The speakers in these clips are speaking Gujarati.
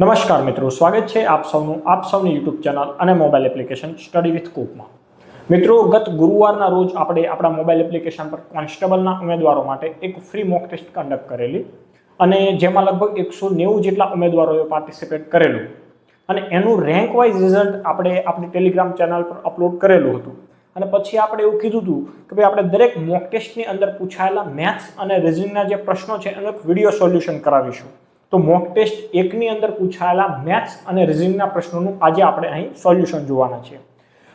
નમસ્કાર મિત્રો, સ્વાગત છે આપ સૌની યુટ્યુબ ચેનલ અને મોબાઈલ એપ્લિકેશન સ્ટડી વિથ કુકમાં। મિત્રો, ગત ગુરુવારના રોજ આપણે આપણા મોબાઈલ એપ્લિકેશન પર કોન્સ્ટેબલના ઉમેદવારો માટે એક ફ્રી મોક ટેસ્ટ કન્ડક્ટ કરેલી અને જેમાં લગભગ 190 જેટલા ઉમેદવારોએ પાર્ટિસિપેટ કરેલું અને એનું રેન્ક વાઇઝ રિઝલ્ટ આપણે આપણી ટેલિગ્રામ ચેનલ પર અપલોડ કરેલું હતું। અને પછી આપણે એવું કીધું હતું કે ભાઈ આપણે દરેક મોક ટેસ્ટની અંદર પૂછાયેલા મેથ્સ અને રીઝનિંગના જે પ્રશ્નો છે એનું એક વિડીયો સોલ્યુશન કરાવીશું। તો મોક ટેસ્ટ 1 ની અંદર પૂછાયેલા મેથ્સ અને રીઝનિંગના પ્રશ્નોનું આજે આપણે અહીં સોલ્યુશન જોવાના છે।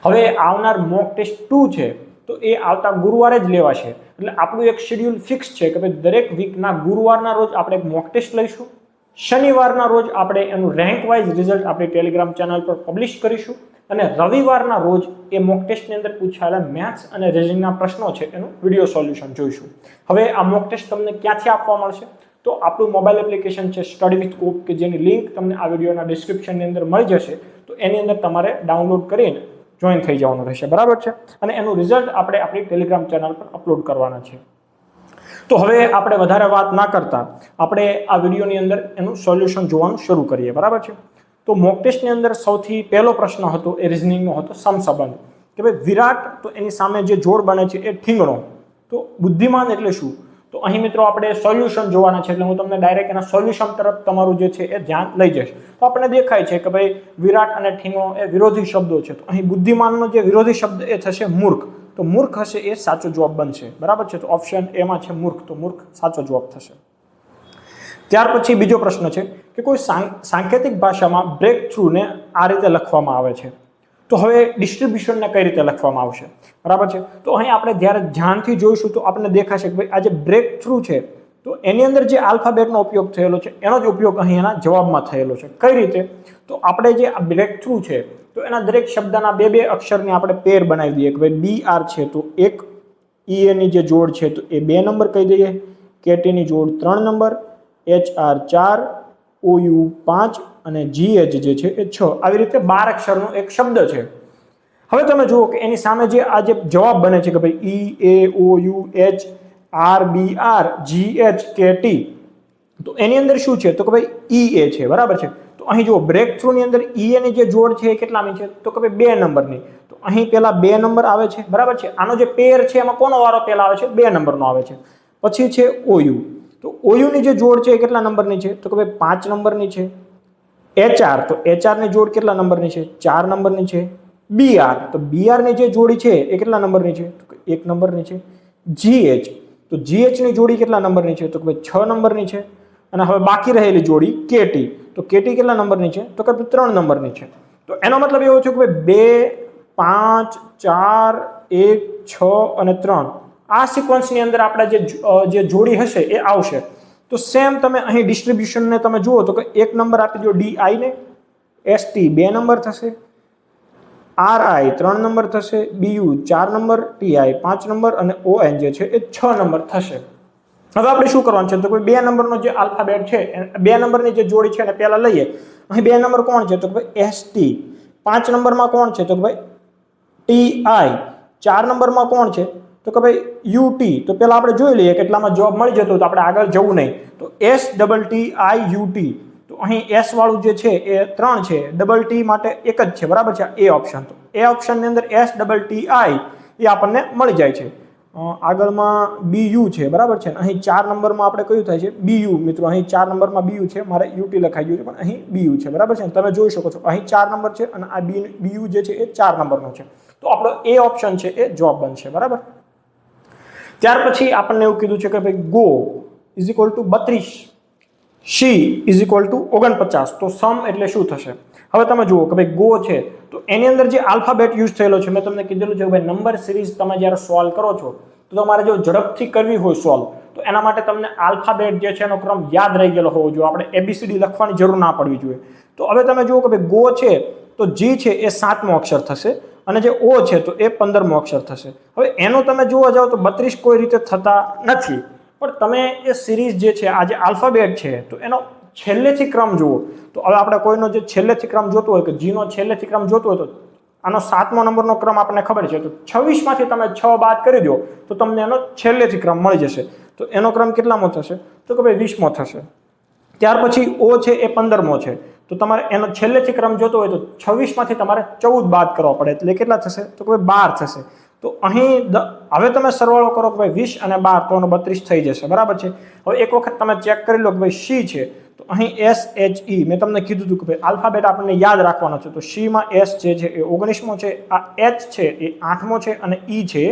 હવે આવનાર મોક ટેસ્ટ 2 છે તો એ આવતા ગુરુવારે જ લેવાશે, એટલે આપણું એક શેડ્યુલ ફિક્સ છે કે ભાઈ દરેક વીકના ગુરુવારના રોજ આપણે એક મોક ટેસ્ટ લઈશું, શનિવારના રોજ આપણે એનું રેન્ક વાઇઝ રિઝલ્ટ આપણી ટેલિગ્રામ ચેનલ પર પબ્લિશ કરીશું અને રવિવારના રોજ એ મોક ટેસ્ટની અંદર પૂછાયેલા મેથ્સ અને રીઝનિંગના પ્રશ્નો છે એનું વિડીયો સોલ્યુશન જોઈશું। હવે આ મોક ટેસ્ટ તમને ક્યાંથી આપવા મળશે? તો આપણું મોબાઈલ એપ્લિકેશન છે સ્ટડી વિથ કુક કે જેની લિંક તમને આ વિડીયોના ડિસ્ક્રિપ્શનની અંદર મળી જશે, તો એની અંદર તમારે ડાઉનલોડ કરીને જોઈન થઈ જવાનું રહેશે, બરાબર છે? અને એનું રિઝલ્ટ આપણે આપણી ટેલિગ્રામ ચેનલ પર અપલોડ કરવાના છે। તો હવે આપણે વધારે વાત ના કરતા આપણે આ વિડીયોની અંદર એનું સોલ્યુશન જોવાનું શરૂ કરીએ, બરાબર છે? તો મોક ટેસ્ટની અંદર સૌથી પહેલો પ્રશ્ન હતો એ રિઝનિંગનો હતો સમસંબંધ, કે ભાઈ વિરાટ તો એની સામે જે જોડ બને છે એ ઠીંગણો, તો બુદ્ધિમાન એટલે શું? તો અહીં મિત્રો આપણે સોલ્યુશન જોવાના છે, એટલે હું તમને ડાયરેક્ટ એના સોલ્યુશન તરફ તમારું જે છે એ ધ્યાન લઈ જઈશ। તો આપણને દેખાય છે કે ભાઈ વિરાટ અને ઠીંગણો એ વિરોધી શબ્દો છે, તો અહીં બુદ્ધિમાનનો જે વિરોધી શબ્દ એ થશે મૂર્ખ, તો મૂર્ખ હશે એ સાચો જવાબ બનશે, બરાબર છે? તો ઓપ્શન એમાં છે મૂર્ખ, તો મૂર્ખ સાચો જવાબ થશે। ત્યાર પછી બીજો પ્રશ્ન છે કે કોઈ સાંકેતિક ભાષામાં બ્રેક થ્રુને આ રીતે લખવામાં આવે છે, તો હવે ડિસ્ટ્રીબ્યુશનને કઈ રીતે લખવામાં આવશે, બરાબર છે? તો અહીં આપણે જ્યારે ધ્યાનથી જોઈશું તો આપણને દેખાશે કે ભાઈ આ જે બ્રેક થ્રુ છે તો એની અંદર જે આલ્ફાબેટનો ઉપયોગ થયેલો છે એનો જ ઉપયોગ અહીં એના જવાબમાં થયેલો છે। કઈ રીતે? તો આપણે જે આ બ્રેક થ્રુ છે તો એના દરેક શબ્દના બે અક્ષરની આપણે પેર બનાવી દઈએ કે ભાઈ BR છે તો એક EA ની જે જોડ છે તો એ 2 નંબર કહી દઈએ, KT ની જોડ 3 નંબર, HR 4, OU 5 અને GH જે છે એ 6, આવી રીતે 12 અક્ષરનો એક શબ્દ છે। હવે તમે જુઓ કે એની સામે જે આ જે જવાબ બને છે કે ભાઈ EAOUHRBRGHKT, તો એની અંદર શું છે તો કે ભાઈ EA છે, બરાબર છે? તો અહીં જુઓ બ્રેક થ્રુ ની અંદર EA ની જે જોડ છે એ કેટલાની છે તો કે ભાઈ 2 નંબરની, તો અહીં પેલા 2 નંબર આવે છે, બરાબર છે? આનો જે પેર છે એમાં કોનો વારો પેલા આવે છે? 2 નંબરનો આવે છે। પછી છે OU, તો OU ની જે જોડ છે એ કેટલા નંબરની છે તો કે ભાઈ 5 નંબરની છે। HR, તો HR ની જોડ કેટલા નંબરની છે? 4 નંબરની છે। BR, તો BR ની જે જોડી છે એ કેટલા નંબરની છે તો કે 1 નંબરની છે। GH, તો GH ની જોડી કેટલા નંબરની છે તો કે ભાઈ 6 નંબરની છે। અને હવે બાકી રહેલી જોડી KT, તો KT કેટલા નંબરની છે તો કે 3 નંબરની છે। તો એનો મતલબ એવો છે કે ભાઈ 2 5 4 1 6 અને 3 આ સિક્વન્સની અંદર આપણા જે જોડી હશે એ આવશે। તો સેમ તમે અહીં ડિસ્ટ્રીબ્યુશનને તમે જુઓ તો કે 1 નંબર આપી દો DI ને, ST 2 નંબર થશે, RI 3 નંબર થશે, BU 4 નંબર, TI 5 નંબર અને ON જે છે એ 6 નંબર થશે। હવે આપણે શું કરવાનું છે તો કોઈ 2 નંબરનો જે આલ્ફાબેટ છે 2 નંબરની જે જોડી છે એને પહેલા લઈએ। અહીં 2 નંબર કોણ છે તો કે ભાઈ ST, 5 નંબરમાં કોણ છે તો કે ભાઈ TI, 4 નંબરમાં કોણ છે તો કે ભાઈ UT, તો પહેલા આપણે જોઈ લઈએ કેટલામાં જવાબ મળી જતો તો આપણે આગળ જવું નહીં। તો STTIUT, તો અહીં S વાળું જે છે એ 3 છે, ડબલ T માટે એક જ છે, બરાબર છે? એ ઓપ્શન, તો એ ઓપ્શનની અંદર STTI એ આપણને મળી જાય છે। આગળમાં BU છે, બરાબર છે? અહીં 4 નંબરમાં આપણે કયું થાય છે BU, મિત્રો અહીં 4 નંબરમાં BU છે, મારે UT લખાઈ ગયું છે પણ અહીં BU છે, બરાબર છે? તમે જોઈ શકો છો અહીં 4 નંબર છે અને આ BU જે છે એ 4 નંબરનો છે, તો આપણો એ ઓપ્શન છે એ જવાબ બનશે, બરાબર? ત્યાર પછી આપણને એવું કીધું છે કે ભાઈ ગો = 32, સી = 49, તો સમ એટલે શું થશે? હવે તમે જુઓ કે ભાઈ ગો છે તો એની અંદર જે આલ્ફાબેટ યુઝ થયેલો છે મેં તમને કીધેલું છે કે ભાઈ નંબર સિરીઝ તમે જ્યારે સોલ્વ કરો છો તો તમારે જો ઝડપથી કરવી હોય સોલ્વ તો એના માટે તમને આલ્ફાબેટ જે છે એનો ક્રમ યાદ રહી ગયેલો હોવો જોઈએ, આપણે ABCD લખવાની જરૂર ના પડવી જોઈએ। તો હવે તમે જુઓ કે ભાઈ ગો છે તો G છે એ 7મો અક્ષર થશે અને જે O છે તો એ 15મો અક્ષર થશે। હવે એનો તમે જોવા જાઓ તો 32 કોઈ રીતે થતા નથી, પણ તમે એ સિરીઝ જે છે આ જે આલ્ફાબેટ છે તો એનો છેલ્લેથી ક્રમ જુઓ। તો હવે આપણે કોઈનો જે છેલ્લેથી ક્રમ જોતો હોય કે G નો છેલ્લેથી ક્રમ જોતો હોય તો આનો 7મો નંબરનો ક્રમ આપણને ખબર છે, તો 26 માંથી તમે 6 બાદ કરી દો તો તમને એનો છેલ્લેથી ક્રમ મળી જશે। તો એનો ક્રમ કેટલામો થશે તો કે ભાઈ 20મો થશે। ત્યાર પછી O છે એ 15મો છે, તો તમારે એનો છેલ્લેથી ક્રમ જોતો હોય તો 26 માંથી તમારે 14 બાદ કરવા પડે એટલે કેટલા થશે તો કે 12 થશે। તો અહીં હવે તમે સરવાળો કરો કે ભાઈ 20 અને 12 તો 32 થઈ જશે, બરાબર છે। હવે એક વખત તમે ચેક કરી લો કે ભાઈ સી છે તો અહીં SHE મેં તમને કીધું હતું કે ભાઈ આલ્ફાબેટ આપણને યાદ રાખવાનો છે, તો સી માં S જે છે એ 19મો છે, આ H છે એ 8મો છે અને E છે એ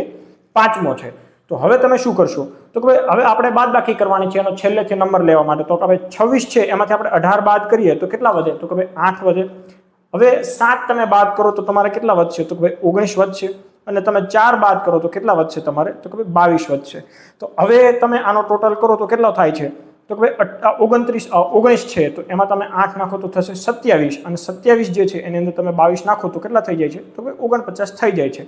5મો છે। તો હવે તમે શું કરશો તો કે ભાઈ હવે આપણે બાદબાકી કરવાની છે એનો છેલ્લેથી નંબર લેવા માટે, તો કે ભાઈ 26 છે એમાંથી આપણે 18 બાદ કરીએ તો કેટલા વધે તો કે ભાઈ 8 વધે। હવે 7 તમે બાદ કરો તો તમારે કેટલા વધશે તો કે ભાઈ 19 વધશે, અને તમે 4 બાદ કરો તો કેટલા વધશે તમારે તો કે ભાઈ 22 વધશે। તો હવે તમે આનો ટોટલ કરો તો કેટલો થાય છે તો કે ભાઈ 19 છે તો એમાં તમે 8 નાખો તો થશે 27, અને 27 જે છે એની અંદર તમે 22 નાખો તો કેટલા થઈ જાય છે તો ભાઈ 49 થઈ જાય છે।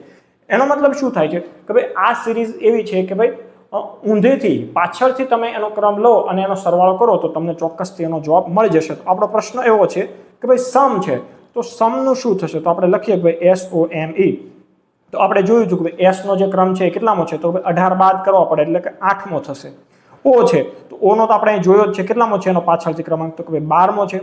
એનો મતલબ શું થાય છે કે ભાઈ આ સિરીઝ એવી છે કે ભાઈ ઊંધેથી પાછળથી તમે એનો ક્રમ લો અને એનો સરવાળો કરો તો તમને ચોક્કસથી એનો જવાબ મળી જશે। તો આપણો પ્રશ્ન એવો છે કે ભાઈ સમ છે તો સમનું શું થશે તો આપણે લખીએ કે ભાઈ SOME। તો આપણે જોયું હતું કે ભાઈ S નો જે ક્રમ છે એ કેટલામો છે તો 18 બાદ કરવા પડે એટલે કે 8મો થશે। O છે તો O નો તો આપણે જોયો જ છે કેટલામો છે એનો પાછળથી ક્રમાંક તો કે ભાઈ 12મો છે।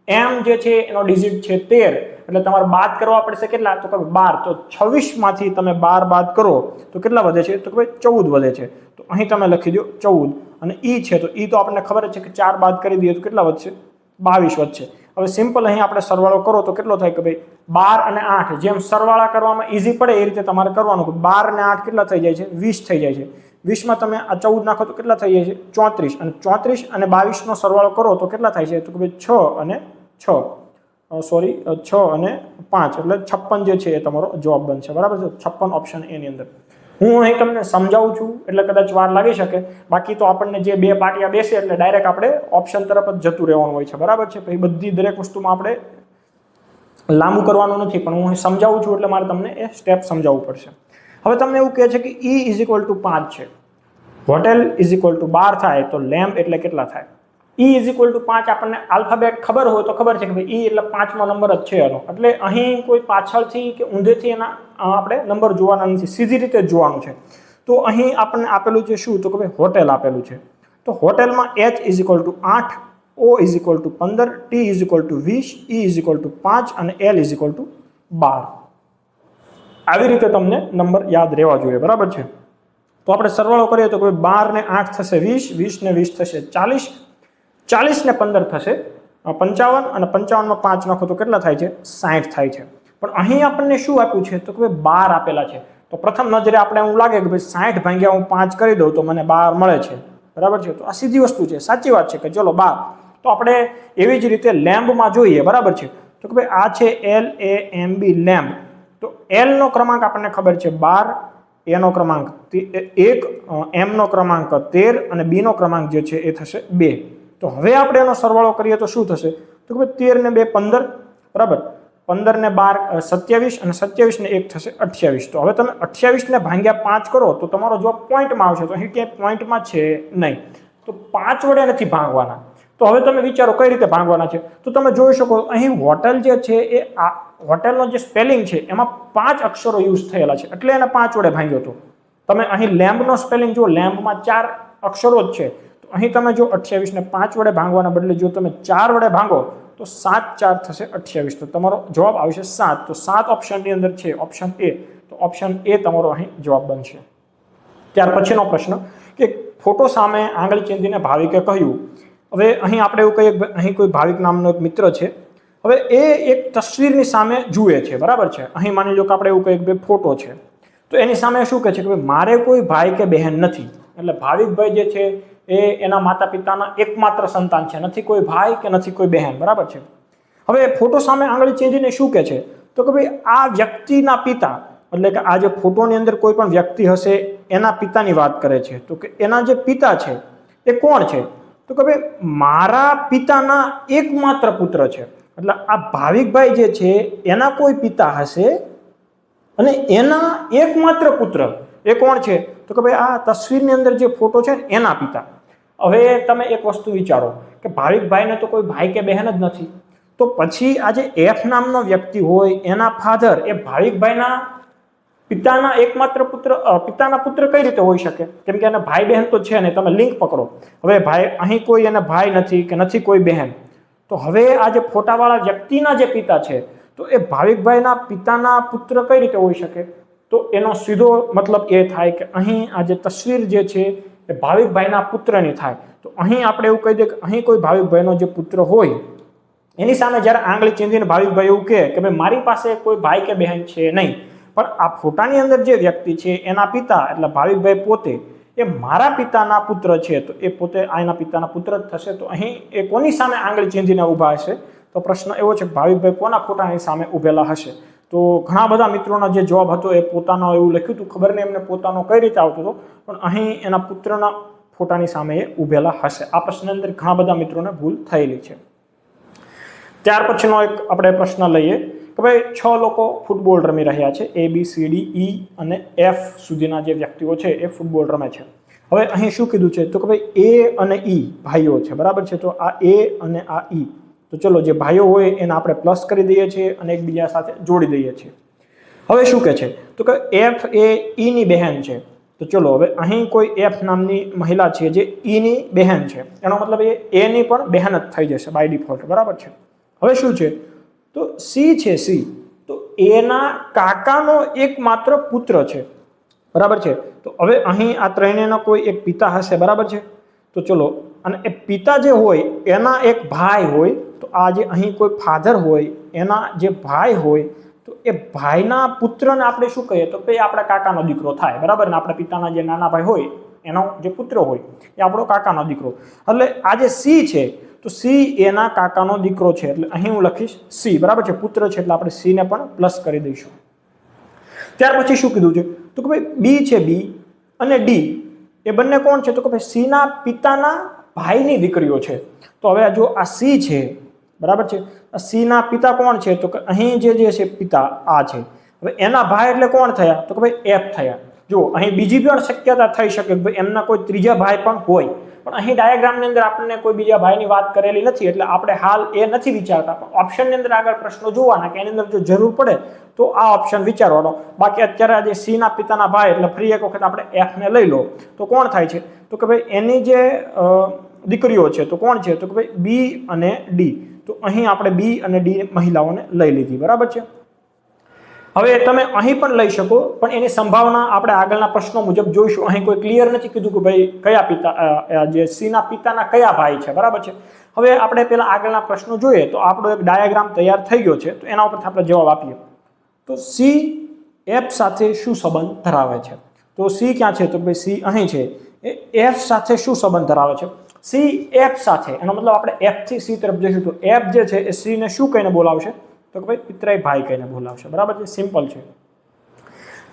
M જે છે એનો ડિજિટ છે 13 એટલે તમારે બાદ કરવા પડશે કેટલા તો કે 12, તો 26 માંથી તમે 12 બાદ કરો તો કેટલા વધે છે તો કે ભાઈ 14 વધે છે। તો અહીં તમે લખી દો 14, અને E છે તો E તો આપણને ખબર જ છે કે 4 બાદ કરી દઈએ તો કેટલા વધશે 22 વધશે। હવે સિમ્પલ અહીં આપણે સરવાળો કરો તો કેટલો થાય કે ભાઈ 12 અને 8 જેમ સરવાળા કરવામાં ઈઝી પડે એ રીતે તમારે કરવાનું કે 12 અને 8 કેટલા થઈ જાય છે 20 થઈ જાય છે। 20 માં તમે આ 14 નાખો તો કેટલા થઈ જાય છે 34, અને 34 અને 22 નો સરવાળો કરો તો કેટલા થાય છે તો કે ભાઈ 6 અને 5 એટલે 56 જે છે એ તમારો જવાબ બનશે, બરાબર છે। 56 ઓપ્શન એની અંદર હું અહીં તમને સમજાવું છું એટલે કદાચ વાર લાગી શકે, બાકી તો આપણને જે બે પાટિયા બેસે એટલે ડાયરેક્ટ આપણે ઓપ્શન તરફ જ જતું રહેવાનું હોય છે, બરાબર છે। પછી બધી દરેક વસ્તુમાં આપણે લાંબુ કરવાનું નથી, પણ હું અહીં સમજાવું છું એટલે મારે તમને એ સ્ટેપ સમજાવવું પડશે। હવે તમને એવું કહે છે કે E = 5 છે, હોટેલ = 12 થાય તો લેમ્પ એટલે કેટલા થાય। E = 5 આપણને આલ્ફાબેટ ખબર હોય તો ખબર છે કે ભાઈ E એટલે 5મો નંબર જ છે એનો, એટલે અહીં કોઈ પાછળથી કે ઊંધેથી એના આપણે નંબર જોવાના નથી, સીધી રીતે જ જોવાનું છે। તો અહીં આપણને આપેલું છે શું તો કે ભાઈ હોટેલ આપેલું છે, તો હોટેલમાં H = 8, O = 15, T = 20, E = 5 અને L = 12। આવી રીતે તમને નંબર યાદ રહેવા જોઈએ, બરાબર છે। તો આપણે સરવાળો કરીએ તો કોઈ 12 ને 8 થશે 20, 20 ને 20 થશે 40, 40 ને 15 થશે 55, અને 55 માં 5 નાખો તો કેટલા થાય છે 60 થાય છે। પણ અહીં આપણને શું આપ્યું છે તો કે ભાઈ 12 આપેલા છે, તો પ્રથમ નજરે આપણે એવું લાગે કે ભાઈ 60 ભાગ્યા હું 5 કરી દઉં તો મને 12 મળે છે, બરાબર છે। તો આ સીધી વસ્તુ છે, સાચી વાત છે કે ચલો 12। તો આપણે એવી જ રીતે લેમ્બમાં જોઈએ, બરાબર છે। તો કે ભાઈ આ છે LAMB લેમ્બ, તો L નો ક્રમાંક આપણને ખબર છે 12, A નો ક્રમાંક 1, M નો ક્રમાંક 13 અને B નો ક્રમાંક જે છે એ થશે 2। તો હવે આપણે એનો સરવાળો કરીએ તો શું થશે તો કે 13 ને 2 15, બરાબર, 15 ને 12 27, અને 27 ને 1 થશે 28। તો હવે તમે 28 ને ભાગ્યા 5 કરો તો તમારો જવાબ પોઈન્ટમાં આવશે, તો અહીં ક્યાંય પોઈન્ટમાં છે નહીં, તો 5 વડે નથી ભાગવાના। તો હવે તમે વિચારો કઈ રીતે ભાગવાના છે, તો તમે જોઈ શકો અહીં હોટેલ જે છે એ હોટેલનો જે સ્પેલિંગ છે એમાં 5 અક્ષરો યુઝ થયેલા છે એટલે એને 5 વડે ભાગ્યો હતો। તમે અહીં લેમ્બનો સ્પેલિંગ જુઓ, લેમ્બમાં 4 અક્ષરો જ છે, તો અહીં તમે જો 28 ને 5 વડે ભાગવાના બદલે જો તમે 4 વડે ભાગો તો 7 4 થશે 28, તો તમારો જવાબ આવશે 7। તો 7 ઓપ્શનની અંદર છે ઓપ્શન A, તો ઓપ્શન A તમારો અહીં જવાબ બનશે। ત્યાર પછીનો પ્રશ્ન કે ફોટો સામે આંગળી ચીંધીને ભાવિકે કહ્યું, હવે અહીં આપણે એવું કહીએ અહીં કોઈ ભાવિક નામનો એક મિત્ર છે, હવે એ એક તસવીરની સામે જુએ છે, બરાબર છે। અહીં માની લો કે આપણે એવું કહીએ કે ભાઈ ફોટો છે, તો એની સામે શું કહે છે કે ભાઈ મારે કોઈ ભાઈ કે બહેન નથી, એટલે ભાવિકભાઈ જે છે એ એના માતા પિતાના એકમાત્ર સંતાન છે, નથી કોઈ ભાઈ કે નથી કોઈ બહેન, બરાબર છે। હવે ફોટો સામે આંગળી ચીંધીને શું કહે છે તો કે ભાઈ આ વ્યક્તિના પિતા, એટલે કે આ જે ફોટોની અંદર કોઈ પણ વ્યક્તિ હશે એના પિતાની વાત કરે છે, તો કે એના જે પિતા છે એ કોણ છે તો કે ભાઈ મારા પિતાના એકમાત્ર પુત્ર છે, એટલે આ ભાવિકભાઈ જે છે એના કોઈ પિતા હશે અને એના એકમાત્ર પુત્ર એ કોણ છે તો કે ભાઈ આ તસવીરની અંદર જે ફોટો છે ને એના પિતા। હવે તમે એક વસ્તુ વિચારો કે ભાવિકભાઈને તો કોઈ ભાઈ કે બહેન જ નથી, તો પછી આ જે F નામનો વ્યક્તિ હોય એના ફાધર એ ભાવિકભાઈના પિતાના એકમાત્ર પુત્ર પિતાના પુત્ર કઈ રીતે હોઈ શકે, કેમ કે એના ભાઈ બહેન તો છે ને, તમે લિંક પકડો। હવે ભાઈ અહીં કોઈ એને ભાઈ નથી કે નથી કોઈ બહેન, તો હવે આ જે ફોટાવાળા વ્યક્તિના જે પિતા છે તો એ ભાવિકભાઈના પિતાના પુત્ર કઈ રીતે હોઈ શકે? તો એનો સીધો મતલબ એ થાય કે અહીં આ જે તસવીર જે છે એ ભાવિકભાઈના પુત્રની થાય. તો અહીં આપણે એવું કહી દઈએ કે અહીં કોઈ ભાવિકભાઈનો જે પુત્ર હોય એની સામે જ્યારે આંગળી ચીંધીને ભાવિકભાઈ એવું કહે કે ભાઈ મારી પાસે કોઈ ભાઈ કે બહેન છે નહીં, પણ આ ફોટાની અંદર જે વ્યક્તિ છે એના પિતા એટલે ભાવિકભાઈ પોતે એ મારા પિતાના પુત્ર છે, તો એ પોતે આના પિતાના પુત્ર જ થશે. તો અહીં એ કોની સામે આંગળી ચીંધીને ઊભા હશે? તો પ્રશ્ન એવો છે કે ભાવિકભાઈ કોના ફોટાની સામે ઊભેલા હશે? તો ઘણા બધા મિત્રોનો જે જવાબ હતો એ પોતાનો એવું લખ્યું હતું, ખબર નહીં એમને પોતાનો કઈ રીતે આવતો હતો, પણ અહીં એના પુત્રના ફોટાની સામે એ ઊભેલા હશે. આ પ્રશ્નની અંદર ઘણા બધા મિત્રોને ભૂલ થયેલી છે. ત્યાર પછીનો એક આપણે પ્રશ્ન લઈએ કે ભાઈ 6 લોકો ફૂટબોલ રમી રહ્યા છે. ABCDE અને F સુધીના જે વ્યક્તિઓ છે એ ફૂટબોલ રમે છે. હવે અહીં શું કીધું છે? તો કે ભાઈ A અને E ભાઈઓ છે, બરાબર છે. તો આ A અને આ E, તો ચલો જે ભાઈઓ હોય એને આપણે પ્લસ કરી દઈએ છીએ અને એકબીજા સાથે જોડી દઈએ છીએ. હવે શું કહે છે? તો કે F એ E ની બહેન છે. તો ચલો હવે અહીં કોઈ F નામની મહિલા છે જે E ની બહેન છે, એનો મતલબ એ A ની પણ બહેન જ થઈ જશે બાય ડિફોલ્ટ, બરાબર છે. હવે શું છે? તો C છે. C તો એના કાકાનો એકમાત્ર પુત્ર છે, બરાબર છે. તો હવે અહીં આ ત્રણેયનો કોઈ એક પિતા હશે, બરાબર છે. તો ચલો અને એ પિતા જે હોય એના એક ભાઈ હોય, તો આ જે અહીં કોઈ ફાધર હોય એના જે ભાઈ હોય તો એ ભાઈના પુત્રને આપણે શું કહીએ? તો એ આપણા કાકાનો દીકરો થાય, બરાબર ને. આપણા પિતાના જે નાના ભાઈ હોય એનો જે પુત્ર હોય એ આપણો કાકાનો દીકરો. એટલે આ જે C છે તો C એના કાકાનો દીકરો છે, એટલે અહીં હું લખીશ C, બરાબર છે. પુત્ર છે એટલે આપણે C ને પણ પ્લસ કરી દઈશું. ત્યાર પછી શું કીધું છે? તો કે ભાઈ B છે, B અને D એ બંને કોણ છે? તો કે ભાઈ C ના પિતાના ભાઈની દીકરીઓ છે. તો હવે જો આ C છે, બરાબર છે, C ના પિતા કોણ છે? તો કે અહીં જે છે પિતા આ છે. હવે એના ભાઈ એટલે કોણ થયા? તો કે ભાઈ F થયા. જો અહીં બીજી પણ શક્યતા થઈ શકે કે ભાઈ એમના કોઈ ત્રીજા ભાઈ પણ હોય, પણ અહીં ડાયાગ્રામની અંદર આપણને કોઈ બીજા ભાઈની વાત કરેલી નથી એટલે આપણે હાલ એ નથી વિચારતા. પણ ઓપ્શનની અંદર આગળ પ્રશ્નો જોવાના કે એની અંદર જો જરૂર પડે તો આ ઓપ્શન વિચારવાનો. બાકી અત્યારે આજે C ના પિતાના ભાઈ એટલે ફરી એક વખત આપણે F ને લઈ લો તો કોણ થાય છે? તો કે ભાઈ એની જે દીકરીઓ છે તો કોણ છે? તો કે ભાઈ B અને D. તો અહીં આપણે B અને D મહિલાઓને લઈ લીધી, બરાબર છે. હવે તમે અહીં પણ લઈ શકો, પણ એની સંભાવના આપણે આગળના પ્રશ્નો મુજબ જોઈશું. અહીં કોઈ ક્લિયર નથી કીધું કે ભાઈ કયા પિતા જે C ના પિતાના કયા ભાઈ છે, બરાબર છે. હવે આપણે પેલા આગળના પ્રશ્નો જોઈએ તો આપણો એક ડાયાગ્રામ તૈયાર થઈ ગયો છે, તો એના ઉપરથી આપણે જવાબ આપીએ. તો C F સાથે શું સંબંધ ધરાવે છે? તો C ક્યાં છે? તો ભાઈ C અહીં છે. એ F સાથે શું સંબંધ ધરાવે છે? C F સાથે, એનો મતલબ આપણે F થી C તરફ જઈશું તો F જે છે એ C ને શું કહીને બોલાવશે? તો કે ભાઈ પિતરાઈ ભાઈ કહીને બોલાવશે, બરાબર છે. સિમ્પલ છે.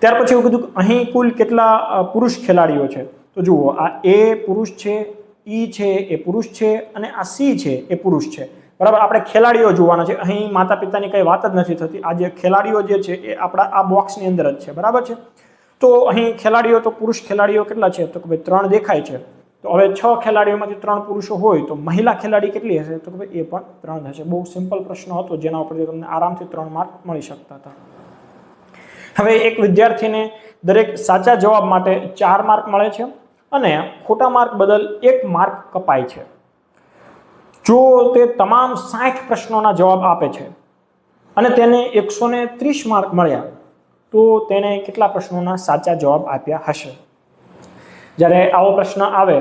ત્યાર પછી એવું કીધું કે અહીં કુલ કેટલા પુરુષ ખેલાડીઓ છે? તો જુઓ આ A પુરુષ છે, E છે એ પુરુષ છે અને આ C છે એ પુરુષ છે, બરાબર. આપણે ખેલાડીઓ જોવાના છે. અહીં માતા પિતાની કઈ વાત જ નથી થતી. આ જે ખેલાડીઓ જે છે એ આપણા આ બોક્સની અંદર જ છે, બરાબર છે. તો અહીં ખેલાડીઓ તો પુરુષ ખેલાડીઓ કેટલા છે? તો કે ભાઈ 3 દેખાય છે. તો હવે 6 ખેલાડીઓમાંથી 3 પુરુષો હોય તો મહિલા ખેલાડી કેટલી હશે? તો કે ભાઈ એ પણ 3 હશે. બહુ સિમ્પલ પ્રશ્ન હતો જેના ઉપરથી તમને આરામથી 3 માર્ક મળી શકતા હતા. હવે એક વિદ્યાર્થીને દરેક સાચા જવાબ માટે 4 માર્ક મળે છે અને ખોટા માર્ક બદલ 1 માર્ક કપાય છે. જો તે તમામ 60 પ્રશ્નોના જવાબ આપે છે અને તેને 130 માર્ક મળ્યા તો તેને કેટલા પ્રશ્નોના સાચા જવાબ આપ્યા હશે? જ્યારે આવો પ્રશ્ન આવે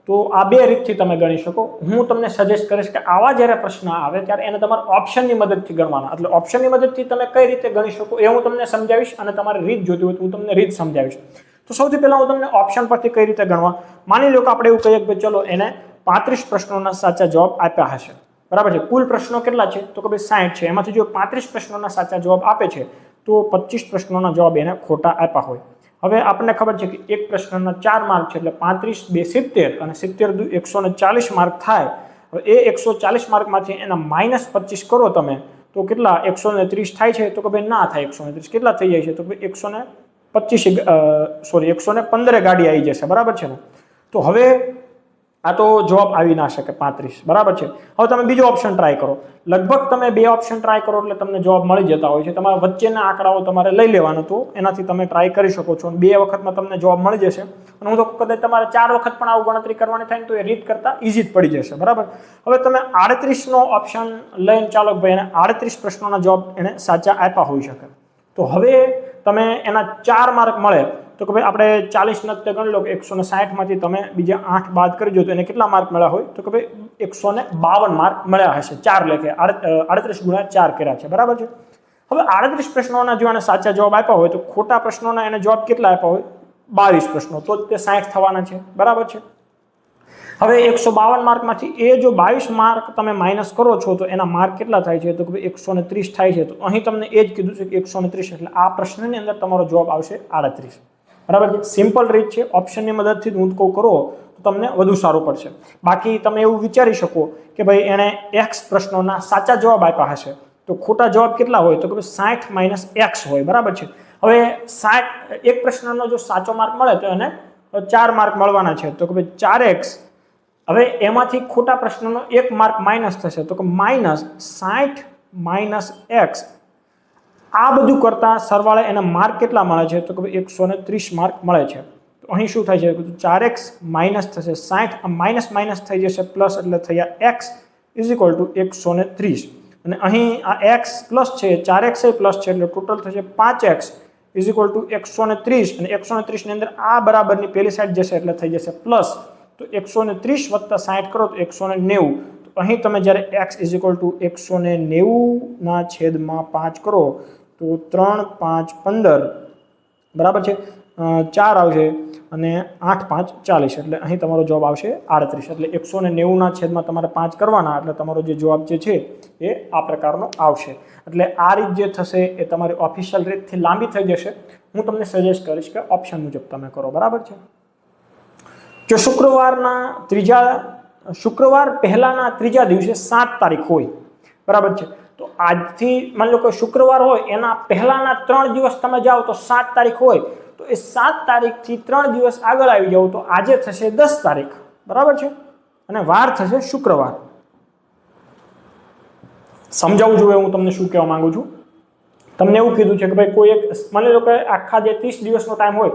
તો આ 2 રીતથી તમે ગણી શકો. હું તમને સજેસ્ટ કરીશ કે આવા જ્યારે પ્રશ્ન આવે ત્યારે એને તમારે ઓપ્શનની મદદથી ગણવાના. એટલે ઓપ્શનની મદદથી તમે કઈ રીતે ગણી શકો એ હું તમને સમજાવીશ અને તમારે રીત જોતી હોય તો હું તમને રીત સમજાવીશ. તો સૌથી પહેલા હું તમને ઓપ્શન પરથી કઈ રીતે ગણવા. માની લો કે આપણે એવું કહીએ કે ચલો એને 35 પ્રશ્નોના સાચા જવાબ આપ્યા હશે, બરાબર છે. કુલ પ્રશ્નો કેટલા છે? તો કે ભાઈ 60 છે. એમાંથી જો 35 પ્રશ્નોના સાચા જવાબ આપે છે તો 25 પ્રશ્નોના જવાબ એને ખોટા આપ્યા હોય. હવે આપણને ખબર છે કે એક પ્રશ્નના 4 માર્ક છે એટલે 35 2 70 અને 70 140 માર્ક થાય. હવે એ 140 માર્કમાંથી એના -25 કરો તમે તો કેટલા? 130 થાય છે? તો કે ભાઈ ના થાય. 130 કેટલા થઈ જાય છે? તો ભાઈ 115 ગાડી આવી જશે, બરાબર છે ને. તો હવે આ તો જવાબ આવી ના શકે 35, બરાબર છે। હવે તમે બીજો ઓપ્શન ટ્રાય કરો, લગભગ તમે બે ઓપ્શન ટ્રાય કરો એટલે તમને જવાબ મળી જતા હોય છે। તમારા વચ્ચેના આંકડાઓ તમારે લઈ લેવાનો, તો એનાથી તમે ટ્રાય કરી શકો છો, બે વખતમાં તમને જવાબ મળી જશે। અને હું તો કદાચ તમારે 4 વખત પણ આવું ગણતરી કરવાની થાય તો એ રીત કરતા ઈઝી જ પડી જશે, બરાબર। હવે તમે 38 નો ઓપ્શન લઈને ચાલો ભાઈ એને 38 પ્રશ્નોના જવાબ એને સાચા આપ્યા હોઈ શકે, તો હવે તમે એના 4 માર્ક મળે તો કે ભાઈ આપણે 40 નક્તે ગણી લો કે 160 માંથી તમે બીજા 8 બાદ કરી દો તો એને કેટલા માર્ક મળ્યા હોય તો કે ભાઈ 152 માર્ક મળ્યા હશે, 4 લેખે 38 ગુણ્યા 4 કર્યા છે, બરાબર છે। હવે 38 પ્રશ્નોના જો એને સાચા જવાબ આપ્યા હોય તો ખોટા પ્રશ્નોના એને જવાબ કેટલા આપ્યા હોય 22 પ્રશ્નો, તો તે 60 થવાના છે, બરાબર છે। હવે 152 માર્કમાંથી એ જો 22 માર્ક તમે માઇનસ કરો છો તો એના માર્ક કેટલા થાય છે તો કે 130 થાય છે, તો અહીં તમને એ જ કીધું છે કે 130, એટલે આ પ્રશ્નની અંદર તમારો જવાબ આવશે 38, બરાબર છે। સિમ્પલ રીત છે, ઓપ્શનની મદદથી ઊંધકો કરો તો તમને વધુ સારું પડશે। બાકી તમે એવું વિચારી શકો કે ભાઈ એણે x પ્રશ્નોના સાચા જવાબ આપ્યા હશે તો ખોટા જવાબ કેટલા હોય તો કે 60 - x હોય, બરાબર છે। હવે 60 એક પ્રશ્નનો જો સાચો માર્ક મળે તો એને 4 માર્ક મળવાના છે, તો કે ભાઈ 4x, હવે એમાંથી ખોટા પ્રશ્નનો 1 માર્ક માઇનસ થશે તો કે -60 - x, આ બધું કરતા સરવાળે એને માર્ક કેટલા મળે છે તો કે 130 માર્ક મળે છે। તો અહીં શું થાય છે 4x માઇનસ થશે 60, માઇનસ માઇનસ થઈ જશે પ્લસ, એટલે થયા x = 130, અને અહીં આ x પ્લસ છે 4x એ પ્લસ છે એટલે ટોટલ થશે 5x = 130, અને 130 ની અંદર આ બરાબરની પેલી સાઈડ જશે એટલે થઈ જશે પ્લસ, તો 130 + 60 કરો તો 190, તો અહીં તમે જ્યારે x = 190/5 કરો તો 3 × 5 = 15, બરાબર છે, 4 આવશે અને 8 × 5 = 40, એટલે અહીં તમારો જવાબ આવશે 38, એટલે 190/5 તમારે 5 કરવાના એટલે તમારો જે જવાબ જે છે એ આ પ્રકારનો આવશે। એટલે આ રીત જે થશે એ તમારી ઓફિશિયલ રીતથી લાંબી થઈ જશે, હું તમને સજેસ્ટ કરીશ કે ઓપ્શન મુજબ તમે કરો, બરાબર છે। જો શુક્રવાર પહેલાના ત્રીજા દિવસે 7 તારીખ હોય, બરાબર છે, તો આજથી માની લો કે શુક્રવાર હોય એના પહેલાના 3 દિવસ તમે જાઓ તો 7 તારીખ હોય, તો એ 7 તારીખથી 3 દિવસ આગળ આવી જાવ તો આજે થશે 10 તારીખ, બરાબર છે, અને વાર થશે શુક્રવાર। સમજાવવું જોઈએ હું તમને શું કહેવા માંગુ છું। તમને એવું કીધું છે કે ભાઈ કોઈ એક માની લો કે આખા જે 30 દિવસનો ટાઈમ હોય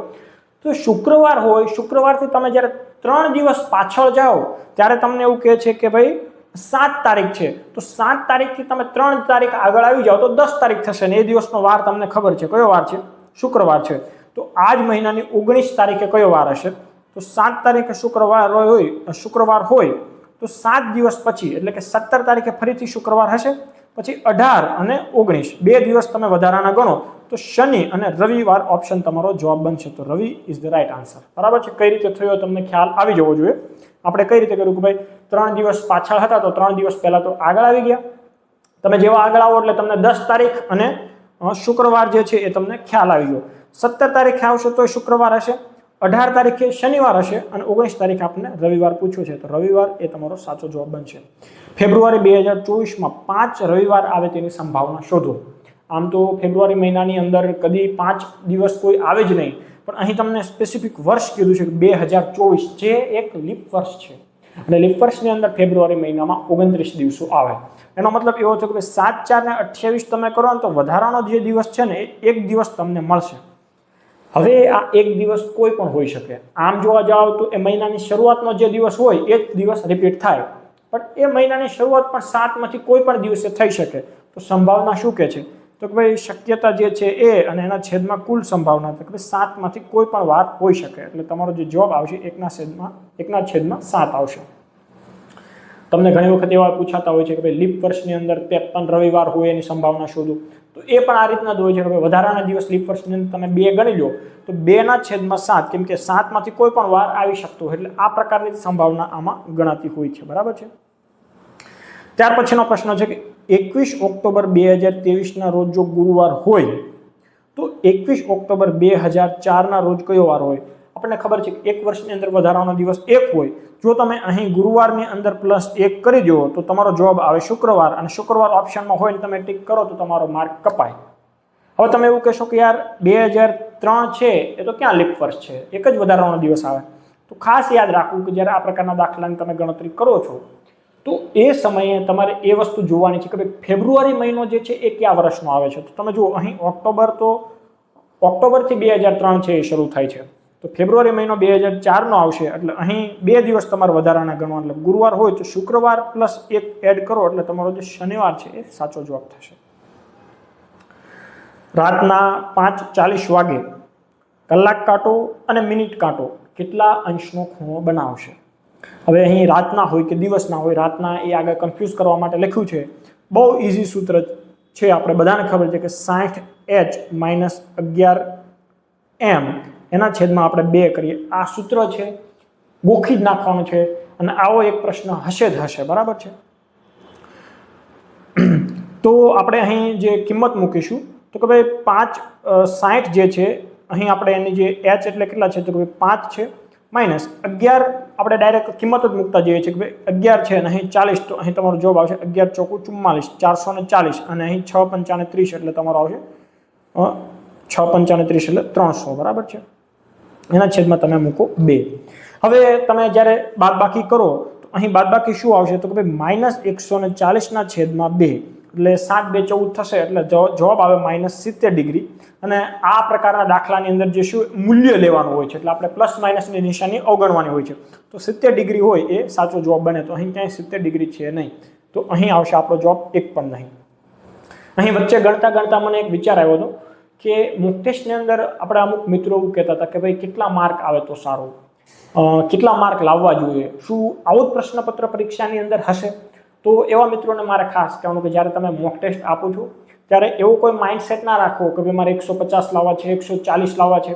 તો શુક્રવાર હોય, શુક્રવારથી તમે જ્યારે 3 દિવસ પાછળ જાઓ ત્યારે તમને એવું કહે છે કે ભાઈ 7 તારીખ છે, તો 7 તારીખથી તમે 3 તારીખ આગળ આવી જાઓ તો 10 તારીખ થશે, ને એ દિવસનો વાર તમને ખબર છે કયો વાર છે, શુક્રવાર છે, તો આ જ મહિનાની 19 તારીખે કયો વાર હશે તો 7 તારીખે શુક્રવાર હોય તો 7 દિવસ પછી એટલે કે 17 તારીખે ફરીથી શુક્રવાર હશે, પછી 18 અને 19 બે દિવસ તમે વધારાના ગણો તો શનિ અને રવિવાર ઓપ્શન તમારો જવાબ બનશે, તો રવિ ઇઝ ધ રાઈટ આન્સર, બરાબર છે। કઈ રીતે થયો તમને ખ્યાલ આવી જવો જોઈએ। આપણે કઈ રીતે કર્યું કે ભાઈ 3 દિવસ પાછળ હતા તો 3 દિવસ પહેલા તો આગળ આવી ગયા, તમે જેવા આગળ આવો એટલે તમને 10 તારીખ અને શુક્રવાર જે છે એ તમને ખ્યાલ આવી ગયો, 17 તારીખે આવશો તો શુક્રવાર હશે, 18 તારીખે શનિવાર હશે, અને 19 તારીખે આપણે રવિવાર પૂછ્યું છે, તો રવિવાર એ તમારો સાચો જવાબ બનશે। ફેબ્રુઆરી 2024માં 5 રવિવાર આવે તેની સંભાવના શોધો। આમ તો ફેબ્રુઆરી મહિનાની અંદર કદી 5 દિવસ કોઈ આવે જ નહીં, પણ અહીં તમને સ્પેસિફિક વર્ષ કીધું છે કે 2024 જે એક લીપ વર્ષ છે, અને લીપ વર્ષની અંદર ફેબ્રુઆરી મહિનામાં 29 દિવસો આવે, એનો મતલબ એવો છે કે 7, 4 ને 28 તમે કરો ને તો વધારાનો જે દિવસ છે ને એ એક દિવસ તમને મળશે। હવે આ એક દિવસ કોઈ પણ હોઈ શકે, આમ જોવા જાવ તો એ મહિનાની શરૂઆતનો જે દિવસ હોય એ જ દિવસ રિપીટ થાય, પણ એ મહિનાની શરૂઆત પણ 7 માંથી કોઈ પણ દિવસે થઈ શકે, તો સંભાવના શું કહે છે તો કે ભાઈ શક્યતા જે છે એ અને એના છેદમાં કુલ સંભાવના તો કે ભાઈ 7 માંથી કોઈ પણ વાર હોઈ શકે, એટલે તમારો જે જવાબ આવશે 1/7 આવશે। તમને ઘણી વખત એવા પૂછાતા હોય છે કે ભાઈ લીપ વર્ષની અંદર 53 રવિવાર હોય એની સંભાવના શોધો, તો એ પણ આ રીતના જ હોય છે કે ભાઈ વધારાના દિવસ લીપ વર્ષની અંદર તમે 2 ગણી લો તો 2/7, કેમ કે 7 માંથી કોઈ પણ વાર આવી શકતો હોય, એટલે આ પ્રકારની સંભાવના આમાં ગણાતી હોય છે, બરાબર છે। ત્યાર પછીનો પ્રશ્ન છે કે 21 ઓક્ટોબર 2023 ના રોજ જો ગુરુવાર હોય તો 21 ઓક્ટોબર 2004 ના રોજ કયો વાર હોય। આપણને ખબર છે કે એક વર્ષની અંદર વધારાનો દિવસ 1 હોય, જો તમે અહીં ગુરુવારની અંદર +1 કરી દો તો તમારો જવાબ આવે શુક્રવાર, અને શુક્રવાર ઓપ્શનમાં હોય ને તમે ટીક કરો તો તમારો માર્ક કપાય। હવે તમે એવું કહેશો કે યાર 2003 છે એ તો ક્યાં લીપ વર્ષ છે, એક જ વધારાનો દિવસ આવે, તો ખાસ યાદ રાખવું કે જ્યારે આ પ્રકારના દાખલાની તમે ગણતરી કરો છો તો એ સમયે તમારે એ વસ્તુ જોવાની છે કે ભાઈ ફેબ્રુઆરી મહિનો જે છે એ કયા વર્ષનો આવે છે. તો તમે જુઓ અહીં ઓક્ટોબરથી 2003 છે એ શરૂ થાય છે, તો ફેબ્રુઆરી મહિનો 2004નો આવશે, એટલે અહીં 2 દિવસ તમારે વધારાના ગણવા. એટલે ગુરુવાર હોય તો શુક્રવાર પ્લસ 1 એડ કરો એટલે તમારો જે શનિવાર છે એ સાચો જવાબ થશે. રાતના 5:40 વાગે કલાક કાંટો અને મિનિટ કાંટો કેટલા અંશનો ખૂણો બનાવશે? હવે અહીં રાતના હોય કે દિવસના હોય, રાતના એ આગળ કન્ફ્યુઝ કરવા માટે લખ્યું છે. બહુ ઇઝી સૂત્ર છે, આપણે બધાને ખબર છે કે 60h - 11m એના છેદમાં આપણે 2 કરીએ. આ સૂત્ર છે, ગોખી જ નાખવાનું છે, અને આવો એક પ્રશ્ન હશે જ હશે, બરાબર છે. તો આપણે અહીં જે કિંમત મૂકીશું તો કે ભાઈ 560 જે છે અહીં આપણે એની જે h એટલે કેટલા છે તો કે ભાઈ 5 છે માઇનસ 11 આપણે ડાયરેક્ટ કિંમત જ મૂકતા જઈએ છીએ કે ભાઈ 11 છે અને અહીં 40, તો અહીં તમારો જવાબ આવશે 11 ચોકુ 44, 440, અને અહીં 6 પંચાને 30 એટલે તમારો આવશે 6 પંચાને 30 એટલે 300, બરાબર છે. એના છેદમાં તમે મૂકો 2. હવે તમે જ્યારે બાદબાકી કરો તો અહીં બાદબાકી શું આવશે તો કે ભાઈ -140 ના છેદમાં 2 એટલે 7 2 14 થશે, એટલે જવાબ આવે -70 ડિગ્રી. અને આ પ્રકારના દાખલાની અંદર જે શું મૂલ્ય લેવાનું હોય છે એટલે આપણે પ્લસ માઇનસની નિશાની અવગણવાની હોય છે. તો 70 ડિગ્રી હોય એ સાચો જવાબ બને, તો અહીં ક્યાંય 70 ડિગ્રી છે નહીં, તો અહીં આવશે આપણો જવાબ 1 પણ નહીં. અહીં વચ્ચે ગણતા મને એક વિચાર આવ્યો હતો કે મોક ટેસ્ટની અંદર આપણે અમુક મિત્રો એવું કહેતા હતા કે ભાઈ કેટલા માર્ક આવે તો સારું, કેટલા માર્ક લાવવા જોઈએ, શું આવો જ પ્રશ્નપત્ર પરીક્ષાની અંદર હશે? તો એવા મિત્રોને મારે ખાસ કહેવાનું કે જ્યારે તમે મોક ટેસ્ટ આપો છો ત્યારે એવો કોઈ માઇન્ડસેટ ના રાખો કે ભાઈ મારે 150 લાવવા છે, 140 લાવવા છે.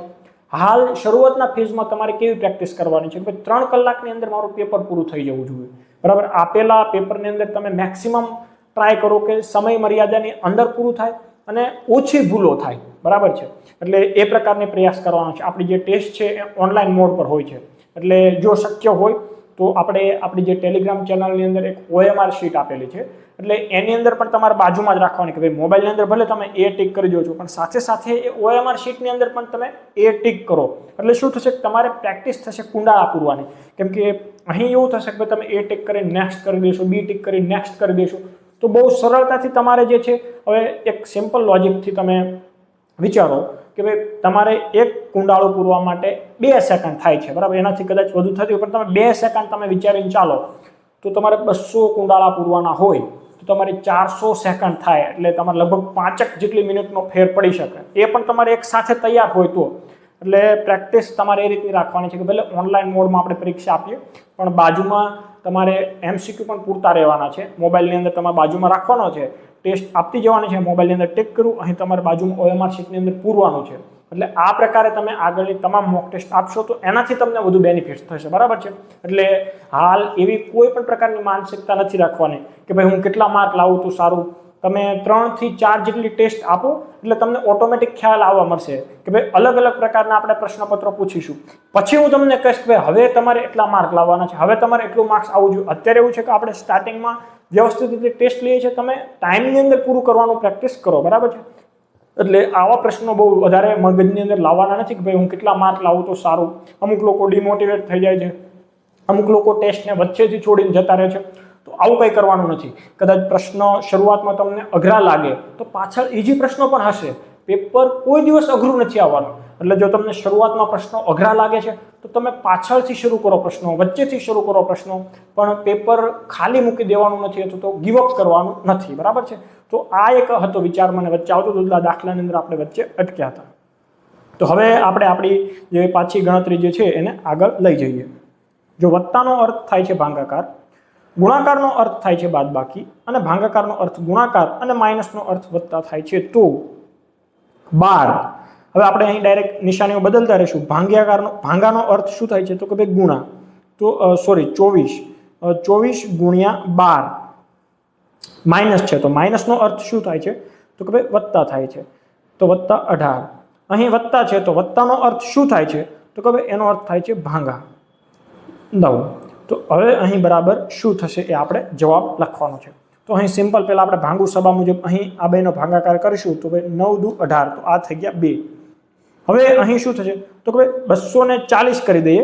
હાલ શરૂઆતના ફેઝમાં તમારે કેવી પ્રેક્ટિસ કરવાની છે કે ભાઈ 3 કલાકની અંદર મારું પેપર પૂરું થઈ જવું જોઈએ, બરાબર. આપેલા પેપરની અંદર તમે મેક્સિમમ ટ્રાય કરો કે સમય મર્યાદાની અંદર પૂરું થાય અને ઓછી ભૂલો થાય, બરાબર છે. એટલે એ પ્રકારની પ્રયાસ કરવાનો છે. આપણી જે ટેસ્ટ છે એ ઓનલાઈન મોડ પર હોય છે, એટલે જો શક્ય હોય તો આપણે આપણી જે ટેલિગ્રામ ચેનલની અંદર એક OMR શીટ આપેલી છે, એટલે એની અંદર પણ તમારે બાજુમાં જ રાખવાની કે ભાઈ મોબાઈલની અંદર ભલે તમે એ ટિક કરી દો છો પણ સાથે સાથે એ OMR શીટની અંદર પણ તમે એ ટિક કરો, એટલે શું થશે કે તમારે પ્રેક્ટિસ થશે કુંડાળા પૂરવાની. કેમ કે અહીં એવું થશે કે તમે એ ટિક કરીને નેક્સ્ટ કરી દેશો, બી ટિક કરીને નેક્સ્ટ કરી દેશો, તો બહુ સરળતાથી તમારે જે છે હવે એક સિમ્પલ લોજિકથી તમે વિચારો કે ભાઈ તમારે એક કુંડાળું પૂરવા માટે 2 સેકન્ડ થાય છે, બરાબર. એનાથી કદાચ વધુ થતી હોય પણ તમે 2 સેકન્ડ તમે વિચારીને ચાલો તો તમારે 200 કુંડાળા પૂરવાના હોય તો તમારે 400 સેકન્ડ થાય, એટલે તમારે લગભગ 5 જેટલી મિનિટનો ફેર પડી શકે. એ પણ તમારે એક સાથે તૈયાર હોય તો. એટલે પ્રેક્ટિસ તમારે એ રીતની રાખવાની છે કે ભલે ઓનલાઈન મોડમાં આપણે પરીક્ષા આપીએ પણ બાજુમાં તમારે MCQ પણ પૂરતા રહેવાના છે. મોબાઈલની અંદર તમારે બાજુમાં રાખવાનો છે, ટેસ્ટ આપતી જવાની છે, મોબાઈલની અંદર ટિક કરવું, અહીં તમારે બાજુમાં OMR શીટની અંદર પૂરવાનું છે. એટલે આ પ્રકારે તમે આગળની તમામ મોક ટેસ્ટ આપશો તો એનાથી તમને વધુ બેનિફિટ થશે, બરાબર છે. એટલે હાલ એવી કોઈ પણ પ્રકારની માનસિકતા નથી રાખવાની કે ભાઈ હું કેટલા માર્ક લાવું તો સારું. તમે 3 થી 4 જેટલી ટેસ્ટ આપો એટલે તમને ઓટોમેટિક ખ્યાલ આવવા મળશે કે ભાઈ અલગ અલગ પ્રકારના આપણે પ્રશ્નપત્રો પૂછીશું, પછી હું તમને કહીશ કે હવે તમારે એટલા માર્ક લાવવાના છે, હવે તમારે એટલું માર્ક્સ આવવું જોઈએ. અત્યારે એવું છે કે આપણે સ્ટાર્ટિંગમાં વ્યવસ્થિત રીતે ટેસ્ટ લઈએ છીએ, તમે ટાઈમની અંદર પૂરું કરવાનું પ્રેક્ટિસ કરો, બરાબર છે. એટલે આવા પ્રશ્નો બહુ વધારે મગજની અંદર લાવવાના નથી કે ભાઈ હું કેટલા માર્ક લાવું તો સારું. અમુક લોકો ડિમોટિવેટ થઈ જાય છે, અમુક લોકો ટેસ્ટને વચ્ચેથી છોડીને જતા રહે છે, તો આવું કંઈ કરવાનું નથી. કદાચ પ્રશ્ન શરૂઆતમાં તમને અઘરા લાગે તો પાછળ ઇઝી પ્રશ્નો પણ હશે. પેપર કોઈ દિવસ અઘરું નથી આવવાનું. એટલે જો તમને શરૂઆતમાં પ્રશ્નો અઘરા લાગે છે તો તમે પાછળથી શરૂ કરો પ્રશ્નો, વચ્ચેથી શરૂ કરો પ્રશ્નો, પણ પેપર ખાલી મૂકી દેવાનું નથી અથવા તો ગીવઅપ કરવાનું નથી, બરાબર છે. તો આ એક હતો વિચાર મને વચ્ચે આવતો હતો, દાખલાની અંદર આપણે વચ્ચે અટક્યા હતા. તો હવે આપણે આપણી જે પાછી ગણતરી જે છે એને આગળ લઈ જઈએ. જો વત્તાનો અર્થ થાય છે ભાગાકાર, ગુણાકારનો અર્થ થાય છે બાદબાકી, અને ભાગાકારનો અર્થ ગુણાકાર અને માઇનસનો અર્થ વત્તા થાય છે તો 12. હવે આપણે અહીં ડાયરેક્ટ નિશાનીઓ બદલતા રહીશું. ભાંગાનો અર્થ શું થાય છે તો કે ભાઈ ગુણા, તો 24 ગુણ્યા 12 માઇનસ છે, તો માઇનસનો અર્થ શું થાય છે તો કે ભાઈ વત્તા થાય છે, તો વત્તા 18. અહીં વત્તા છે તો વત્તાનો અર્થ શું થાય છે તો કે ભાઈ એનો અર્થ થાય છે ભાંગા 9. તો હવે અહીં બરાબર શું થશે એ આપણે જવાબ લખવાનો છે. તો અહીં સિમ્પલ પહેલાં આપણે ભાંગુ સભા મુજબ અહીં આ બેનો ભાગાકાર કરીશું તો ભાઈ 9 દુ 18, તો આ થઈ ગયા 2. હવે અહીં શું થશે તો કે ભાઈ 240 કરી દઈએ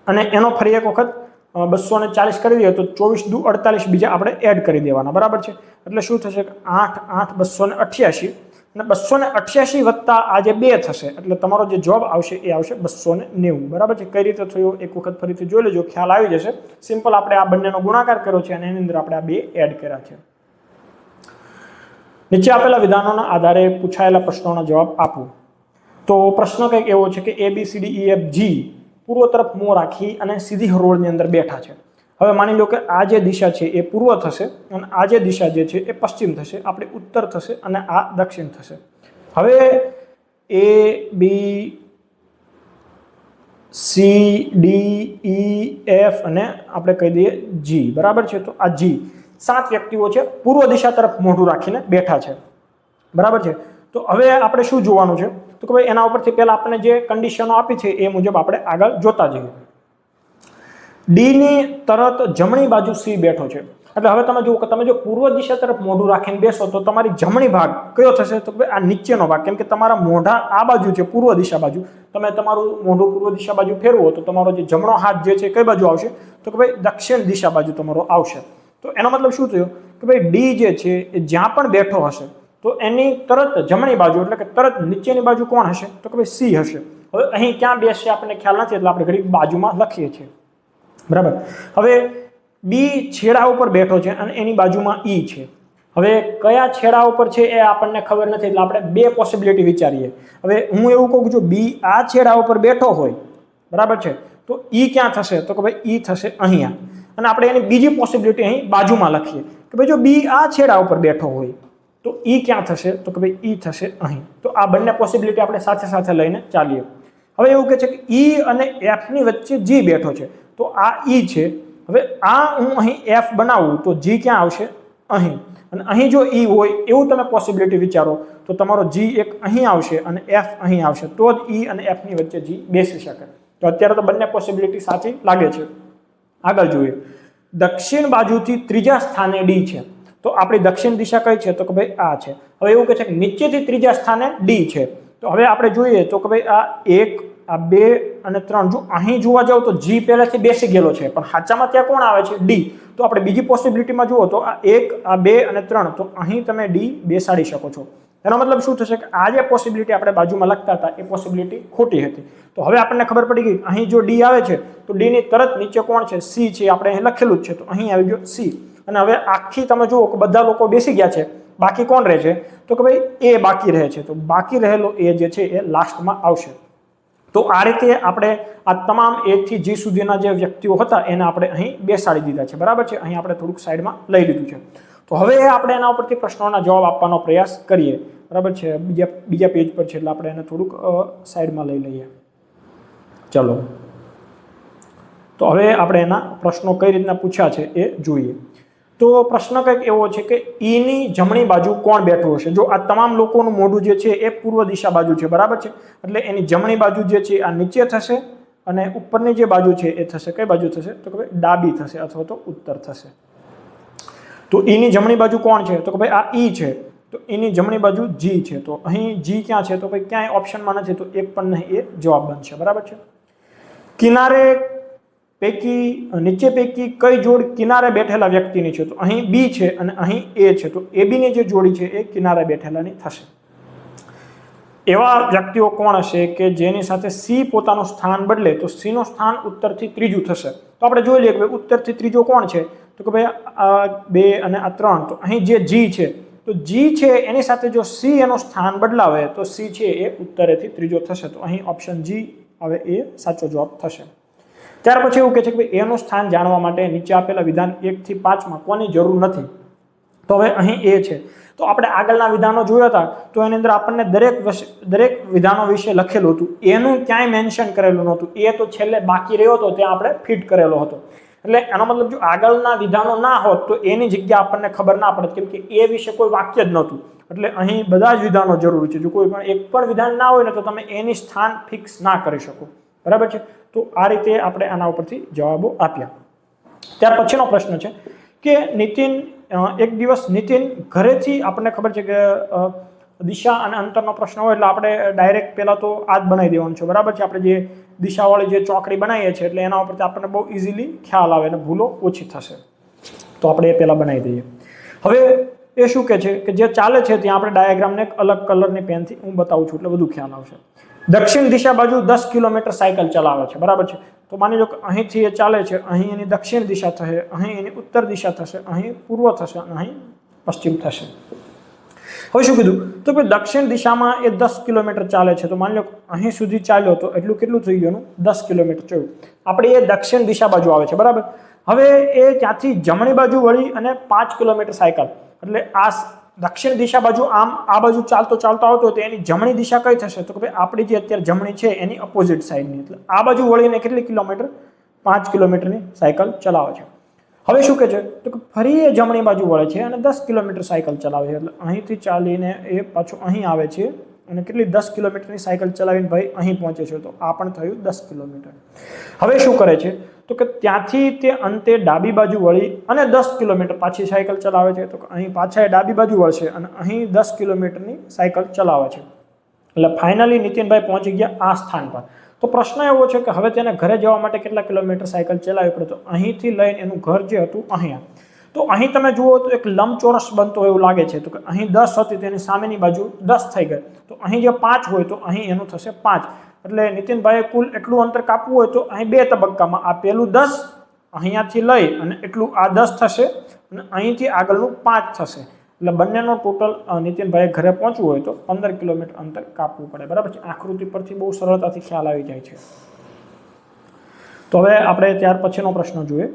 અને એનો ફરી એક વખત 240 કરી દઈએ તો 24 દુ 48 બીજા આપણે એડ કરી દેવાના, બરાબર છે. એટલે શું થશે કે 8 8 288 અને 288 વત્તા આ જે 2 થશે એટલે તમારો જે જવાબ આવશે એ આવશે 290, બરાબર છે. કઈ રીતે થયો એક વખત ફરીથી જોઈ લેજો, ખ્યાલ આવી જશે. સિમ્પલ આપણે આ બંનેનો ગુણાકાર કર્યો છે અને એની અંદર આપણે આ 2 એડ કર્યા છે. નીચે આપેલા વિધાનોના આધારે પૂછાયેલા પ્રશ્નોના જવાબ આપો. તો પ્રશ્ન કંઈક એવો છે કે ABCDEFG પૂર્વ તરફ મોં રાખી અને સીધી હરોળની અંદર બેઠા છે. હવે માની લો કે આ જે દિશા છે એ પૂર્વ થશે અને આ જે દિશા જે છે એ પશ્ચિમ થશે, આપણી ઉત્તર થશે અને આ દક્ષિણ થશે. હવે ABCDEF અને આપણે કહી દઈએ G, બરાબર છે. તો આ G 7 વ્યક્તિઓ છે, પૂર્વ દિશા તરફ મોઢું રાખીને બેઠા છે, બરાબર છે. તો હવે આપણે શું જોવાનું છે તો કે ભાઈ એના ઉપરથી પહેલા આપણે જે કન્ડિશનો આપી છે એ મુજબ આપણે આગળ જોતા જઈએ. ડી ની તરત જમણી બાજુ સી બેઠો છે, એટલે હવે તમે જુઓ કે તમે જો પૂર્વ દિશા તરફ મોઢું રાખીને બેસો તો તમારી જમણી ભાગ કયો થશે તો કે આ નીચેનો ભાગ, કેમ કે તમારા મોઢા આ બાજુ છે પૂર્વ દિશા બાજુ, તમે તમારું મોઢું પૂર્વ દિશા બાજુ ફેરવો તો તમારો જે જમણો હાથ જે છે કઈ બાજુ આવશે તો કે ભાઈ દક્ષિણ દિશા બાજુ તમારો આવશે. તો એનો મતલબ શું થયો કે ભાઈ ડી જે છે એ જ્યાં પણ બેઠો હશે તો એની તરત જમણી બાજુ એટલે કે તરત નીચેની બાજુ કોણ હશે તો કે ભાઈ સી હશે. હવે અહીં ક્યાં બેસશે આપણને ખ્યાલ નથી એટલે આપણે ઘડી બાજુમાં લખીએ છીએ, બરાબર. હવે બી છેડા ઉપર બેઠો છે અને એની બાજુમાં ઈ છે. હવે કયા છેડા ઉપર છે એ આપણને ખબર નથી એટલે આપણે બે પોસિબિલિટી વિચારીએ. હવે હું એવું કહું કે જો બી આ છેડા ઉપર બેઠો હોય, બરાબર છે, તો ઈ ક્યાં થશે તો કે ભાઈ ઈ થશે અહીંયા. અને આપણે એની બીજી પોસિબિલિટી અહીં બાજુમાં લખીએ કે ભાઈ જો બી આ છેડા ઉપર બેઠો હોય તો ઈ ક્યાં થશે તો કે ભાઈ ઈ થશે અહીં. તો આ બંને પોસિબિલિટી આપણે સાથે સાથે લઈને ચાલીએ. હવે એવું કહે છે કે ઈ અને એફ ની વચ્ચે જી બેઠો છે, તો આ ઈ છે. હવે આ હું અહીં એફ બનાવું તો જી ક્યાં આવશે અહીં, અને અહીં જો ઈ હોય એવું તમે પોસિબિલિટી વિચારો તો તમારો જી એક અહીં આવશે અને એફ અહીં આવશે, તો જ ઈ અને એફ ની વચ્ચે જી બેસી શકે. તો અત્યારે તો બંને પોસિબિલિટી સાચી લાગે છે. આગળ જોઈએ, દક્ષિણ બાજુથી ત્રીજા સ્થાને ડી છે, તો આપણી દક્ષિણ દિશા કઈ છે તો કે ભાઈ આ છે. હવે એવું કહે છે કે નીચેથી ત્રીજા સ્થાને ડી છે, તો હવે આપણે જોઈએ તો કે ભાઈ આ 1 આ 2 અને 3, જો અહીં જોવા જાવ તો જી પહેલાથી બેસી ગયેલો છે પણ સાચામાં ત્યાં કોણ આવે છે ડી. તો આપણે બીજી પોસિબિલિટીમાં જુઓ તો આ 1 આ 2 અને 3, તો અહીં તમે ડી બેસાડી શકો છો. એનો મતલબ શું થશે કે આ જે પોસિબિલિટી આપણે બાજુમાં લખતા હતા એ પોસિબિલિટી ખોટી હતી. તો હવે આપણને ખબર પડી ગઈ અહીં જો ડી આવે છે તો ડી ની તરત નીચે કોણ છે સી છે, આપણે અહીં લખેલું જ છે, તો અહીં આવી ગયો સી. અને હવે આખી તમે જુઓ કે બધા લોકો બેસી ગયા છે, બાકી કોણ રહે છે તો કે ભાઈ એ બાકી રહે છે, તો બાકી રહેલો એ જે છે એ લાસ્ટમાં આવશે. તો આ રીતે આપણે આ તમામ એ થી જી સુધીના જે વ્યક્તિઓ હતા એને આપણે અહીં બેસાડી દીધા છે, બરાબર છે. અહીં આપણે થોડુંક સાઈડમાં લઈ લીધું છે. તો હવે આપણે એના ઉપરથી પ્રશ્નોના જવાબ આપવાનો પ્રયાસ કરીએ, બરાબર છે. બીજા પેજ પર છે એટલે આપણે એને થોડુંક સાઈડમાં લઈ લઈએ. ચલો, તો હવે આપણે એના પ્રશ્નો કઈ રીતના પૂછ્યા છે એ જોઈએ. તો પ્રશ્ન કંઈક એવો છે કે ઈની જમણી બાજુ કોણ બેઠું હશે. જો આ તમામ લોકોનું મોઢું જે છે એ પૂર્વ દિશા બાજુ છે, બરાબર છે, એટલે એની જમણી બાજુ જે છે આ નીચે થશે અને ઉપરની જે બાજુ છે એ થશે કઈ બાજુ થશે તો કે ભાઈ ડાબી થશે અથવા તો ઉત્તર થશે. તો ઈની જમણી બાજુ કોણ છે તો કે ભાઈ આ ઈ છે, તો એની જમણી બાજુ જી છે. તો અહીં જી ક્યાં છે તો ભાઈ ક્યાંય ઓપ્શનમાં નથી, તો એક પણ નહીં, એ જવાબ બનશે, બરાબર છે. કિનારે પૈકી નીચે પૈકી કઈ જોડ કિનારે બેઠેલા વ્યક્તિની છે તો અહીં બી છે અને અહીં એ છે, તો એ બી ની જે જોડી છે એ કિનારે બેઠેલાની થશે. એવા વ્યક્તિઓ કોણ હશે કે જેની સાથે સી પોતાનું સ્થાન બદલે તો સી નું સ્થાન ઉત્તરથી ત્રીજું થશે. તો આપણે જોઈ લઈએ કે ભાઈ ઉત્તરથી ત્રીજો કોણ છે તો કે ભાઈ આ 2 અને આ 3, તો અહીં જે જી છે તો જી છે એની સાથે જો સી એનું સ્થાન બદલાવે તો સી છે એ ઉત્તરેથી ત્રીજો થશે. તો અહીં ઓપ્શન જી હવે એ સાચો જવાબ થશે. ત્યાર પછી એવું કહે છે કે ભાઈ એનું સ્થાન જાણવા માટે નીચે આપેલા વિધાન 1 થી 5 માં કોની જરૂર નથી. તો હવે અહીં એ છે, તો આપણે આગળના વિધાનો જોયા હતા તો એની અંદર આપણને દરેક વિધાનો વિશે લખેલું હતું, એનું ક્યાંય મેન્શન કરેલું નહોતું, એ તો છેલ્લે બાકી રહ્યો હતો ત્યાં આપણે ફિટ કરેલો હતો. એટલે એનો મતલબ જો આગળના વિધાનો ના હોત તો એની જગ્યા આપણને ખબર ના પડત, કેમ કે એ વિશે કોઈ વાક્ય જ નહોતું. એટલે અહીં બધા જ વિધાનો જરૂરી છે. જો કોઈ પણ એક પણ વિધાન ના હોય ને તો તમે એની સ્થાન ફિક્સ ના કરી શકો, બરાબર છે. તો આ રીતે આપણે આના ઉપરથી જવાબો આપ્યા. ત્યાર પછીનો પ્રશ્ન છે કે નીતિન એક દિવસ નીતિન ઘરેથી, આપણને ખબર છે કે દિશા અને અંતરનો પ્રશ્ન હોય એટલે આપણે ડાયરેક્ટ પહેલા તો આ જ બનાવી દેવાનું છે, બરાબર છે. આપણે જે દિશાવાળી જે ચોકડી બનાવીએ છીએ એટલે એના ઉપરથી આપણને બહુ ઇઝીલી ખ્યાલ આવે અને ભૂલો ઓછી થશે. તો આપણે એ પહેલાં બનાવી દઈએ. હવે એ શું કહે છે કે જે ચાલે છે ત્યાં આપણે ડાયાગ્રામને એક અલગ કલરની પેનથી હું બતાવું છું એટલે વધુ ખ્યાલ આવશે. દક્ષિણ દિશા બાજુ 10 કિલોમીટર સાયકલ ચલાવે છે, બરાબર છે. તો માની લો કે અહીંથી એ ચાલે છે, અહીં એની દક્ષિણ દિશા થશે, અહીં એની ઉત્તર દિશા થશે, અહીં પૂર્વ થશે અને અહીં પશ્ચિમ થશે. હવે શું કીધું તો કે દક્ષિણ દિશામાં એ 10 કિલોમીટર ચાલે છે. તો માની લો અહીં સુધી ચાલ્યો તો એટલું કેટલું થઈ ગયું? 10 કિલોમીટર થયું. આપણે એ દક્ષિણ દિશા બાજુ આવે છે, બરાબર. હવે એ ત્યાંથી જમણી બાજુ વળી અને 5 કિલોમીટર સાયકલ, એટલે આ દક્ષિણ દિશા બાજુ આમ આ બાજુ ચાલતો આવતો તો એની જમણી દિશા કઈ થશે? તો કે ભાઈ આપણી જે અત્યારે જમણી છે એની અપોઝિટ સાઈડની, એટલે આ બાજુ વળીને કેટલી કિલોમીટર? 5 કિલોમીટરની સાયકલ ચલાવે છે. હવે શું કહે છે તો કે ફરી એ જમણી બાજુ વળે છે અને 10 કિલોમીટર સાયકલ ચલાવે છે. એટલે અહીંથી ચાલીને એ પાછું અહીં આવે છે અને કેટલી 10 કિલોમીટરની સાયકલ ચલાવીને ભાઈ અહીં પહોંચે છે. તો આ પણ થયું 10 કિલોમીટર. હવે શું કરે છે તો કે ત્યાંથી તે અંતે ડાબી બાજુ વળી અને 10 કિલોમીટર પાછી સાયકલ ચલાવે છે. તો અહીં પાછા એ ડાબી બાજુ વળશે અને અહીં 10 કિલોમીટરની સાયકલ ચલાવે છે. એટલે ફાઇનલી નીતિનભાઈ પહોંચી ગયા આ સ્થાન પર. તો પ્રશ્ન એવો છે કે હવે તેને ઘરે જવા માટે કેટલા કિલોમીટર સાયકલ ચલાવવી પડે? તો અહીંથી લઈને એનું ઘર જે હતું અહીંયા, તો અહીં તમે જુઓ તો એક લંબચોરસ બનતો એવું લાગે છે. તો કે અહીં 10 હતી તેની સામેની બાજુ 10 થઈ ગઈ. તો અહીં જે 5 હોય તો અહીં એનું થશે 5. એટલે નીતિનભાઈએ કુલ એટલું અંતર કાપવું હોય તો અહીં 2 તબક્કામાં આ પહેલું 10 અહીંયાથી લઈ અને એટલું આ 10 થશે અને અહીંથી આગળનું 5 થશે. એટલે બંનેનો ટોટલ નીતિનભાઈએ ઘરે પહોંચવું હોય તો 15 કિલોમીટર અંતર કાપવું પડે, બરાબર છે. આકૃતિ પરથી બહુ સરળતાથી ખ્યાલ આવી જાય છે. તો હવે આપણે ત્યાર પછીનો પ્રશ્ન જોઈએ.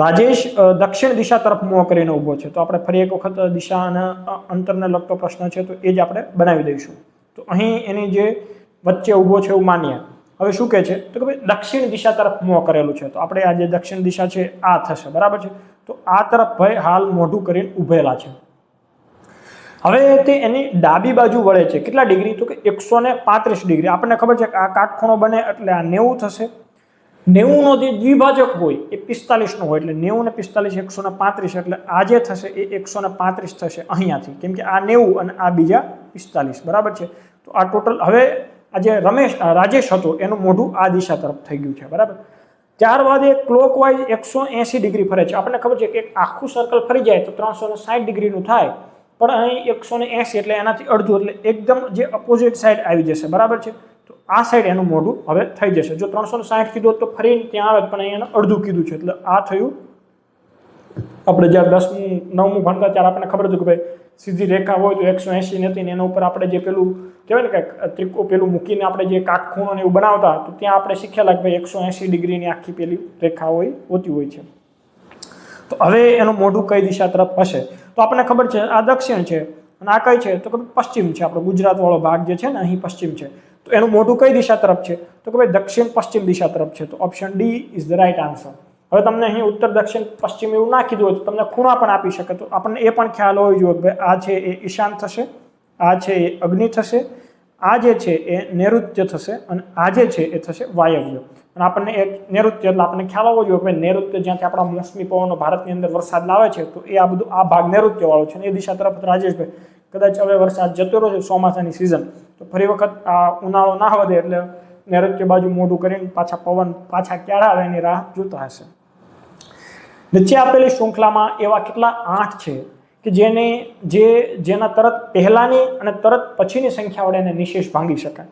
રાજેશ દક્ષિણ દિશા તરફ મોં કરીને ઊભો છે. તો આપણે ફરી એક વખત દિશા અને અંતરને લગતો પ્રશ્ન છે તો એ જ આપણે બનાવી દઈશું. તો અહીં એની જે વચ્ચે ઊભો છે એવું માનીએ. હવે શું કહે છે તો કે ભાઈ દક્ષિણ દિશા તરફ મોં કરેલું છે. તો આપણે આ જે દક્ષિણ દિશા છે આ થશે, બરાબર છે. તો આ તરફ ભાઈ હાલ મોઢું કરીને ઊભેલા છે. હવે તે એની ડાબી બાજુ વળે છે. કેટલા ડિગ્રી? તો કે 135 ડિગ્રી. આપણને ખબર છે કે આ કાટખૂણો બને એટલે આ 90 થશે. 90 નો જે દ્વિભાજક હોય એ 45 નો હોય, એટલે 90 ને 45 135, એટલે આ જે થશે એ 135 થશે અહીંયાથી, કેમ કે આ 90 અને આ બીજા 45, બરાબર છે. તો આ ટોટલ હવે આ જે રાજેશ હતો એનું મોઢું આ દિશા તરફ થઈ ગયું છે, બરાબર. ત્યારબાદ એ ક્લોકવાઇઝ 180 ડિગ્રી ફરે છે. આપણને ખબર છે કે એક આખું સર્કલ ફરી જાય તો 360 ડિગ્રીનું થાય, પણ અહીં 180 એટલે એનાથી અડધું, એટલે એકદમ જે અપોઝિટ સાઈડ આવી જશે, બરાબર છે. તો આ સાઈડ એનું મોઢું હવે થઈ જશે. જો 360 કીધું તો ફરીને ત્યાં આવે, પણ અહીંયા અડધું કીધું છે એટલે આ થયું. આપણે જ્યારે 10મું 9મું ભણતા ત્યારે આપણને ખબર હતું કે ભાઈ સીધી રેખા હોય તો 180 નથી ને એના ઉપર આપણે જે પેલું કહેવાય ને કે ત્રિકોણ પેલું મૂકીને આપણે જે કાટખૂણો ને એવું બનાવતા, તો ત્યાં આપણે શીખ્યા કે ભાઈ 180 ડિગ્રીની આખી પેલી રેખા હોય હોતી હોય છે. તો હવે એનું મોઢું કઈ દિશા તરફ હશે? તો આપણને ખબર છે આ દક્ષિણ છે અને આ કઈ છે? તો કે પશ્ચિમ છે. આપણો ગુજરાત વાળો ભાગ જે છે ને અહીં પશ્ચિમ છે. તો એનું મોઢું કઈ દિશા તરફ છે? તો કે ભાઈ દક્ષિણ પશ્ચિમ દિશા તરફ છે. તો option D is the right answer. હવે તમને અહીં ઉત્તર દક્ષિણ પશ્ચિમ એવું ના કીધું હોય તો તમને ખૂણા પણ આપી શકે. તો આપણને એ પણ ખ્યાલ હોવો જોઈએ કે ભાઈ આ છે એ ઈશાન થશે, આ છે એ અગ્નિ થશે, આ જે છે એ નૈઋત્ય થશે અને આ જે છે એ થશે વાયવ્ય. અને આપણને એક નૈઋત્ય એટલે આપણને ખ્યાલ હોવો જોઈએ કે ભાઈ નૈઋત્ય જ્યાંથી આપણા મોસમી પવનો ભારતની અંદર વરસાદ લાવે છે તો એ આ બધું આ ભાગ નૈઋત્ય વાળો છે. એ દિશા તરફ રાજેશભાઈ કદાચ હવે વરસાદ જતો રહ્યો છે, ચોમાસાની સિઝન, તો ફરી વખત આ ઉનાળો ના વધે એટલે નૈઋત્ય બાજુ મોઢું કરીને પાછા પવન પાછા ક્યારે આવે એની રાહ જોતા હશે. નીચે આપેલી શૃંખલામાં એવા કેટલા 8 છે કે જેના તરત પહેલાની અને તરત પછીની સંખ્યા વડે એને નિશેષ ભાંગી શકાય,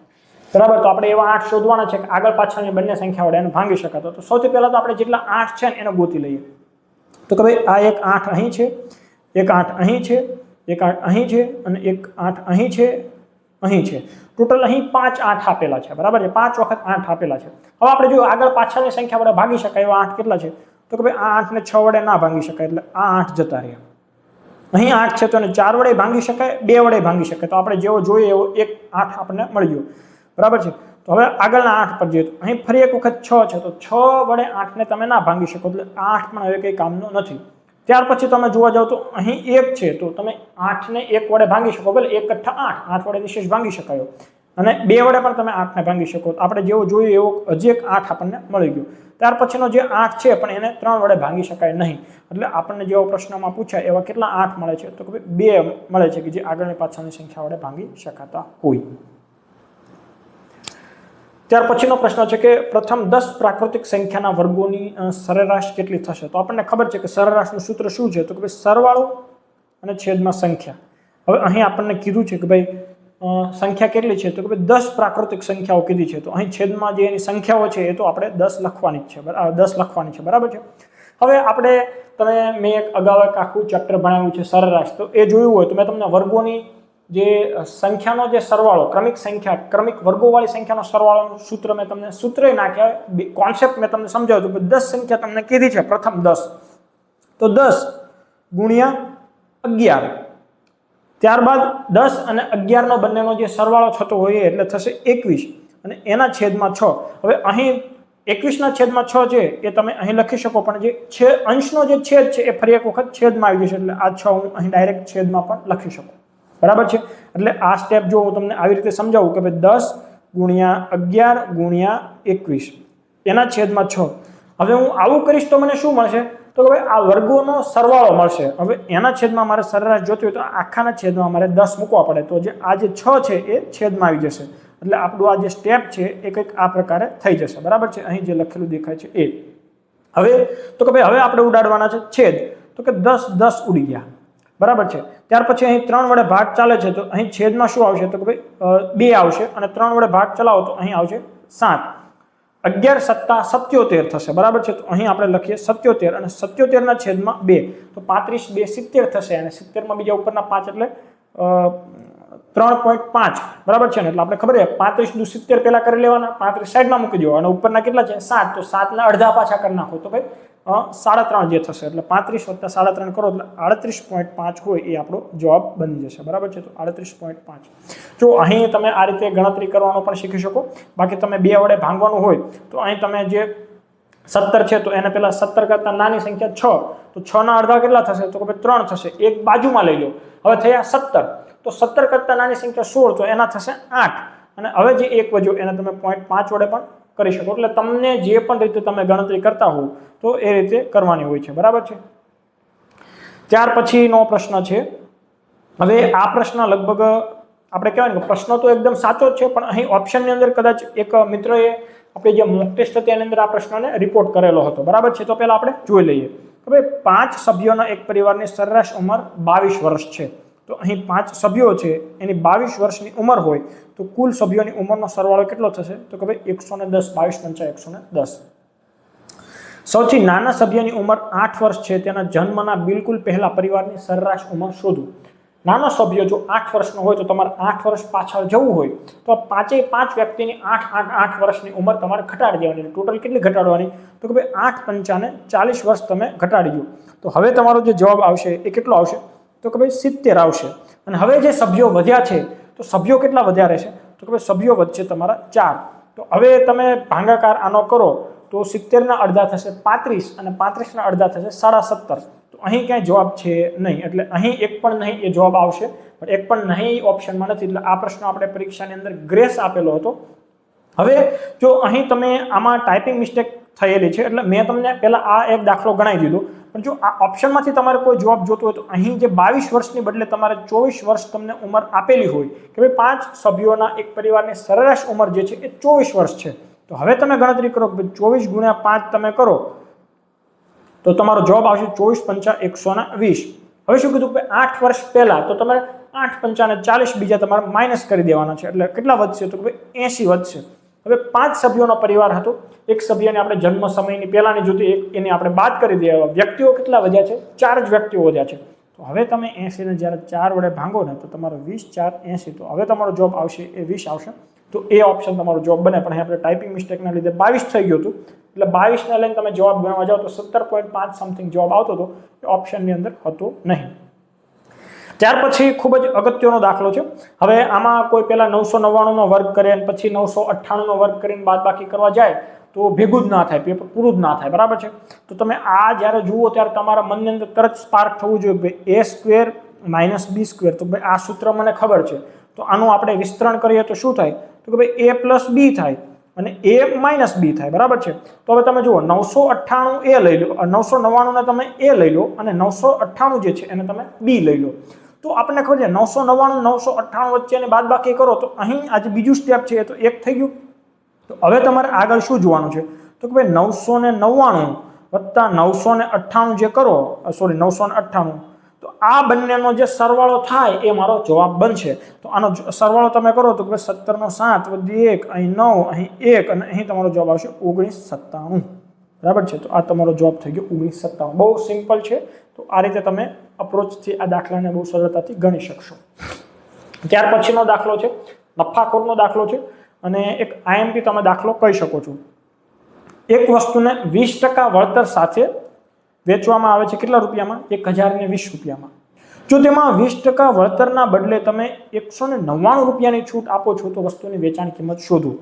બરાબર. તો આપણે એવા 8 શોધવાના છે કે આગળ પાછળની બંને સંખ્યા વડે એને ભાંગી શકાય. તો સૌથી પહેલા તો આપણે જેટલા 8 છે ને એને ગોતી લઈએ. તો કે ભાઈ આ એક 8 અહીં છે, એક 8 અહીં છે, એક 8 અહીં છે અને એક 8 અહીં છે, અહીં છે. ટોટલ અહીં 5 8 આપેલા છે, બરાબર છે. 5 વખત 8 આપેલા છે. હવે આપણે જો આગળ પાછળની સંખ્યા વડે ભાગી શકાય એવા 8 કેટલા છે? તો કે ભાઈ આ 8 ને 6 વડે ના ભાંગી શકાય, એટલે આ 8 જતા રહ્યા. અહીં 8 છે તો એને 4 વડે ભાંગી શકાય, 2 વડે ભાંગી શકાય. તો આપણે જેવો જોઈએ એવો એક 8 આપણને મળી ગયો, બરાબર છે. તો હવે આગળના 8 પર જઈએ તો અહીં ફરી એક વખત 6 છે, તો 6 વડે 8 ને તમે ના ભાંગી શકો, એટલે આ 8 પણ હવે કંઈ કામનો નથી. ત્યાર પછી તમે જોવા જાવ તો અહીં 1 છે, તો તમે 8 ને 1 વડે ભાંગી શકો, ભલે 1 × 8, 8 વડે નિશેષ ભાંગી શકાયો, અને 2 વડે પણ તમે 8 ને ભાંગી શકો. આપણે જેવો જોઈએ એવો હજી એક 8 આપણને મળી ગયો. ત્યાર પછીનો જે 8 છે પણ એને 3 વડે ભાંગી શકાય નહીં, એટલે આપણને જેવો પ્રશ્નમાં પૂછાય એવા કેટલા 8 મળે છે? તો કે 2 મળે છે કે જે આગળની પાછળની સંખ્યા વડે ભાંગી શકાતા હોય. ત્યાર પછીનો પ્રશ્ન છે કે પ્રથમ 10 પ્રાકૃતિક સંખ્યાના વર્ગોની સરેરાશ કેટલી થશે? તો આપણને ખબર છે કે સરેરાશનું સૂત્ર શું છે? તો કે ભાઈ સરવાળો અને છેદમાં સંખ્યા. હવે અહીં આપણને કીધું છે કે ભાઈ સંખ્યા કેટલી છે? તો કે ભાઈ 10 પ્રાકૃતિક સંખ્યાઓ કીધી છે. તો અહીં છેદમાં જે એની સંખ્યાઓ છે એ તો આપણે 10 લખવાની જ છે, 10 લખવાની છે, બરાબર છે. હવે આપણે મેં એક અગાઉ એક આખું ચેપ્ટર ભણાવ્યું છે સરેરાશ, તો એ જોયું હોય તો મેં તમને વર્ગોની જે સંખ્યાનો જે સરવાળો, ક્રમિક વર્ગોવાળી સંખ્યાનો સરવાળોનું સૂત્ર મેં તમને સૂત્રય નાખ્યા, કોન્સેપ્ટ મેં તમને સમજાવ્યું હતું. 10 સંખ્યા તમને કીધી છે, પ્રથમ 10, તો 10 ગુણ્યા 11, ત્યારબાદ 10 અને 11 નો બંનેનો જે સરવાળો થતો હોય એટલે થશે 21 અને એના છેદમાં 6. હવે અહીં 21 ના છેદમાં 6 છે એ તમે અહીં લખી શકો, પણ જે અંશનો જે છેદ છે એ ફરી એક વખત છેદમાં આવી જશે, એટલે આ 6 હું અહીં ડાયરેક્ટ છેદમાં પણ લખી શકું, બરાબર છે. એટલે આ સ્ટેપ જો હું તમને આવી રીતે સમજાવું કે ભાઈ 10 ગુણ્યા 11 ગુણ્યા 21 એના છેદમાં 6. હવે હું આવું કરીશ તો મને શું મળશે? તો કે ભાઈ આ વર્ગોનો સરવાળો મળશે. હવે એના છેદમાં મારે સરેરાશ જોતી હોય તો આખાના છેદમાં મારે 10 મૂકવા પડે, તો જે આ જે 6 છે એ છેદમાં આવી જશે. એટલે આપણું આ જે સ્ટેપ છે એ કંઈક આ પ્રકારે થઈ જશે, બરાબર છે. અહીં જે લખેલું દેખાય છે એ. હવે તો કે ભાઈ હવે આપણે ઉડાડવાના છે છેદ, તો કે 10 10 ઉડી ગયા, બરાબર છે. ત્યાર પછી અહીં 3 વડે ભાગ ચાલે છે, તો અહીં છેદમાં શું આવશે? તો કે ભાઈ 2 આવશે, અને 3 વડે ભાગ ચલાવો તો અહીં આવશે 7. 11 સત્તા 77 થશે, બરાબર છે. તો અહીં આપણે લખીએ 77 અને 77 ના છેદમાં 2, તો 35 2 70 થશે, અને 70 માં બીજા ઉપરના 5 એટલે 3.5, બરાબર છે ને. એટલે આપણે ખબર છે 35 નું 70 પહેલા કરી લેવાના, 35 સાઈડમાં મૂકી દો, અને ઉપરના કેટલા છે 7, તો 7 ના અડધા પાછા કરી નાખો તો ભાઈ 3.5 જે થશે, એટલે 35 + 3.5 કરો એટલે 38.5 હોય એ આપણો જવાબ બની જશે, બરાબર છે. તો 38.5. જો અહીં તમે આ રીતે ગણતરી કરવાનો પણ શીખી શકો. બાકી તમે 2 વડે ભાંગવાનું હોય તો અહીં તમે જે 17 છે તો એને પહેલા 17 કરતા નાની સંખ્યા 6, તો 6 ના અડધા કેટલા થશે? તો કે 3 થશે, એક બાજુમાં લઈ લો. હવે થયા 17, તો 17 કરતા નાની સંખ્યા 16, તો એના થશે 8, અને હવે જે એક વધ્યો એને તમે 0.5 વડે પણ કરી શકો. એટલે તમને જે પણ રીતે તમે ગણતરી કરતા હો તો એ રીતે કરવાની હોય છે, બરાબર છે. ત્યાર પછીનો પ્રશ્ન છે, હવે આ પ્રશ્ન લગભગ આપણે કહેવાય ને કે પ્રશ્ન તો એકદમ સાચો જ છે, પણ અહીં ઓપ્શનની અંદર કદાચ એક મિત્રએ આપણે જે મોક ટેસ્ટ હતી એની અંદર આ પ્રશ્નને રિપોર્ટ કરેલો હતો, બરાબર છે. તો પહેલા આપણે જોઈ લઈએ કે ભાઈ 5 સભ્યોના એક પરિવારની સરેરાશ ઉંમર 22 વર્ષ છે. તો અહીં 5 સભ્યો છે, એની 22 વર્ષની ઉંમર હોય તો કુલ સભ્યોની ઉંમરનો સરવાળો કેટલો થશે? તો કે ભાઈ 110, 22 × 5 110. સૌથી નાના સભ્યની ઉંમર 8 વર્ષ છે, તેના જન્મના બિલકુલ પહેલા પરિવારની સરેરાશ ઉંમર શોધો. નાનો સભ્ય જો 8 વર્ષનો હોય તો તમારે 8 વર્ષ પાછળ જવું હોય તો 5 વ્યક્તિની 8 વર્ષની ઉંમર તમારે ઘટાડી દેવાની. ટોટલ કેટલી ઘટાડવાની? તો કે ભાઈ 8 પંચાને 40 વર્ષ તમે ઘટાડી દો. તો હવે તમારો જે જવાબ આવશે એ કેટલો આવશે? તો કે ભાઈ 70 આવશે. અને હવે જે સભ્યો વધ્યા છે તો સભ્યો કેટલા વધ્યા રહેશે? તો કે ભાઈ સભ્યો વધશે તમારા 4. તો હવે તમે ભાગાકાર આનો કરો તો 70 ના અડધા થશે 35, અને 35 ના અડધા થશે 17.5. તો અહીં ક્યાંય જવાબ છે નહીં, એટલે અહીં એક પણ નહીં એ જવાબ આવશે, પણ એક પણ નહીં ઓપ્શનમાં નથી. એટલે આ પ્રશ્ન આપણે પરીક્ષાની અંદર ગ્રેસ આપેલો હતો. હવે જો અહીં તમે આમાં ટાઈપિંગ મિસ્ટેક થયેલી છે, એટલે મેં તમને પહેલા આ એક દાખલો ગણાવી દીધો, પણ જો આ ઓપ્શનમાંથી તમારે કોઈ જવાબ જોતો હોય તો અહીં જે 22 વર્ષની બદલે તમારે 24 વર્ષ તમને ઉંમર આપેલી હોય કે ભાઈ 5 સભ્યોના એક પરિવારની સરેરાશ ઉંમર જે છે એ 24 વર્ષ છે. તો હવે તમે ગણતરી કરો કે 24 × 5 તમે કરો તો તમારો જવાબ આવશે 24 × 5 120. હવે શું કીધું કે 8 વર્ષ પહેલા, તો તમારે 8 પંચાને 40 બીજા તમારે માઇનસ કરી દેવાના છે, એટલે કેટલા વધશે? તો કે 80 વધશે. હવે 5 સભ્યોનો પરિવાર હતો, એક સભ્યને આપણે જન્મ સમયની પહેલાની જોતી એને આપણે બાદ કરી દેવા. વ્યક્તિઓ કેટલા વધ્યા છે? 4 જ વ્યક્તિઓ વધ્યા છે. તો હવે તમે 80 ને જ્યારે 4 વડે ભાંગો ને તો તમારો 20 4 80, તો હવે તમારો જવાબ આવશે એ 20 આવશે. તો એ ઓપ્શન તમારો જવાબ બને, પણ આપણે ટાઈપિંગ મિસ્ટેકના લીધે 22 થઈ ગયું હતું, એટલે 22 ને લઈને તમે જવાબ ગણવા જાઓ તો 17.5 સમથિંગ જવાબ આવતો હતો, એ ઓપ્શનની અંદર હતો નહીં. ત્યાર પછી ખૂબ જ અગત્યનો દાખલો છે. હવે આમાં કોઈ પહેલા 999 નો વર્ગ કરે અને પછી 998 નો વર્ગ કરીને બાદબાકી કરવા જાય તો ભેગું જ ના થાય, પેપર પૂરું જ ના થાય, બરાબર છે. તો તમે આ જ્યારે જુઓ ત્યારે તમારા મનની અંદર તરત સ્પાર્ક થવું જોઈએ કે a² - b². તો ભાઈ આ સૂત્ર મને ખબર છે, તો આનું આપણે વિસ્તરણ કરીએ તો શું થાય? તો કે ભાઈ a + b થાય અને a - b થાય, બરાબર છે. તો હવે તમે જુઓ 998 a લઈ લો, 999 ને તમે a લઈ લો અને 998 જે છે એને તમે b લઈ લો. તો આપણને ખબર છે 999 998 વચ્ચેની બાદબાકી કરો તો અહીં આજે બીજું સ્ટેપ છે તો 1 થઈ ગયું. તો હવે તમારે આગળ શું જોવાનું છે તો કે ભાઈ 999 વત્તા 998 જે કરો, સોરી 998, તો આ બંનેનો જે સરવાળો થાય એ મારો જવાબ બનશે. તો આનો સરવાળો તમે કરો તો 17 નો 7 વધી 1, અહીં 9, અહીં 1 અને અહીં તમારો જવાબ આવશે 1997. બરાબર છે. તો આ તમારો જવાબ થઈ ગયો 1997. બહુ સિમ્પલ છે. તો આ રીતે તમે અપ્રોચથી આ દાખલાને બહુ સરળતાથી ગણી શકશો. ત્યાર પછીનો દાખલો છે નફાખોરનો દાખલો છે અને એક આઈએમપી તમે દાખલો કહી શકો છો. એક વસ્તુને 20% વળતર સાથે વેચવામાં આવે છે કેટલા રૂપિયામાં? 1020 રૂપિયામાં. જો તેમાં 20% વળતરના બદલે તમે 199 રૂપિયાની છૂટ આપો છો તો વસ્તુની વેચાણ કિંમત શોધો.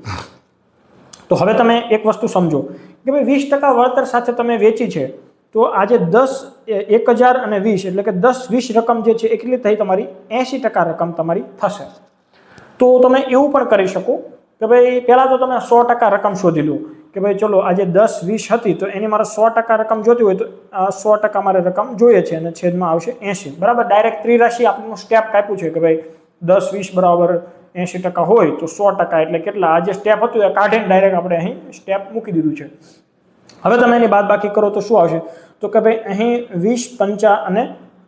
તો હવે તમે એક વસ્તુ સમજો કે ભાઈ 20% વળતર સાથે તમે વેચી છે તો આજે 1020 એટલે કે 10-20 રકમ જે છે એ કેટલી થઈ તમારી? 80% રકમ તમારી થશે. તો તમે એવું પણ કરી શકો કે ભાઈ પહેલાં તો તમે 100% રકમ શોધી લો કે ભાઈ ચલો આજે 10-20 હતી તો એની મારે 100% રકમ જોતી હોય તો 100% મારે રકમ જોઈએ છે અને છેદમાં આવશે 80. બરાબર. ડાયરેક્ટ ત્રિરાશિ આપણું સ્ટેપ કાપ્યું છે કે ભાઈ 10-20 બરાબર 80% હોય તો 100% એટલે કેટલા? આ જે સ્ટેપ હતું એ કાઢીને ડાયરેક્ટ આપણે અહીં સ્ટેપ મૂકી દીધું છે. હવે તમે એની બાદબાકી કરો તો શું આવશે તો કે ભાઈ અહીં 20 5 અને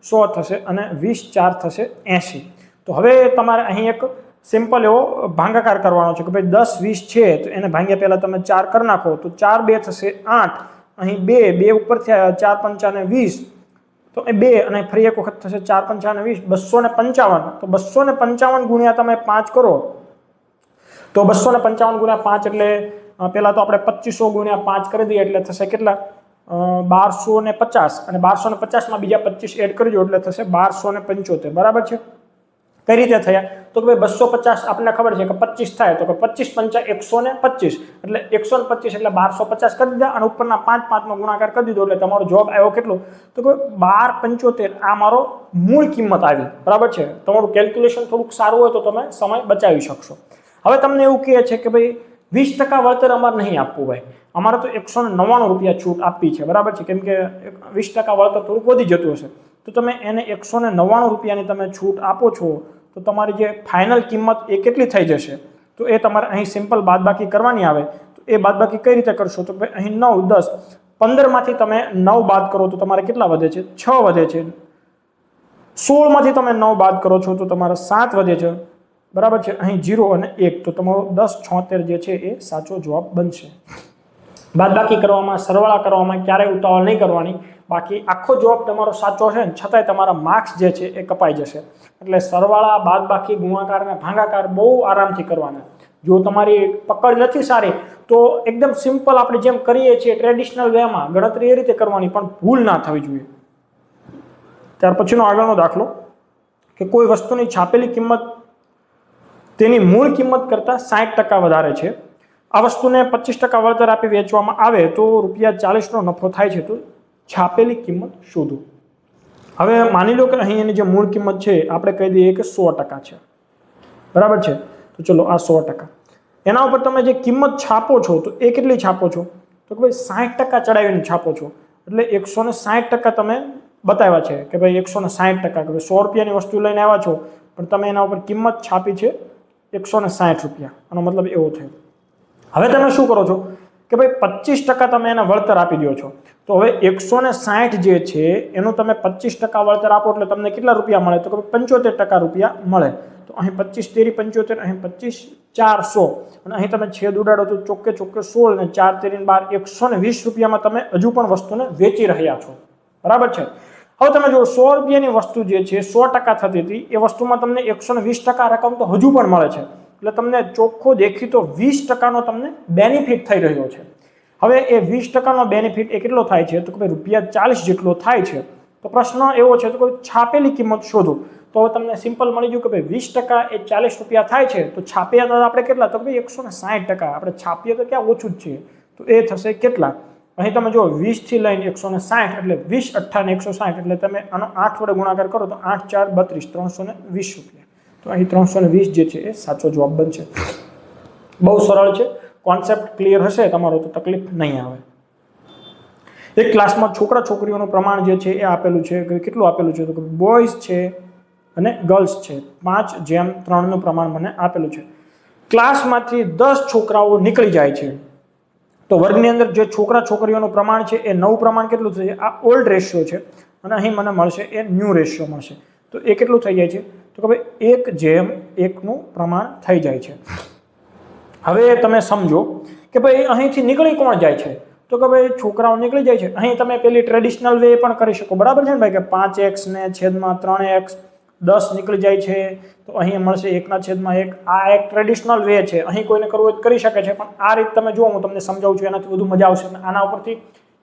100 થશે અને 20 4 થશે 80. તો હવે તમારે અહીં એક સિમ્પલ એવો ભાગાકાર કરવાનો છે કે ભાઈ 10-20 છે તો એને ભાગ્યા પહેલા તમે 4 કરી નાખો તો 4 2 થશે 8, અહીં 2 ઉપરથી 4 5 અને 20 તો એ 2 અને ફરી એક વખત થશે 4 5 અને 20 255. તો 255 ગુણ્યા તમે 5 કરો તો 255 ગુણ્યા 5 એટલે પહેલા તો આપણે 2500 ગુણ્યા 5 કરી દઈએ એટલે થશે કેટલા? 1250 અને 1250 માં બીજા 25 એડ કરજો એટલે થશે 1275. બરાબર છે. કઈ રીતે થયા તો કે ભાઈ 250 આપણને ખબર છે કે 25 થાય તો કે 25 5 125 એટલે 125 એટલે 1250 કરી દીધા અને ઉપરના 5 નો ગુણાકાર કરી દીધો એટલે તમારો જવાબ આવ્યો કેટલો તો કે 1275. આ મારો મૂળ કિંમત આવી. બરાબર છે. તમારું કેલ્ક્યુલેશન થોડુંક સારું હોય તો તમે સમય બચાવી શકશો. હવે તમને એવું કહે છે કે ભાઈ 20% વળતર અમારે નહીં આપવું ભાઈ, અમારે તો 199 રૂપિયા છૂટ આપવી છે. બરાબર છે. કેમ કે 20% વળતર થોડુંક વધી જતું હશે તો તમે એને 199 રૂપિયાની તમે છૂટ આપો છો તો તમારી જે ફાઇનલ કિંમત એ કેટલી થઈ જશે? તો એ તમારે અહીં સિમ્પલ બાદબાકી કરવાની આવે. તો એ બાદબાકી કઈ રીતે કરશો તો ભાઈ અહીં 9 10 15 માંથી તમે 9 બાદ કરો તો તમારે કેટલા વધે છે? 6 વધે છે. 16 માંથી તમે 9 બાદ કરો છો તો તમારે 7 વધે છે. બરાબર છે. અહીં 0 અને 1 તો તમારો 1076 જે છે એ સાચો જવાબ બનશે. બાદબાકી કરવામાં, સરવાળા કરવામાં ક્યારેય ઉતાવળ નહીં કરવાની. બાકી આખો જવાબ તમારો સાચો છે ને છતાંય તમારા માર્ક્સ જે છે એ કપાઈ જશે. એટલે સરવાળા, બાદબાકી, ગુણાકાર અને ભાગાકાર બહુ આરામથી કરવાના. જો તમારી પકડ નથી સારી તો એકદમ સિમ્પલ આપણે જેમ કરીએ છીએ ટ્રેડિશનલ વેમાં ગણતરી એ રીતે કરવાની, પણ ભૂલ ના થવી જોઈએ. ત્યાર પછીનો આગળનો દાખલો કે કોઈ વસ્તુની છાપેલી કિંમત તેની મૂળ કિંમત કરતાં 60% વધારે છે. આ વસ્તુને 25% વળતર આપી વેચવામાં આવે તો ₹40 નો નફો થાય છે. તો છાપેલી કિંમત શોધો. હવે માની લો કે અહીં એની જે મૂળ કિંમત છે આપણે કહી દઈએ કે 100% છે. બરાબર છે. તો ચલો આ 100%. એના ઉપર તમે જે કિંમત છાપો છો તો એ કેટલી છાપો છો તો કે ભાઈ 60% ચડાવીને છાપો છો. એટલે 160% તમે બતાવ્યા છે કે ભાઈ 160%, કે ભાઈ 100 રૂપિયાની વસ્તુ લઈને આવ્યા છો પણ તમે એના ઉપર કિંમત છાપી છે 160 રૂપિયા. આનો મતલબ એવો થયો. હવે તમે શું કરો છો કે ભાઈ 25% તમે એને વળતર આપી દો છો. તો હવે 160 જે છે એનું તમે 25% વળતર આપો એટલે તમને કેટલા રૂપિયા મળે તો કે 75% રૂપિયા મળે. તો અહીં 25 તેરી 75, અહીં 25 4 100 અને અહીં તમે છેદ ઉડાડો તો ચોખ્ખે 16 અને 4 તેરી 12 120 રૂપિયામાં તમે હજુ પણ વસ્તુને વેચી રહ્યા છો. બરાબર છે. હવે તમે જો 100 રૂપિયાની વસ્તુ જે છે 100% થતી હતી એ વસ્તુમાં તમને 120% રકમ તો હજુ પણ મળે છે. એટલે તમને ચોખ્ખો દેખીતો 20%નો તમને બેનિફિટ થઈ રહ્યો છે. હવે એ 20%નો બેનિફિટ એ કેટલો થાય છે તો કે ₹40 જેટલો થાય છે. તો પ્રશ્ન એવો છે તો કોઈ છાપેલી કિંમત શોધો. તો હવે તમને સિમ્પલ મળી ગયું કે ભાઈ 20% એ ₹40 થાય છે તો છાપ્યા તો આપણે કેટલા તો ભાઈ 160%. આપણે છાપીએ તો ક્યાં ઓછું જ છે. તો એ થશે કેટલા? અહીં તમે જો 20 થી લઈને 160 એટલે 20 8 ને 160 એટલે તમે આનો 8 વડે ગુણાકાર કરો તો 8 4 32 320 રૂપિયા. તો અહીં 320 જે છે એ સાચો જવાબ બનશે. બહુ સરળ છે. કોન્સેપ્ટ ક્લિયર હશે તમારો તો તકલીફ નહીં આવે. એક ક્લાસમાં છોકરા છોકરીઓનું પ્રમાણ જે છે એ આપેલું છે કે કેટલું આપેલું છે તો કે બોયઝ છે અને ગર્લ્સ છે 5:3 નું પ્રમાણ મને આપેલું છે. ક્લાસમાંથી 10 છોકરાઓ નીકળી જાય છે તો વર્ગની અંદર જે છોકરા છોકરીઓનું પ્રમાણ છે એ નવું પ્રમાણ કેટલું થશે? આ ઓલ્ડ રેશિયો છે અને અહીં મને મળશે એ ન્યૂ રેશિયો મળશે. તો એ કેટલું થઈ જાય છે? તો કે ભાઈ 1:1 નું પ્રમાણ થઈ જાય છે. હવે તમે સમજો કે ભાઈ અહીંથી નીકળી કોણ જાય છે? તો કે ભાઈ છોકરાઓ નીકળી જાય છે. અહીં તમે પેલી ટ્રેડિશનલ વે પણ કરી શકો, બરાબર છે ને ભાઈ, કે 5x ને છેદમાં 3x 10 નીકળી જાય છે તો અહીં મળશે 1/1. આ એક ટ્રેડિશનલ વે છે, અહીં કોઈને કરવું હોય તો કરી શકે છે, પણ આ રીત તમે જુઓ, હું તમને સમજાવું છું, એનાથી વધુ મજા આવશે. આના ઉપરથી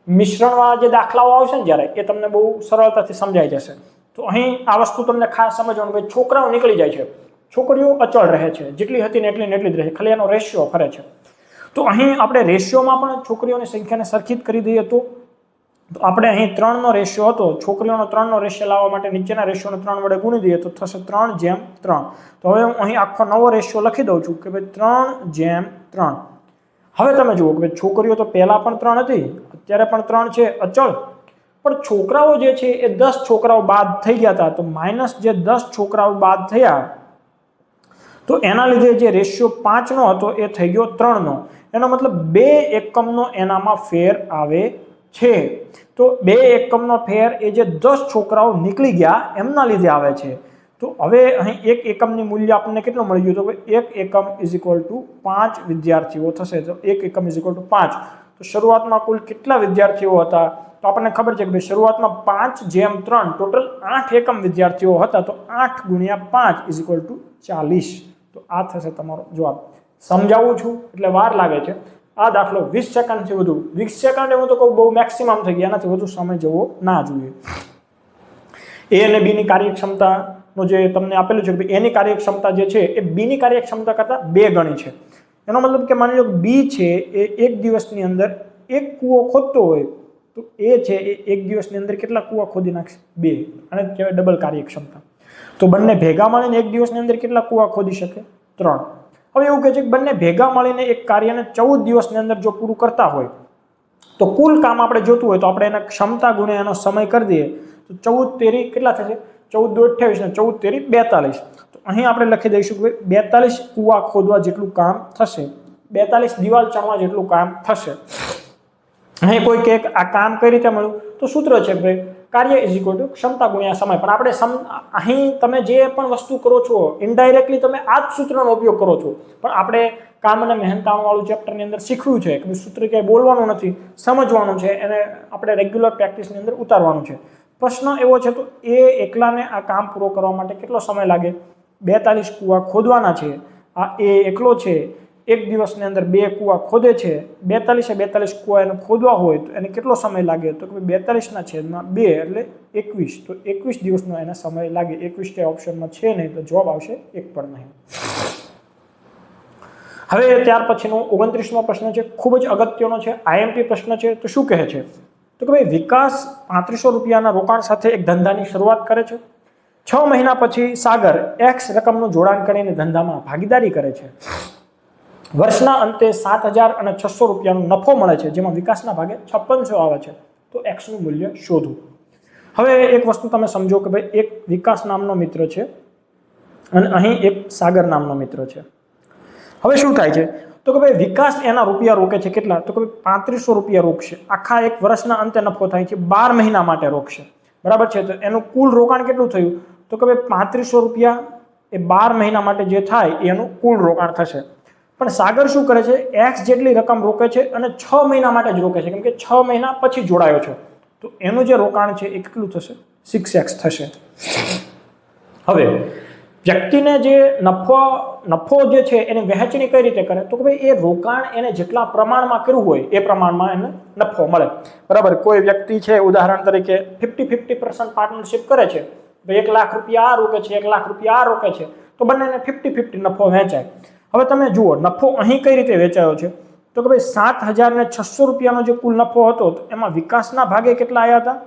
મિશ્રણવાળા જે દાખલાઓ આવશે ને જ્યારે, એ તમને બહુ સરળતાથી સમજાઈ જશે. તો અહીં આ વસ્તુ તમને ખાસ સમજવાનું કે છોકરાઓ નીકળી જાય છે, છોકરીઓ અચળ રહે છે, જેટલી હતી ને એટલી જ રહે, ખાલી એનો રેશિયો ફરે છે. તો અહીં આપણે રેશિયોમાં પણ છોકરીઓની સંખ્યાને સરખી કરી દઈએ તો આપણે અહીં 3નો રેશિયો હતો, છોકરીઓનો 3નો રેશિયો લાવવા માટે નીચેના રેશિયોને 3 વડે ગુણી દઈએ તો થશે 3:3. તો હવે હું અહીં આખો નવો રેશિયો લખી દઉં છું કે ભાઈ 3:3. હવે તમે જુઓ કે ભાઈ છોકરીઓ તો પહેલા પણ 3 હતી, અત્યારે પણ 3 છે અચળ, પણ છોકરાઓ જે છે એ 10 છોકરાઓ બાદ થઈ ગયા હતા. તો માઇનસ જે 10 છોકરાઓ બાદ થયા તો એના લીધે જે રેશિયો 5નો હતો એ થઈ ગયો 3નો. એનો મતલબ 2 એકમનો એનામાં ફેર આવે છે. તો 2 એકમનો ફેર એ જે 10 છોકરાઓ નીકળી ગયા એમના લીધે આવે છે. તો હવે અહીં 1 એકમની મૂલ્ય આપણને કેટલું મળી ગયું? તો 1 એકમ = 5 વિદ્યાર્થીઓ થશે. તો 1 એકમ = 5. તો શરૂઆતમાં કુલ કેટલા વિદ્યાર્થીઓ હતા? તો આપણને ખબર છે કે ભાઈ શરૂઆતમાં 5:3 ટોટલ 8 એકમ વિદ્યાર્થીઓ હતા. તો 8 × 5 = 40. તો આ થશે તમારો જવાબ. સમજાવું છું એટલે વાર લાગે છે. આ દાખલો 20 સેકન્ડથી વધુ, 20 સેકન્ડ હું તો કહું બહુ મેક્સિમમ થઈ ગયા, એનાથી વધુ સમય જવો ના જોઈએ. એ અને બીની કાર્યક્ષમતાનો જે તમને આપેલું છે કે એની કાર્યક્ષમતા જે છે એ બીની કાર્યક્ષમતા કરતાં 2 ગણી છે. એનો મતલબ કે માની લો કે બી છે એ 1 દિવસની અંદર 1 કૂવો ખોદતો હોય તો એ છે એ 1 દિવસની અંદર કેટલા કૂવા ખોદી નાખશે? 2. અને કહેવાય ડબલ કાર્યક્ષમતા. તો બંને ભેગા મળીને 1 દિવસની અંદર કેટલા કૂવા ખોદી શકે? 3. હવે એવું કહે છે કે બંને ભેગા મળીને એક કાર્યને 14 દિવસની અંદર જો પૂરું કરતા હોય તો કુલ કામ આપણે જોતું હોય તો આપણે એના ક્ષમતા ગુણ્યા એનો સમય કરી દઈએ તો 14 કેટલા થશે? 14 × 2 = 28 ને 14 × 42. તો અહીં આપણે લખી દઈશું કે 42 કૂવા ખોદવા જેટલું કામ થશે, 42 દિવાલ ચણવા જેટલું કામ થશે. અહીં કોઈ કે આ કામ કઈ રીતે મળ્યું? તો સૂત્ર છે ભાઈ કાર્ય = ક્ષમતા ગુણ્યા સમય. પણ આપણે અહીં તમે જે પણ વસ્તુ કરો છો ઇનડાયરેક્ટલી તમે આ જ સૂત્રનો ઉપયોગ કરો છો, પણ આપણે કામ અને મહેનતાણું ચેપ્ટરની અંદર શીખવ્યું છે કે સૂત્ર ક્યાંય બોલવાનું નથી, સમજવાનું છે, એને આપણે રેગ્યુલર પ્રેક્ટિસની અંદર ઉતારવાનું છે. પ્રશ્ન એવો છે તો એ એકલાને આ કામ પૂરો કરવા માટે કેટલો સમય લાગે? 42 કૂવા ખોદવાના છે. આ એ એકલો છે, 1 દિવસની અંદર 2 કૂવા ખોદે છે. 42 કૂવા એને ખોદવા હોય તો એને કેટલો સમય લાગે? તો 42/2 એટલે 21. તો 21 દિવસનો એને સમય લાગે. 21 તે ઓપ્શનમાં છે નહીં, તો જવાબ આવશે 1 પણ નહીં. હવે ત્યાર પછીનો 29મો પ્રશ્ન છે, ખૂબ જ અગત્યનો છે, આઈએમપી પ્રશ્ન છે. તો શું કહે છે? તો કે ભાઈ વિકાસ 3500 રૂપિયાના રોકાણ સાથે એક ધંધાની શરૂઆત કરે છે. 6 મહિના પછી સાગર X રકમનું જોડાણ કરીને ધંધામાં ભાગીદારી કરે છે. વર્ષના અંતે 7,600 રૂપિયાનો નફો મળે છે, જેમાં વિકાસના ભાગે 5600 આવે છે. તો X નું મૂલ્ય શોધો. હવે એક વસ્તુ તમે સમજો કે ભાઈ એક વિકાસ નામનો મિત્ર છે અને અહીં એક સાગર નામનો મિત્ર છે. હવે શું થાય છે? તો કે ભાઈ વિકાસ એના રૂપિયા રોકે છે. કેટલા? તો કે ભાઈ 3500 રૂપિયા રોકશે. આખા એક વર્ષના અંતે નફો થાય છે, 12 મહિના માટે રોકશે, બરાબર છે. તો એનું કુલ રોકાણ કેટલું થયું? તો કે ભાઈ 3500 રૂપિયા એ 12 મહિના માટે જે થાય એનું કુલ રોકાણ થશે. પણ સાગર શું કરે છે? X જેટલી રકમ રોકે છે અને 6 મહિના માટે જ રોકે છે, કેમ કે 6 મહિના પછી જોડાયો છે. તો એનું જે રોકાણ છે એ કેટલું થશે? 6x થશે. હવે વ્યક્તિને જે નફો જે છે એની વહેંચણી કઈ રીતે કરે? તો કે ભાઈ એ રોકાણ એને જેટલા પ્રમાણમાં કરવું હોય એ પ્રમાણમાં એને નફો મળે, બરાબર. કોઈ વ્યક્તિ છે ઉદાહરણ તરીકે 50-50% પાર્ટનરશિપ કરે છે, ભાઈ 1 લાખ રૂપિયા આ રોકે છે, 1 લાખ રૂપિયા આ રોકે છે, તો બંનેને 50-50 નફો વહેંચાય. હવે તમે જુઓ નફો અહીં કઈ રીતે વેચાયો છે? તો કે ભાઈ 7,600 રૂપિયાનો જે કુલ નફો હતો તો એમાં વિકાસના ભાગે કેટલા આવ્યા હતા?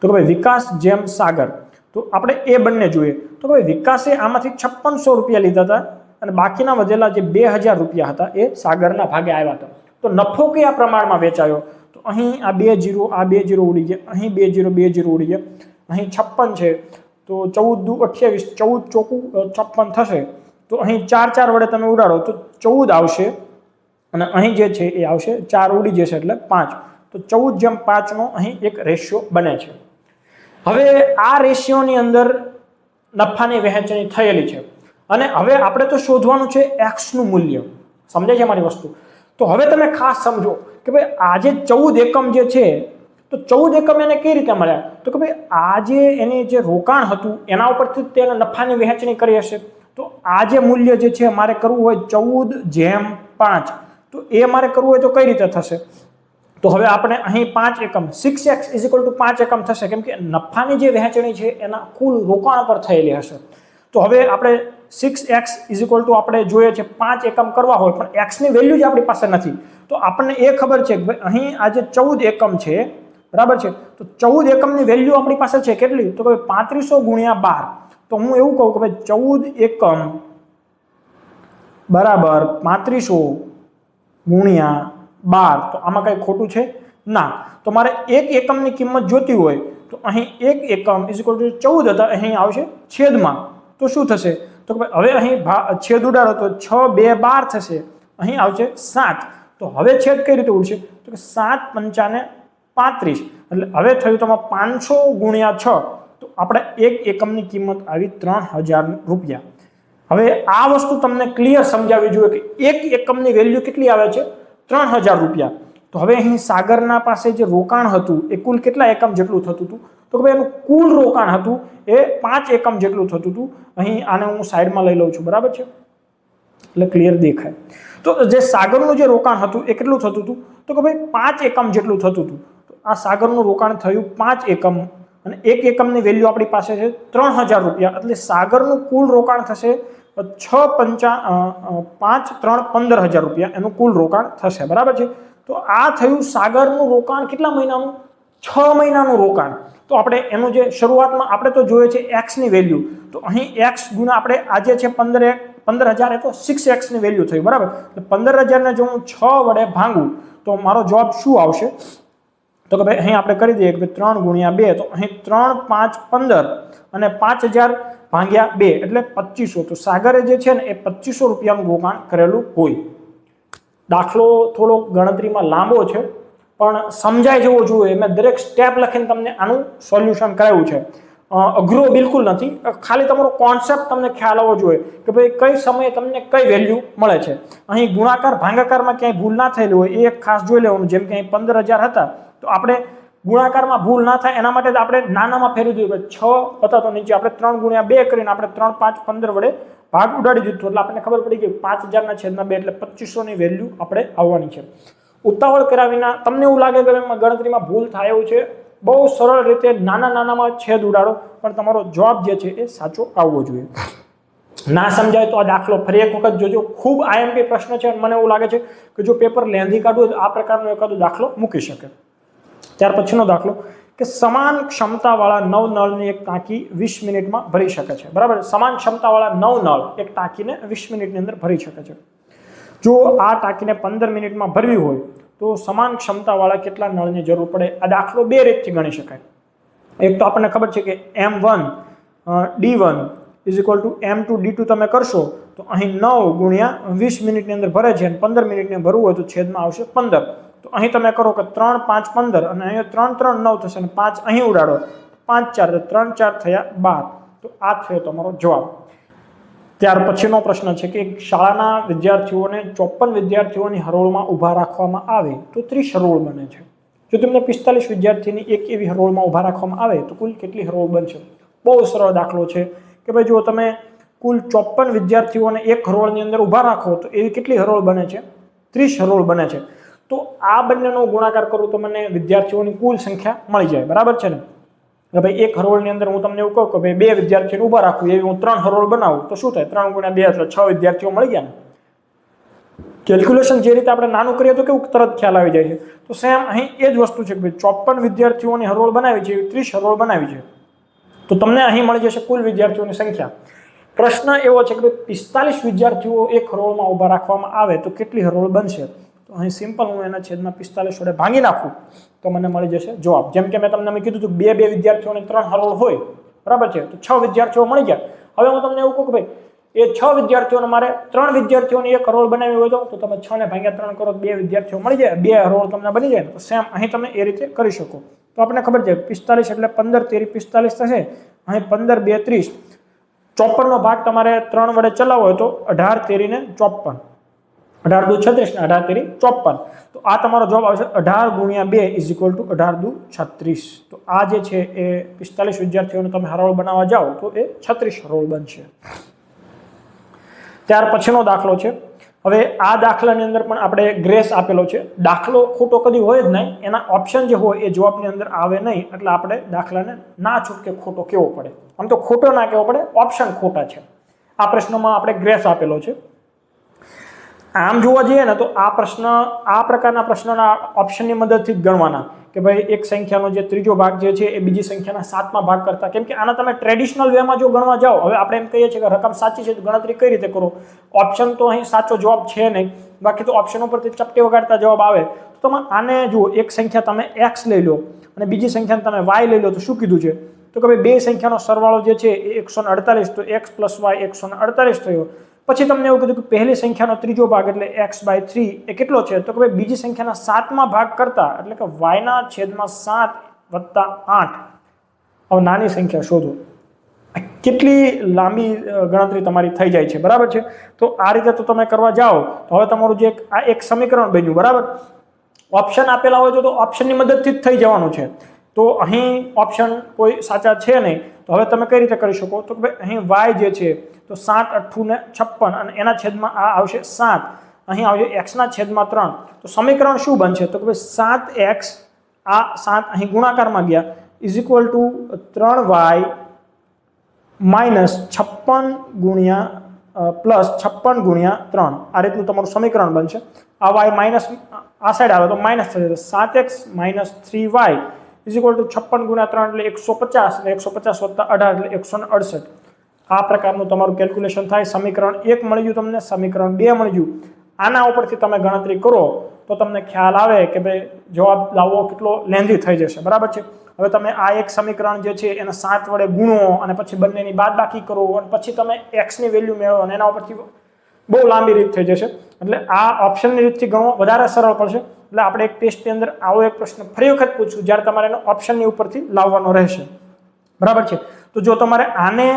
તો કે ભાઈ વિકાસ જેમ સાગર. તો આપણે એ બંને જોઈએ તો ભાઈ વિકાસે આમાંથી 5600 રૂપિયા લીધા હતા અને બાકીના વધેલા જે 2000 રૂપિયા હતા એ સાગરના ભાગે આવ્યા હતા. તો નફો કયા પ્રમાણમાં વેચાયો? તો અહીં આ 2 0, આ 2 0 ઉડી ગયા, અહીં 2 0 2 0 ઉડી ગયા, અહીં 56 છે તો 14 દુ 28, 14 ચોકું 56 થશે. તો અહીં 4 4 વડે તમે ઉડાડો તો 14 આવશે અને અહીં જે છે એ આવશે 4 ઉડી જશે એટલે 5, તો 14:5 નો અહીં એક રેશિયો બને છે। હવે આ રેશિયોની અંદર નફાની વહેંચણી થયેલી છે અને હવે આપણે તો શોધવાનું છે x નું મૂલ્ય। સમજાય છે મારી વસ્તુ? તો હવે તમે ખાસ સમજો કે ભાઈ આ જે 14 એકમ જે છે તો 14 એકમ એને કઈ રીતે મળ્યા, તો કે ભાઈ આ જે એની જે રોકાણ હતું એના ઉપરથી તેને નફાની વહેંચણી કરી હશે। તો આ જે મૂલ્ય જે છે મારે કરવું હોય 14/5, તો એ મારે કરવું હોય તો કઈ રીતે થશે? તો હવે આપણે અહીં 5 એકમ 6x = 5 એકમ થશે, કેમ કે નફાની જે વહેંચણી છે એના કુલ રોકાણ પર થયેલી હશે। તો હવે આપણે 6x = આપણે જોઈએ છે 5 એકમ કરવા હોય પણ x ની વેલ્યુ જ આપણી પાસે નથી, તો આપણને એ ખબર છે કે ભાઈ અહીં આ જે 14 એકમ છે બરાબર છે, તો 14 એકમની વેલ્યુ આપણી પાસે છે કેટલી, તો કે 3500 × 12। તો હું એવું કહું કે ભાઈ 14 એકમ બરાબર 3500 × 12, તો આમાં કઈ ખોટું છે ના। તો મારે 1 એકમની કિંમત જોતી હોય તો અહીં 1 એકમ = 14 હતા, અહીં આવશે છેદમાં, તો શું થશે, તો કે હવે અહીં છેદ ઉડાડો તો 6 2 12 થશે, અહીં આવશે 7, તો હવે છેદ કઈ રીતે ઉડશે, તો કે 7 5 35, એટલે હવે થયું તમારે 500 × 6, તો આપણે 1 એકમની કિંમત આવી 3000 રૂપિયા। હવે આ વસ્તુ તમને ક્લિયર સમજાવવી જોઈએ કે 1 એકમની વેલ્યુ કેટલી આવે છે, 3000 રૂપિયા। તો હવે અહીં સાગરના પાસે જે રોકાણ હતું એ કુલ કેટલા એકમ જેટલું થતું હતું, તો કે ભાઈ એનું કુલ રોકાણ હતું એ 5 એકમ જેટલું થતું હતું। અહીં આને હું સાઈડમાં લઈ લઉં છું, બરાબર છે, એટલે ક્લિયર દેખાય। તો જે સાગરનું જે રોકાણ હતું એ કેટલું થતું હતું, તો કે ભાઈ 5 એકમ જેટલું થતું હતું। તો આ સાગરનું રોકાણ થયું 5 એકમ અને 1 એકમની વેલ્યુ આપણી પાસે છે 3000 રૂપિયા, એટલે સાગરનું કુલ રોકાણ થશે 6 5 5 3 15000 રૂપિયા એનું કુલ રોકાણ થશે, બરાબર છે। તો આ થયું સાગરનું રોકાણ કેટલા મહિનાનું, 6 મહિનાનું રોકાણ। તો આપણે એનું જે શરૂઆતમાં આપણે તો જોઈએ છે x ની વેલ્યુ, તો અહીં x ગુણ્યા આપણે આજે છે 15000 એ તો 6x ની વેલ્યુ થઈ, બરાબર। એટલે 15000 ને જો હું 6 વડે ભાંગું તો મારો જવાબ શું આવશે, તો કે ભાઈ અહીં આપણે કરી દઈએ કે 3 × 2, તો અહીં 3 5 15 અને 5000 ભાગ્યા 2 એટલે 2500। તો સાગરે જે છે ને એ 2500 રૂપિયાનું રોકાણ કરેલું હોય। દાખલો થોડો ગણતરીમાં લાંબો છે પણ સમજાય જેવો જોઈએ, મેં દરેક સ્ટેપ લખીને તમને આનું સોલ્યુશન કરાવ્યું છે। અઘરો બિલકુલ નથી, ખાલી તમારો કોન્સેપ્ટ તમને ખ્યાલ આવવો જોઈએ કે ભાઈ કઈ સમયે તમને કઈ વેલ્યુ મળે છે। અહીં ગુણાકાર ભાગાકારમાં ક્યાંય ભૂલ ના થયેલી હોય એ ખાસ જોઈ લેવાનું, જેમ કે અહીં 15000 હતા તો આપણે ગુણાકારમાં ભૂલ ના થાય એના માટે આપણે નાનામાં ફેરવી દીધું, 6 હતા તો નીચે આપણે 3 × 2 કરીને આપણે 3 5 15 વડે ભાગ ઉડાડી દીધું, એટલે આપણને ખબર પડી ગઈ 5000/2 એટલે 2500 ની વેલ્યુ આપણે આવવાની છે। ઉતાવળ કર્યા વિના તમને એવું લાગે કે એમાં ગણતરીમાં ભૂલ થાય એવું છે, બહુ સરળ રીતે નાનામાં છેદ ઉડાડો પણ તમારો જવાબ જે છે એ સાચો આવવો જોઈએ। ના સમજાય તો આ દાખલો ફરી એક વખત જોજો, ખૂબ આઈએમપી પ્રશ્ન છે અને મને એવું લાગે છે કે જો પેપર લેન્ધી કાઢવું તો આ પ્રકારનો એકાદો દાખલો મૂકી શકે। ત્યાર પછીનો દાખલો કે સમાન ક્ષમતાવાળા 9 નળની એક ટાંકી 20 મિનિટમાં ભરી શકે છે, બરાબર। સમાન ક્ષમતાવાળા 9 નળ એક ટાંકીને 20 મિનિટની અંદર ભરી શકે છે। જો આ ટાંકીને 15 મિનિટમાં ભરવી હોય તો સમાન ક્ષમતાવાળા કેટલા નળની જરૂર પડે? આ દાખલો બે રીતથી ગણી શકાય। એક તો આપણને ખબર છે કે M1 D1 = M2 D2 તમે કરશો તો અહીં 9 × 20 મિનિટની અંદર ભરે છે અને 15 મિનિટને ભરવું હોય તો છેદમાં આવશે 15। તો અહીં તમે કરો કે 3 5 15 અને અહીંયા 3 3 9 થશે અને 5 અહીં ઉડાડો, 5 4 3 4 થયા 12, તો આ થયો તમારો જવાબ। ત્યાર પછીનો પ્રશ્ન છે કે શાળાના વિદ્યાર્થીઓને 54 વિદ્યાર્થીઓની હરોળમાં ઊભા રાખવામાં આવે તો 30 હરોળ બને છે। જો તેમને 45 વિદ્યાર્થીની એક એવી હરોળમાં ઊભા રાખવામાં આવે તો કુલ કેટલી હરોળ બનશે? બહુ સરળ દાખલો છે કે ભાઈ જો તમે કુલ 54 વિદ્યાર્થીઓને એક હરોળની અંદર ઊભા રાખો તો એવી કેટલી હરોળ બને છે? 30 હરોળ બને છે। તો આ બંનેનો ગુણાકાર કરું તો મને વિદ્યાર્થીઓની કુલ સંખ્યા મળી જાય, બરાબર છે ને। કે ભાઈ એક હરોળની અંદર હું તમને એવું કહું કે ભાઈ 2 વિદ્યાર્થીઓને ઊભા રાખું, એવી હું 3 હરોળ બનાવું તો શું થાય? 3 × 2 એટલે 6 વિદ્યાર્થીઓ મળી ગયા ને। કેલ્ક્યુલેશન જે રીતે આપણે નાનું કરીએ તો કેવું તરત ખ્યાલ આવી જાય છે, તો સેમ અહીં એ જ વસ્તુ છે કે ભાઈ 54 વિદ્યાર્થીઓની હરોળ બનાવી છે, એવી 30 હરોળ બનાવી છે, તો તમને અહીં મળી જશે કુલ વિદ્યાર્થીઓની સંખ્યા। પ્રશ્ન એવો છે કે ભાઈ 45 વિદ્યાર્થીઓ એક હરોળમાં ઊભા રાખવામાં આવે તો કેટલી હરોળ બનશે? તો અહીં સિમ્પલ હું એના છેદમાં 45 વડે ભાંગી નાખું તો મને મળી જશે જવાબ। જેમ કે મેં તમને કીધું હતું 2 વિદ્યાર્થીઓને 3 હરોળ હોય, બરાબર છે, તો 6 વિદ્યાર્થીઓ મળી ગયા। હવે હું તમને એવું કહું કે ભાઈ એ 6 વિદ્યાર્થીઓને મારે 3 વિદ્યાર્થીઓની એક રોલ બનાવી હોય તો તમે 6 ને ભાગ્યા 3 કરો 2 વિદ્યાર્થીઓ મળી જાય, 2 રોલ તમને બની જાય. તો સેમ અહીં તમે એ રીતે કરી શકો. તો આપણે ખબર છે 45 એટલે 15 તેરી 45 થશે. અહીં 15 2 30, 54 નો ભાગ તમારે 3 વડે ચલાવવો હોય તો 18 તેરી ને 54, 18 દુ 36 ને 18 તેરી 54. તો આ તમારો જવાબ આવશે 18 ગુણ્યા 2 ઇઝ ઇક્વલ ટુ 18 દુ 36. તો આ જે છે એ 45 વિદ્યાર્થીઓને તમે રોલ બનાવવા જાઓ તો એ 36 રોલ બનશે. ત્યાર પછીનો દાખલો છે. હવે આ દાખલાની અંદર પણ આપણે ગ્રેસ આપેલો છે. દાખલો ખોટો કદી હોય જ નહીં, એના ઓપ્શન જે હોય એ જવાબની અંદર આવે નહીં, એટલે આપણે દાખલાને ના છૂટકે ખોટો કહેવો પડે. આમ તો ખોટો ના કહેવો પડે, ઓપ્શન ખોટા છે. આ પ્રશ્નમાં આપણે ગ્રેસ આપેલો છે. આમ જોવા જઈએ ને તો આ પ્રશ્ન, આ પ્રકારના પ્રશ્નોના ઓપ્શનની મદદથી જ ગણવાના કે ભાઈ એક સંખ્યાનો જે ત્રીજો ભાગ જે છે એ બીજી સંખ્યાના 7મા ભાગ કરતા, કેમ કે આના તમે ટ્રેડિશનલ વેમાં જો ગણવા જાઓ, હવે આપણે એમ કહીએ છીએ કે રકમ સાચી છે તો ગણતરી કઈ રીતે કરો, ઓપ્શન તો અહીં સાચો જવાબ છે નહીં, બાકી તો ઓપ્શન ઉપરથી ચપટી વગાડતા જવાબ આવે. તો તમે આને જુઓ, એક સંખ્યા તમે x લઈ લો અને બીજી સંખ્યાને તમે y લઈ લો તો શું કીધું છે તો કે ભાઈ બે સંખ્યાનો સરવાળો જે છે એ 148, તો x + y 148 થયો. પછી તમને એવું કીધું કે પહેલી સંખ્યાનો ત્રીજો ભાગ એટલે x/3 એ કેટલો છે તો કે ભાઈ બીજી સંખ્યાના 7મા ભાગ કરતા, એટલે કે y/7 + 8. હવે નાની સંખ્યા શોધો. કેટલી લાંબી ગણતરી તમારી થઈ જાય છે, બરાબર છે. તો આ રીતે તો તમે કરવા જાઓ તો હવે તમારું જે આ એક સમીકરણ બન્યું, બરાબર. ઓપ્શન આપેલા હોય તો ઓપ્શનની મદદથી જ થઈ જવાનું છે. તો અહીં ઓપ્શન કોઈ સાચા છે નહીં, તો હવે તમે કઈ રીતે કરી શકો તો કે ભાઈ અહીં y જે છે તો 7 × 8 ને 56 અને એના છેદમાં આ આવશે 7, અહીં આવશે x ના છેદમાં 3. તો સમીકરણ શું બનશે તો કે ભાઈ 7x, આ 7 અહીં ગુણાકારમાં ગયા, ઇઝ ઇક્વલ ટુ 3y - 56 ગુણ્યા પ્લસ 56 ગુણ્યા 3. આ રીતનું તમારું સમીકરણ બનશે. આ y માઇનસ આ સાઈડ આવે તો માઇનસ થશે, 7x - 3y is equal to 56 ગુણ્યા 3 એટલે 150, અને 150 + 18 એટલે 168. આ પ્રકારનું તમારું કેલ્ક્યુલેશન થાય. સમીકરણ 1 મળી ગયું તમને, સમીકરણ 2 મળી ગયું. આના ઉપરથી તમે ગણતરી કરો તો તમને ખ્યાલ આવે કે ભાઈ જવાબ લાવવો કેટલો લેન્ધી થઈ જશે, બરાબર છે. હવે તમે આ એક સમીકરણ જે છે એને 7 વડે ગુણો અને પછી બંનેની બાદબાકી કરો અને પછી તમે x ની વેલ્યુ મેળવો અને એના ઉપરથી બહુ લાંબી રીત થઈ જશે. એટલે આ ઓપ્શનની રીતથી ગણવો વધારે સરળ પડશે. એટલે આપણે એક ટેસ્ટની અંદર આવો એક પ્રશ્ન ફરી વખત પૂછું જ્યારે તમારે એનો ઓપ્શનની ઉપરથી લાવવાનો રહેશે, બરાબર છે. તો જો તમારે આને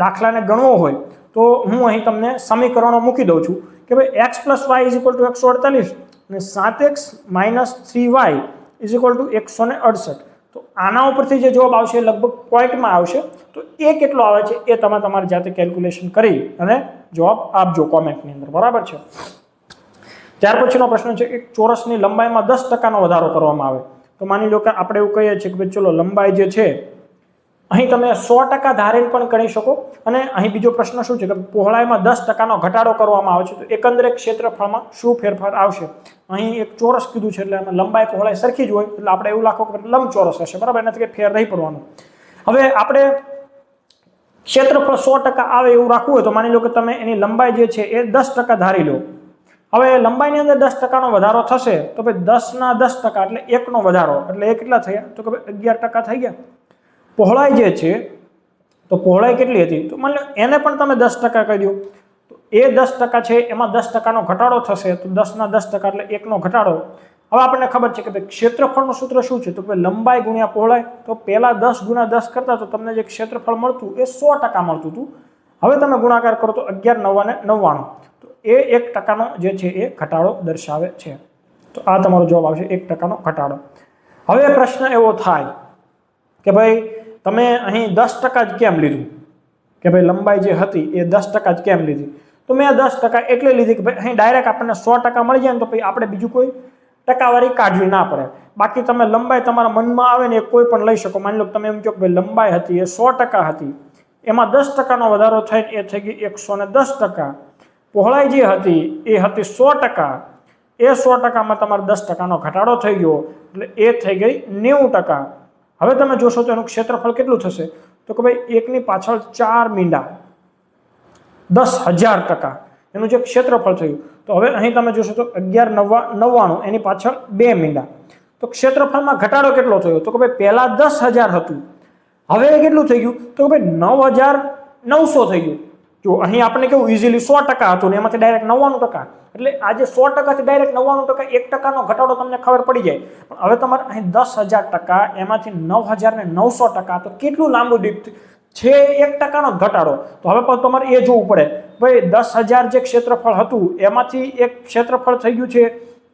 દાખલાને ગણવો હોય તો હું અહીં તમને સમીકરણો મૂકી દઉં છું કે ભાઈ x + y = 148 અને 7x - 3y = 168. તો આના ઉપરથી જે જવાબ આવશે એ લગભગ પોઈન્ટમાં આવશે. તો એ કેટલો આવે છે એ તમે તમારી જાતે કેલ્ક્યુલેશન કરી અને જવાબ આપજો કોમેન્ટની અંદર, બરાબર છે. ત્યાર પછીનો પ્રશ્ન છે એક ચોરસની લંબાઈમાં 10% વધારો કરવામાં આવે. તો માની લો કે આપણે એવું કહીએ છીએ કે ભાઈ ચલો લંબાઈ જે છે અહીં તમે 100% ધારીને પણ ગણી શકો. અને અહીં બીજો પ્રશ્ન શું છે કે પહોળાઈમાં 10%નો ઘટાડો કરવામાં આવે છે તો એકંદરે ક્ષેત્રફળમાં શું ફેરફાર આવશે. અહીં એક ચોરસ કીધું છે એટલે એમાં લંબાઈ પહોળાઈ સરખી જ હોય એટલે આપણે એવું લાખો કે લંબચોરસ હશે, બરાબર, એનાથી કંઈ ફેર નહીં પડવાનો. હવે આપણે ક્ષેત્રફળ 100% આવે એવું રાખવું હોય તો માની લો કે તમે એની લંબાઈ જે છે એ 10% ધારી લો. હવે લંબાઈની અંદર 10%નો વધારો થશે તો ભાઈ 10 ના 10% એટલે 1નો વધારો, એટલે એ કેટલા થયા તો કે ભાઈ 11% થઈ ગયા. પહોળાઈ જે છે તો પહોળાઈ કેટલી હતી તો માની લો એને પણ તમે 10% કહી દો તો એ 10% છે એમાં 10%નો ઘટાડો થશે તો 10 ના 10% એટલે 1નો ઘટાડો. હવે આપણને ખબર છે કે ભાઈ ક્ષેત્રફળનું સૂત્ર શું છે તો ભાઈ લંબાઈ ગુણ્યા પહોળાઈ. તો પહેલા 10 × 10 કરતા તો તમને જે ક્ષેત્રફળ મળતું એ 100% મળતું હતું. હવે તમે ગુણાકાર કરો તો 11 9 ને 99, તો એ 1%નો જે છે એ ઘટાડો દર્શાવે છે. તો આ તમારો જવાબ આવશે 1%નો ઘટાડો. હવે પ્રશ્ન એવો થાય કે ભાઈ તમે અહીં 10% જ કેમ લીધું, કે ભાઈ લંબાઈ જે હતી એ 10% જ કેમ લીધી. તો મેં 10% એટલે લીધી કે ભાઈ અહીં ડાયરેક્ટ આપણને 100% મળી જાય ને તો પછી આપણે બીજું કોઈ ટકાવારી કાઢવી ના પડે. બાકી તમે લંબાઈ તમારા મનમાં આવે ને એ કોઈ પણ લઈ શકો. માની લો કે તમે એમ કહો કે ભાઈ લંબાઈ હતી એ 100% હતી, એમાં 10%નો વધારો થઈને એ થઈ ગઈ 110%. પહોળાઈ જે હતી એ હતી 100%, એ 100%માં તમારે 10%નો ઘટાડો થઈ ગયો એટલે એ થઈ ગઈ 90%. હવે તમે જોશો તો એનું ક્ષેત્રફળ કેટલું થશે તો કે ભાઈ 1 ની પાછળ 4 મીંડા 10,000% એનું જે ક્ષેત્રફળ થયું. તો હવે અહીં તમે જોશો તો 11,99 એની પાછળ 2 મીંડા. તો ક્ષેત્રફળમાં ઘટાડો કેટલો થયો તો કે ભાઈ પહેલા 10,000 હતું, હવે કેટલું થઈ ગયું તો કે ભાઈ 9,900 થઈ ગયું. જો અહીં આપણે કેવું ઇઝીલી 100% હતું ને એમાંથી ડાયરેક્ટ 99%, એટલે આજે 100% થી ડાયરેક્ટ 99%, 1%નો ઘટાડો તમને ખબર પડી જાય. પણ હવે તમારે અહીં 10,000%, એમાંથી 9,900%, તો કેટલું લાંબુ ડીપ છે 1%નો ઘટાડો. તો હવે પણ તમારે એ જોવું પડે ભાઈ 10,000 જે ક્ષેત્રફળ હતું એમાંથી એક ક્ષેત્રફળ થઈ ગયું છે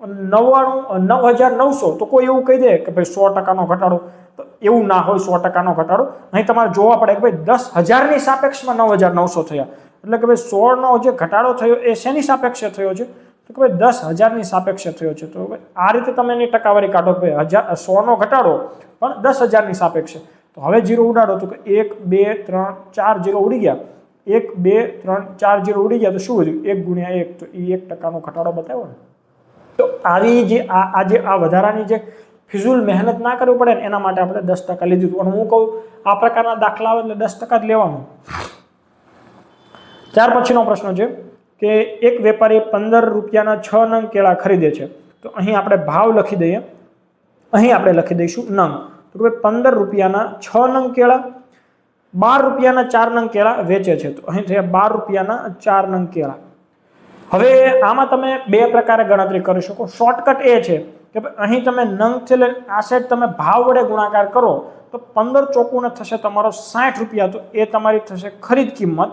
9,900, તો કોઈ એવું કહી દે કે ભાઈ 100%નો ઘટાડો, તો એવું ના હોય. 100%નો ઘટાડો અહીં તમારે જોવા પડે કે ભાઈ 10,000ની સાપેક્ષમાં 9,900 થયા, એટલે કે ભાઈ 100નો જે ઘટાડો થયો એ શેની સાપેક્ષે થયો છે, તો કે ભાઈ 10,000ની સાપેક્ષે થયો છે. તો ભાઈ આ રીતે તમે એની ટકાવારી કાઢો કે ભાઈ 100નો ઘટાડો પણ 10,000ની સાપેક્ષે. તો હવે 0 ઉડાડો તો કે 1 2 3 4 0 ઉડી ગયા, 1 2 3 4 0 ઉડી ગયા, તો શું વધ્યું 1 ગુણ્યા 1, તો એ 1%નો ઘટાડો બતાવ્યો ને. તો આવી જે આ વધારાની જે ફિઝુલ મહેનત ના કરવી પડે ને એના માટે આપણે 10% લીધું હતું. અને હું કહું આ પ્રકારના દાખલા આવે એટલે 10% જ લેવાનું. ત્યાર પછીનો પ્રશ્ન છે કે એક વેપારી 15 રૂપિયાના 6 નંગ કેળા ખરીદે છે. તો અહીં આપણે ભાવ લખી દઈએ, અહીં આપણે લખી દઈશું નંગ. તો કે 15 રૂપિયાના 6 નંગ કેળા, 12 રૂપિયાના 4 નંગ કેળા વેચે છે. તો અહીં થયા 12 રૂપિયાના 4 નંગ કેળા. હવે આમાં તમે બે પ્રકારે ગણતરી કરી શકો. શોર્ટકટ એ છે કે અહીં તમે નંગથી લઈને આ સાઈડ તમે ભાવ વડે ગુણાકાર કરો તો 15 ચોકુને થશે તમારો 60 રૂપિયા, તો એ તમારી થશે ખરીદ કિંમત.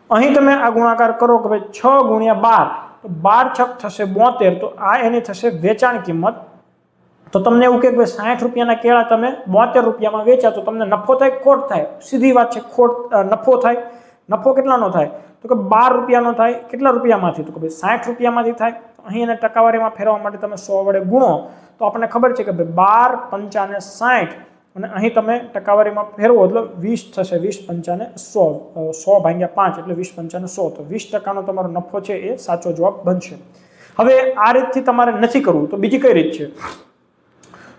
અહીં તમે આ ગુણાકાર કરો કે ભાઈ 6 ગુણ્યા 12, તો 12 છક થશે 72, તો આ એની થશે વેચાણ કિંમત. તો તમને એવું કે ભાઈ 60 રૂપિયાના કેળા તમે 72 રૂપિયામાં વેચ્યા, તો તમને નફો થાય ખોટ થાય? સીધી વાત છે, નફો થાય. નફો કેટલાનો થાય? તો કે 12 રૂપિયાનો થાય. કેટલા રૂપિયામાંથી? તો કે ભાઈ 60 રૂપિયામાંથી થાય. અહીં એને ટકાવારીમાં ફેરવવા માટે તમે 100 વડે ગુણો તો આપણને ખબર છે કે ભાઈ 12 5 60, અને અહીં તમે ટકાવારીમાં ફેરવો એટલે 20 થશે. 20 5 100, 100 ભાગ્યા 5 એટલે 20 5 100, તો 20%નો તમારો નફો છે એ સાચો જવાબ બનશે. હવે આ રીતથી તમારે નથી કરવું તો બીજી કઈ રીત છે?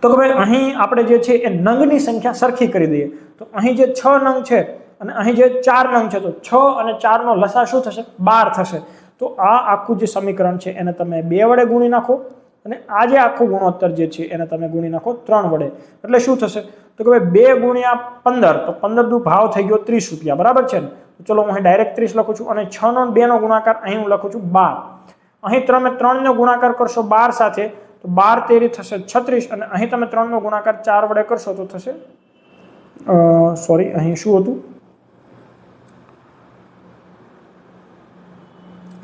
તો કે ભાઈ અહીં આપણે જે છે એ નંગની સંખ્યા સરખી કરી દઈએ. તો અહીં જે 6 નંગ છે અને અહીં જે 4 નંગ છે, તો 6 અને 4 નો લસા શું થશે? 12 થશે. તો આ આખું જે સમીકરણ છે એને તમે 2 વડે ગુણી નાખો, અને આ જે આખું ગુણોત્તર જે છે એને તમે ગુણી નાખો 3 વડે. એટલે શું થશે? તો કે ભાઈ 2 ગુણ્યા 15, તો 15 નો ભાવ થઈ ગયો 30 રૂપિયા, બરાબર છે ને? તો ચલો હું અહીં ડાયરેક્ટ 30 લખું છું, અને 6 નો 2 નો ગુણાકાર અહીં હું લખું છું 12. અહીં તમે 3 નો ગુણાકાર કરશો 12 સાથે, તો 12 તેરી થશે 36, અને અહીં તમે 3 નો ગુણાકાર 4 વડે કરશો તો થશે અહીં શું હતું?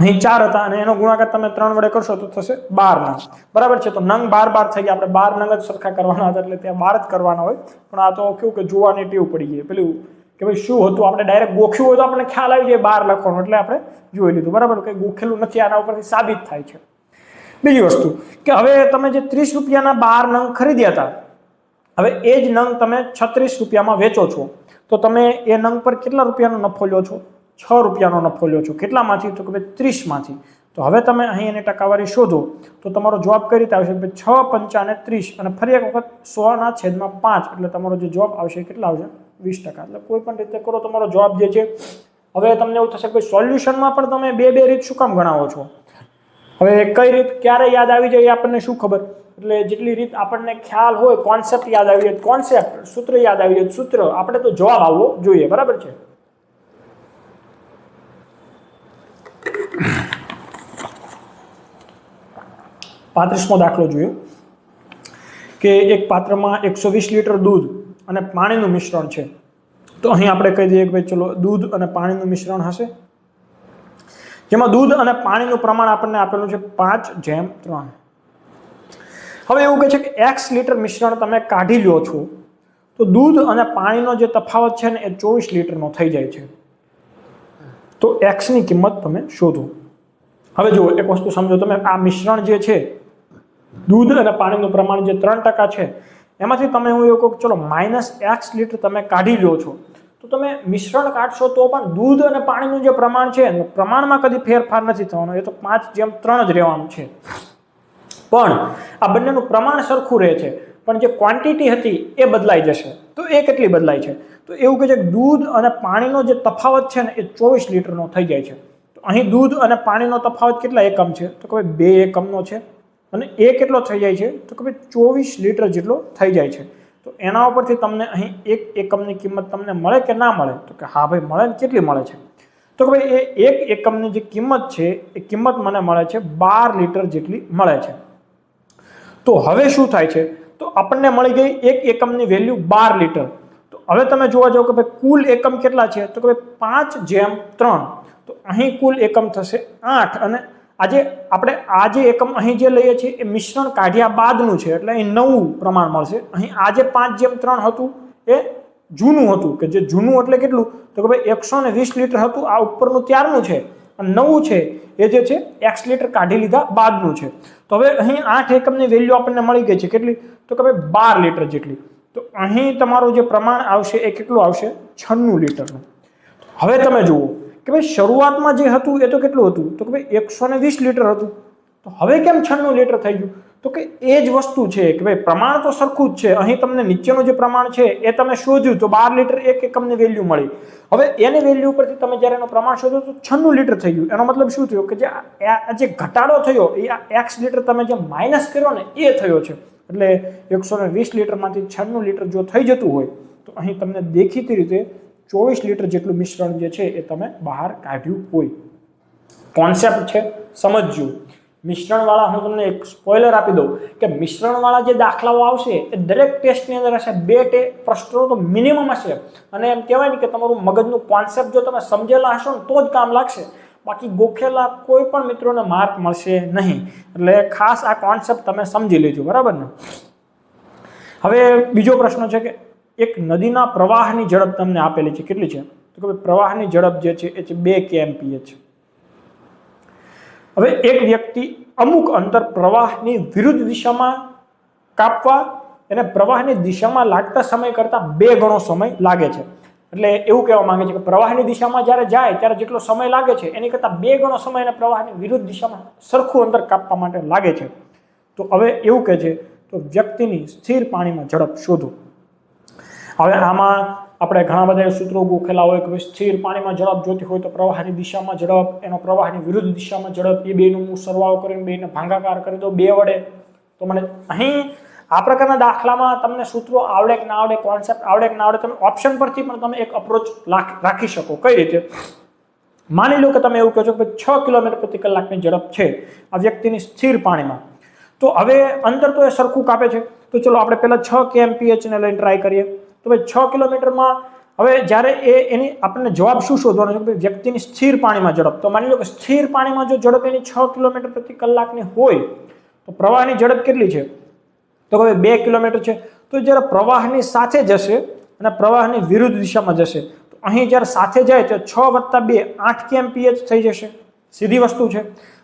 અહીં 4 હતા અને એનો ગુણાકાર તમે 3 વડે કરશો તો થશે 12 નંગ, બરાબર છે? તો નંગ 12 થઈ ગયા. આપણે 12 નંગ જ સરખા કરવાના હતા એટલે ત્યાં 12 જ કરવાના હોય. પણ આ તો કેવું કે જોવાની ટેવ પડી ગઈ, પેલું કે ભાઈ શું હતું આપણે ડાયરેક્ટ ગોખ્યું હોય તો આપણને ખ્યાલ આવી જાય 12 લખવાનું, એટલે આપણે જોઈ લીધું, બરાબર? કંઈ ગોખેલું નથી, આના ઉપરથી સાબિત થાય છે. બીજી વસ્તુ કે હવે તમે જે 30 રૂપિયાના 12 નંગ ખરીદ્યા હતા, હવે એ જ નંગ તમે 36 રૂપિયામાં વેચો છો, તો તમે એ નંગ પર કેટલા રૂપિયાનો નફો લ્યો છો? 6 રૂપિયાનો નફો લ્યો છો. કેટલામાંથી? તો કે ભાઈ 30માંથી. તો હવે તમે અહીં એની ટકાવારી શોધો તો તમારો જવાબ કઈ રીતે આવશે? 6 5 30, અને ફરી એક વખત 100/5, એટલે તમારો જે જવાબ આવશે કેટલા આવશે? 20%. એટલે કોઈ પણ રીતે કરો તમારો જવાબ જે છે. હવે તમને એવું થશે કે સોલ્યુશનમાં પણ તમે બે રીત શું કામ ગણાવો છો? હવે કઈ રીત ક્યારે યાદ આવી જાય આપણને શું ખબર? એટલે જેટલી રીત આપણને ખ્યાલ હોય, કોન્સેપ્ટ યાદ આવી જાય કોન્સેપ્ટ, સૂત્ર યાદ આવી જાય સૂત્ર, આપણે તો જવાબ આવવો જોઈએ, બરાબર છે? પાંત્રીસમો દાખલો જોઈએ કે એક પાત્રમાં 120 લીટર દૂધ અને પાણીનું મિશ્રણ છે. તો અહીં આપણે કહી દઈએ કે ભાઈ ચલો દૂધ અને પાણીનું મિશ્રણ હશે, જેમાં દૂધ અને પાણીનું પ્રમાણ આપણને આપેલું છે 5:3. હવે એવું કહે છે કે x લીટર મિશ્રણ તમે કાઢી લ્યો છો, તો દૂધ અને પાણીનો જે તફાવત છે ને એ 24 લીટરનો થઈ જાય છે. તો x ની કિંમત તમે શોધો. હવે જુઓ એક વસ્તુ સમજો, તમે આ મિશ્રણ જે છે દૂધ અને પાણીનું પ્રમાણ જે 3% છે, એમાંથી તમે હું એવું કહું ચલો -x લીટર તમે કાઢી લો છો, તો તમે મિશ્રણ કાઢશો તો પણ દૂધ અને પાણીનું જે પ્રમાણ છે પ્રમાણમાં કદી ફેરફાર નથી થવાનો, એ તો 5:3 જ રહેવાનું છે. પણ આ બંનેનું પ્રમાણ સરખું રહે છે, પણ જે ક્વોન્ટિટી હતી એ બદલાઈ જશે. તો એ કેટલી બદલાય છે? તો એવું કહે છે કે દૂધ અને પાણીનો જે તફાવત છે ને એ 24 લીટરનો થઈ જાય છે. તો અહીં દૂધ અને પાણીનો તફાવત કેટલા એકમ છે? તો કે 2 એકમનો છે. અને એ કેટલો થઈ જાય છે? તો કે 24 લીટર જેટલો થઈ જાય છે. તો એના ઉપરથી તમને અહીં 1 એકમની કિંમત તમને મળે કે ના મળે? તો કે હા ભાઈ મળે. ને કેટલી મળે છે? તો કે ભાઈ એ એક એકમની જે કિંમત છે એ કિંમત મને મળે છે 12 લીટર જેટલી મળે છે। તો હવે શું થાય છે, તો આપણને મળી ગઈ એક એકમની વેલ્યુ 12 લીટર। તો હવે તમે જોવા જાઓ કે ભાઈ કુલ એકમ કેટલા છે, તો કે ભાઈ 5/3। તો અહીં કુલ એકમ થશે 8 અને આજે આપણે આ જે એકમ અહીં જે લઈએ છીએ એ મિશ્રણ કાઢ્યા બાદનું છે એટલે અહીં નવું પ્રમાણ મળશે। અહીં આ જે 5/3 હતું એ જૂનું હતું, કે જે જૂનું એટલે કેટલું, તો કે ભાઈ 120 લીટર હતું, આ ઉપરનું ત્યારનું છે અને નવું છે એ જે છે x લીટર કાઢી લીધા બાદનું છે। તો હવે અહીં 8 એકમની વેલ્યુ આપણને મળી ગઈ છે કેટલી, તો કે ભાઈ 12 લીટર જેટલી। તો અહીં તમારું જે પ્રમાણ આવશે એ કેટલું આવશે, 96 લીટરનું। હવે તમે જુઓ કે ભાઈ શરૂઆતમાં જે હતું એ તો કેટલું હતું, તો કે ભાઈ 120 લીટર હતું, તો હવે કેમ 96 લીટર થઈ ગયું, તો કે એ જ વસ્તુ છે કે ભાઈ પ્રમાણ તો સરખું જ છે। અહીં તમને નીચેનું જે પ્રમાણ છે એ તમે શોધ્યું તો 12 લીટર એક એકમની વેલ્યુ મળી, હવે એની વેલ્યુ પરથી તમે જ્યારે એનું પ્રમાણ શોધો તો 96 લીટર થઈ ગયું। એનો મતલબ શું થયો કે જે ઘટાડો થયો એ x લીટર તમે જે માઇનસ કર્યો ને એ થયો છે। એટલે 120 લીટરમાંથી 96 લીટર જો થઈ જતું હોય તો અહીં તમને દેખીતી રીતે 24 લીટર જેટલું મિશ્રણ જે છે એ તમે બહાર કાઢ્યું હોય। કોન્સેપ્ટ છે સમજજો। મિશ્રણવાળા હું તમને એક સ્પોઇલર આપી દઉં કે મિશ્રણવાળા જે દાખલાઓ આવશે એ દરેક ટેસ્ટની અંદર હશે, 2 પ્રશ્નો તો મિનિમમ હશે અને એમ કહેવાય ને કે તમારું મગજનું કોન્સેપ્ટ જો તમે સમજેલા હશો ને તો જ કામ લાગશે, બાકી ગોખેલા કોઈ પણ મિત્રોને માર્ક મળશે નહીં। એટલે ખાસ આ કોન્સેપ્ટ તમે સમજી લેજો, બરાબર ને। હવે બીજો પ્રશ્ન છે કે એક નદીના પ્રવાહની ઝડપ તમને આપેલી છે, કેટલી છે, તો કે પ્રવાહની ઝડપ જે છે એ છે 2 kmph। હવે એક વ્યક્તિ અમુક અંતર પ્રવાહની વિરુદ્ધ દિશામાં કાપવા એને પ્રવાહની દિશામાં લાગતા સમય કરતાં 2 ગણો સમય લાગે છે। એટલે એવું કહેવા માંગે છે કે પ્રવાહની દિશામાં જ્યારે જાય ત્યારે જેટલો સમય લાગે છે એની કરતાં 2 ગણો સમય એને પ્રવાહની વિરુદ્ધ દિશામાં સરખું અંતર કાપવા માટે લાગે છે। તો હવે એવું કહે છે તો વ્યક્તિની સ્થિર પાણીમાં ઝડપ શોધો। હવે આમાં આપણે ઘણા બધા સૂત્રો ગોખેલા હોય કે સ્થિર પાણીમાં ઝડપ જોતી હોય તો પ્રવાહની દિશામાં ઝડપ, એનો પ્રવાહની વિરુદ્ધ દિશામાં ઝડપ, એ બેનો હું સરવાળો કરીને બેને ભાગાકાર કરી દો 2 વડે। તો મને અહીં આ પ્રકારના દાખલામાં તમને સૂત્રો આવડે કે ના આવડે, કોન્સેપ્ટ આવડે કે ના આવડે, તમે ઓપ્શન પરથી પણ તમે એક અપ્રોચ રાખી શકો। કઈ રીતે, માની લો કે તમે એવું કહો છો કે 6 કિલોમીટર પ્રતિ કલાકની ઝડપ છે આ વ્યક્તિની સ્થિર પાણીમાં, તો હવે અંતર તો એ સરખું કાપે છે, તો ચલો આપણે પહેલા 6 kmph ને લઈને ટ્રાય કરીએ। તો ભાઈ 6 કિલોમીટરમાં હવે જ્યારે એની આપણને જવાબ શું શોધવાનો છે કે વ્યક્તિની સ્થિર પાણીમાં ઝડપ, તો માની લો કે સ્થિર પાણીમાં જો ઝડપ એની 6 કિલોમીટર પ્રતિ કલાકની હોય તો પ્રવાહની ઝડપ કેટલી છે, તો કે 2 કિલોમીટર છે। તો જ્યારે પ્રવાહની સાથે જશે અને પ્રવાહની વિરુદ્ધ દિશામાં જશે તો અહીં જ્યારે સાથે જાય તો 6 + 2 8 kmph થઈ જશે, સીધી વસ્તુ છે।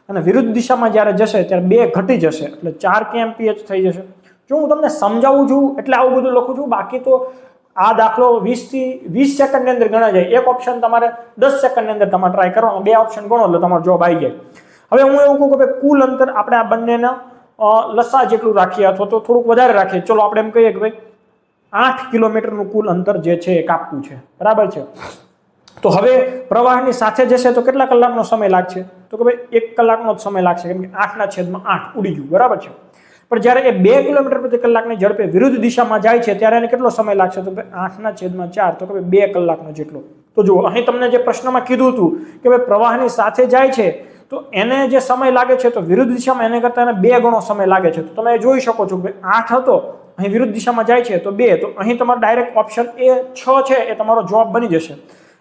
અને વિરુદ્ધ દિશામાં જ્યારે જશે ત્યારે 2 ઘટી જશે એટલે 4 kmph થઈ જશે। જો હું તમને સમજાવું છું એટલે આવું બધું લખું છું, બાકી તો આ દાખલો 20 થી 20 સેકન્ડની અંદર ગણાઈ જાય। એક ઓપ્શન તમારે 10 સેકન્ડની અંદર તમારે ટ્રાય કરવાનો, 2 ઓપ્શન ગણો એટલે તમારો જવાબ આવી જાય। હવે હું એવું કહું કે કુલ અંતર આપણે આ બંનેના લસા જેટલું રાખીએ અથવા તો થોડુંક વધારે રાખીએ, ચલો આપણે એમ કહીએ કે ભાઈ 8 કિલોમીટરનું કુલ અંતર જે છે એ કાપવું છે, બરાબર છે। તો હવે પ્રવાહની સાથે જશે તો કેટલા કલાકનો સમય લાગશે, તો કે ભાઈ 1 કલાકનો જ સમય લાગશે, કેમ કે 8/8 ઉડી ગયું, બરાબર છે। પણ જ્યારે એ 2 કિલોમીટર પ્રતિ કલાકની ઝડપે વિરુદ્ધ દિશામાં જાય છે ત્યારે એને કેટલો સમય લાગશે, તો ભાઈ 8/4, તો કે ભાઈ 2 કલાકનો જેટલો। તો જુઓ અહીં તમને જે પ્રશ્નમાં કીધું હતું કે ભાઈ પ્રવાહની સાથે જાય છે તો એને જે સમય લાગે છે તો વિરુદ્ધ દિશામાં એને કરતાં એને 2 ગણો સમય લાગે છે। તો તમે જોઈ શકો છો કે 8 હતો, અહીં વિરુદ્ધ દિશામાં જાય છે તો 2, તો અહીં તમારો ડાયરેક્ટ ઓપ્શન એ 6 છે એ તમારો જવાબ બની જશે।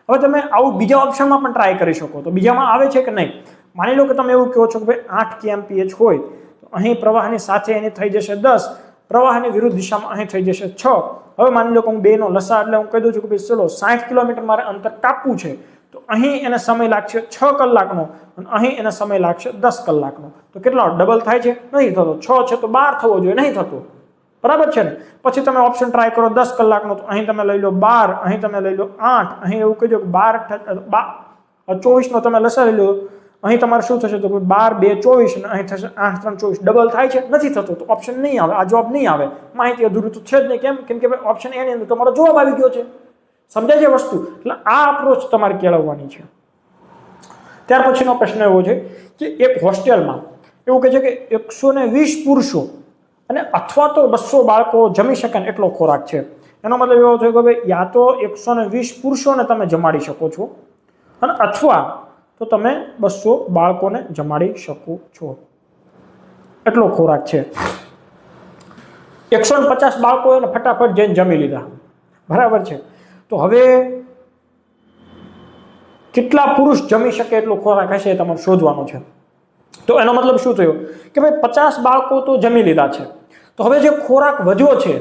હવે તમે આવું બીજા ઓપ્શનમાં પણ ટ્રાય કરી શકો, તો બીજામાં આવે છે કે નહીં। માની લો કે તમે એવું કહો છો કે ભાઈ 8 kmph હોય તો અહીં પ્રવાહની સાથે એની થઈ જશે 10, પ્રવાહની વિરુદ્ધ દિશામાં અહીં થઈ જશે 6। હવે માની લો કે હું 2 નો લસા એટલે હું કહી દઉં છું કે ભાઈ ચલો 60 કિલોમીટર મારે અંતર કાપવું છે તો અહીં એને સમય લાગશે 6 કલાકનો અને અહીં એને સમય લાગશે 10 કલાકનો। તો કેટલો ડબલ થાય છે, નહીં થતો। 6 છે તો 12 થવો જોઈએ, નહીં થતો, બરાબર છે ને। પછી તમે ઓપ્શન ટ્રાય કરો 10 કલાકનો, તો અહીં તમે લઈ લો 12, અહીં તમે લઈ લો 8, અહીં એવું કહી દો કે 24 નો તમે લસા લઈ લો, અહીં તમારે શું થશે તો 12 2 24 અને અહીં થશે 8 3 24, ડબલ થાય છે, નથી થતો, તો ઓપ્શન નહીં આવે, આ જવાબ નહીં આવે। માહિતી અધૂરું તો છે જ નહીં, કેમ કે ઓપ્શન એ ની અંદર તમારો જવાબ આવી ગયો છે। સમજાય છે વસ્તુ, એટલે આ અપ્રોચ તમારે કેળવવાની છે। ત્યાર પછીનો પ્રશ્ન એવો છે કે એક હોસ્ટેલમાં એવું કહે છે કે 120 પુરુષો અને અથવા તો 200 બાળકો જમી શકે એટલો ખોરાક છે। એનો મતલબ એવો થયો કે ભાઈ યા તો 120 પુરુષોને તમે જમાડી શકો છો અને અથવા તો તમે 200 બાળકોને જમાડી શકો છો, એટલો ખોરાક છે. 150 બાળકો એને ફટાફટ જઈને જમી લીધા, બરાબર છે. તો હવે કેટલા પુરુષ જમી શકે એટલો ખોરાક હશે એ તમારે શોધવાનો છે. તો એનો મતલબ શું થયો કે ભાઈ 50 બાળકો તો જમી લીધા છે, તો હવે જે ખોરાક વધ્યો છે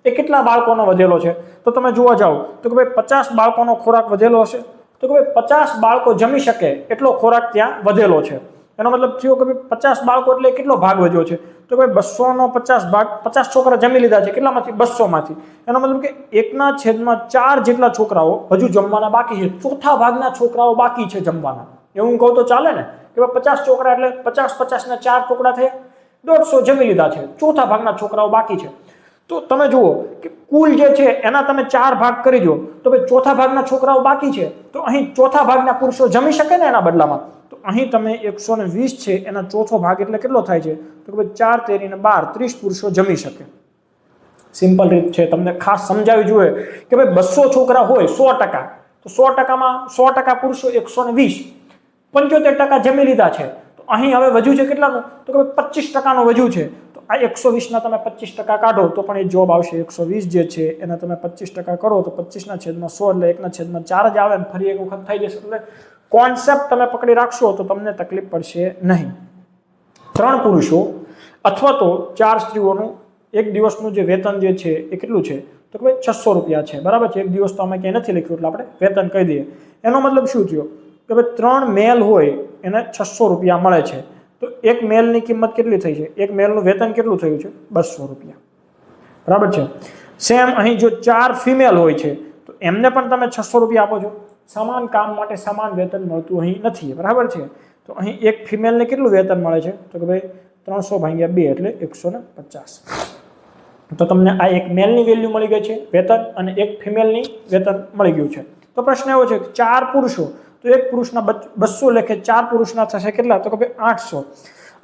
એ કેટલા બાળકોનો વધેલો છે? તો તમે જોવા જાઓ તો કે ભાઈ 50 બાળકોનો ખોરાક વધેલો હશે, તો કે ભાઈ 50 બાળકો જમી શકે એટલો ખોરાક ત્યાં વધેલો છે. એનો મતલબ થયો કે ભાઈ 50 બાળકો એટલે કેટલો ભાગ વધ્યો છે? તો ભાઈ 200 નો 50 ભાગ, 50 છોકરા જમી લીધા છે, કેટલામાંથી? 200 માંથી. એનો મતલબ કે 1/4 જેટલા છોકરાઓ હજુ જમવાના બાકી છે, ચોથા ભાગના છોકરાઓ બાકી છે જમવાના. એવું કહું તો ચાલે ને કે 50 છોકરા એટલે 50 ના 4 ટુકડા થયા, 150 જમી લીધા છે, ચોથા ભાગના છોકરાઓ બાકી છે. તો તમે જુઓ કે કુલ જે છે એના તમે 4 ભાગ કરી દો તો ભાઈ ચોથા ભાગના છોકરાઓ બાકી છે, તો અહીં ચોથા ભાગના પુરુષો જમી શકે ને એના બદલામાં. તો અહીં તમે 120 છે એના ચોથો ભાગ એટલે કેટલો થાય છે? તો ભાઈ 4 તેરી ને 12, 30 પુરુષો જમી શકે. સિમ્પલ રીત છે, તમને ખાસ સમજાવી જોઈએ કે ભાઈ 200 છોકરા હોય 100%, તો 100%માં 100% પુરુષો 120, 75% જમી લીધા છે. તો અહીં હવે વધ્યું છે કેટલાનું? તો કે 25%નું વધ્યું છે. તો આ 120 ના તમે 25% કાઢો તો પણ એ જવાબ આવશે 120 જે છે એના તમે 25% કરો તો 25/100 એટલે 1/4 જ આવે ને ફરી એક વખત થઈ જશે. એટલે કોન્સેપ્ટ તમે પકડી રાખશો તો તમને તકલીફ પડશે નહીં. 3 પુરુષો અથવા તો 4 સ્ત્રીઓનું એક દિવસનું જે વેતન જે છે એ કેટલું છે? તો કે ભાઈ 600 રૂપિયા છે, બરાબર છે. એક દિવસ તો અમે ક્યાંય નથી લખ્યું એટલે આપણે વેતન કહી દઈએ. એનો મતલબ શું થયો કે ભાઈ 3 મેલ હોય એને 600 રૂપિયા મળે છે, તો એક મેલની કિંમત કેટલી થઈ છે? એક મેલનું વેતન કેટલું થયું છે? 200 રૂપિયા, બરાબર છે. સેમ અહીં જો 4 ફિમેલ હોય છે તો એમને પણ તમે 600 રૂપિયા આપો છો. સમાન કામ માટે સમાન વેતન મળતું અહીં નથી, બરાબર છે. તો અહીં એક ફિમેલને કેટલું વેતન મળે છે? તો કે ભાઈ 300/2 એટલે 150. તો તમને આ એક મેલની વેલ્યુ મળી ગઈ છે વેતન, અને એક ફિમેલની વેતન મળી ગયું છે. તો પ્રશ્ન એવો છે કે 4 પુરુષો, તો એક પુરુષના 200 લેખે 4 પુરુષના થશે કેટલા? તો કે ભાઈ 800.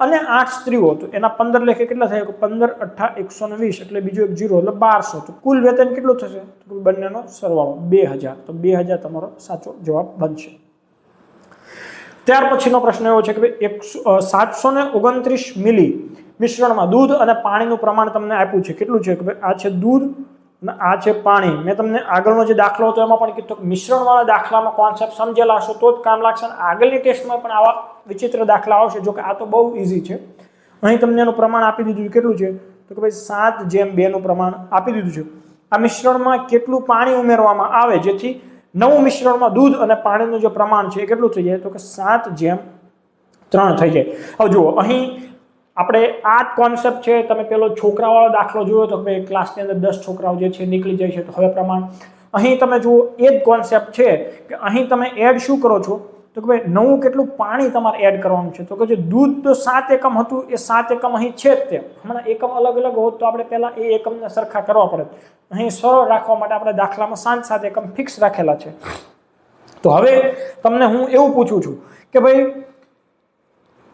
અને 8 સ્ત્રીઓ, તો એના 15 લેખે કેટલા થાય? 15 8 120 એટલે બીજો એક 0 એટલે 1200. તો કુલ વેતન કેટલું થશે? તો બંનેનો સરવાળો 2000. તો 2000 તમારો સાચો જવાબ બનશે. ત્યાર પછીનો પ્રશ્ન એવો છે કે ભાઈ 729 મિલી મિશ્રણમાં દૂધ અને પાણીનું પ્રમાણ તમને આપ્યું છે. કેટલું છે? કે ભાઈ આ છે દૂધ અને આ છે પાણી. મેં તમને આગળનો જે દાખલો હતો એમાં પણ કીધું કે મિશ્રણવાળા દાખલામાં કોન્સેપ્ટ સમજેલા હશો તો જ કામ લાગશે. આગળની ટેસ્ટમાં પણ આવા વિચિત્ર દાખલા આવશે, જો કે આ તો બહુ ઇઝી છે. અહીં તમને એનું પ્રમાણ આપી દીધું. કેટલું છે? તો કે ભાઈ 7:2 નું પ્રમાણ આપી દીધું છે. આ મિશ્રણમાં કેટલું પાણી ઉમેરવામાં આવે જેથી નવું મિશ્રણમાં દૂધ અને પાણીનું જે પ્રમાણ છે એ કેટલું થઈ જાય? તો કે 7:3 થઈ જાય. હવે જુઓ અહીં આપણે આ કોન્સેપ્ટ છે, તમે પેલો છોકરાવાળો દાખલો જોયો તો ભાઈ ક્લાસની અંદર 10 છોકરાઓ જે છે નીકળી જાય છે, તો હવે પ્રમાણ અહીં તમે જુઓ એ જ કોન્સેપ્ટ છે કે અહીં તમે એડ શું કરો છો? તો કે ભાઈ નવું કેટલું પાણી તમારે એડ કરવાનું છે. તો કે જે દૂધ તો 7 એકમ હતું એ 7 એકમ અહીં છે જ તે. હમણાં એકમ અલગ અલગ હોત તો આપણે પહેલા એ એકમને સરખા કરવા પડે. અહીં સરળ રાખવા માટે આપણે દાખલામાં 7 એકમ ફિક્સ રાખેલા છે. તો હવે તમને હું એવું પૂછું છું કે ભાઈ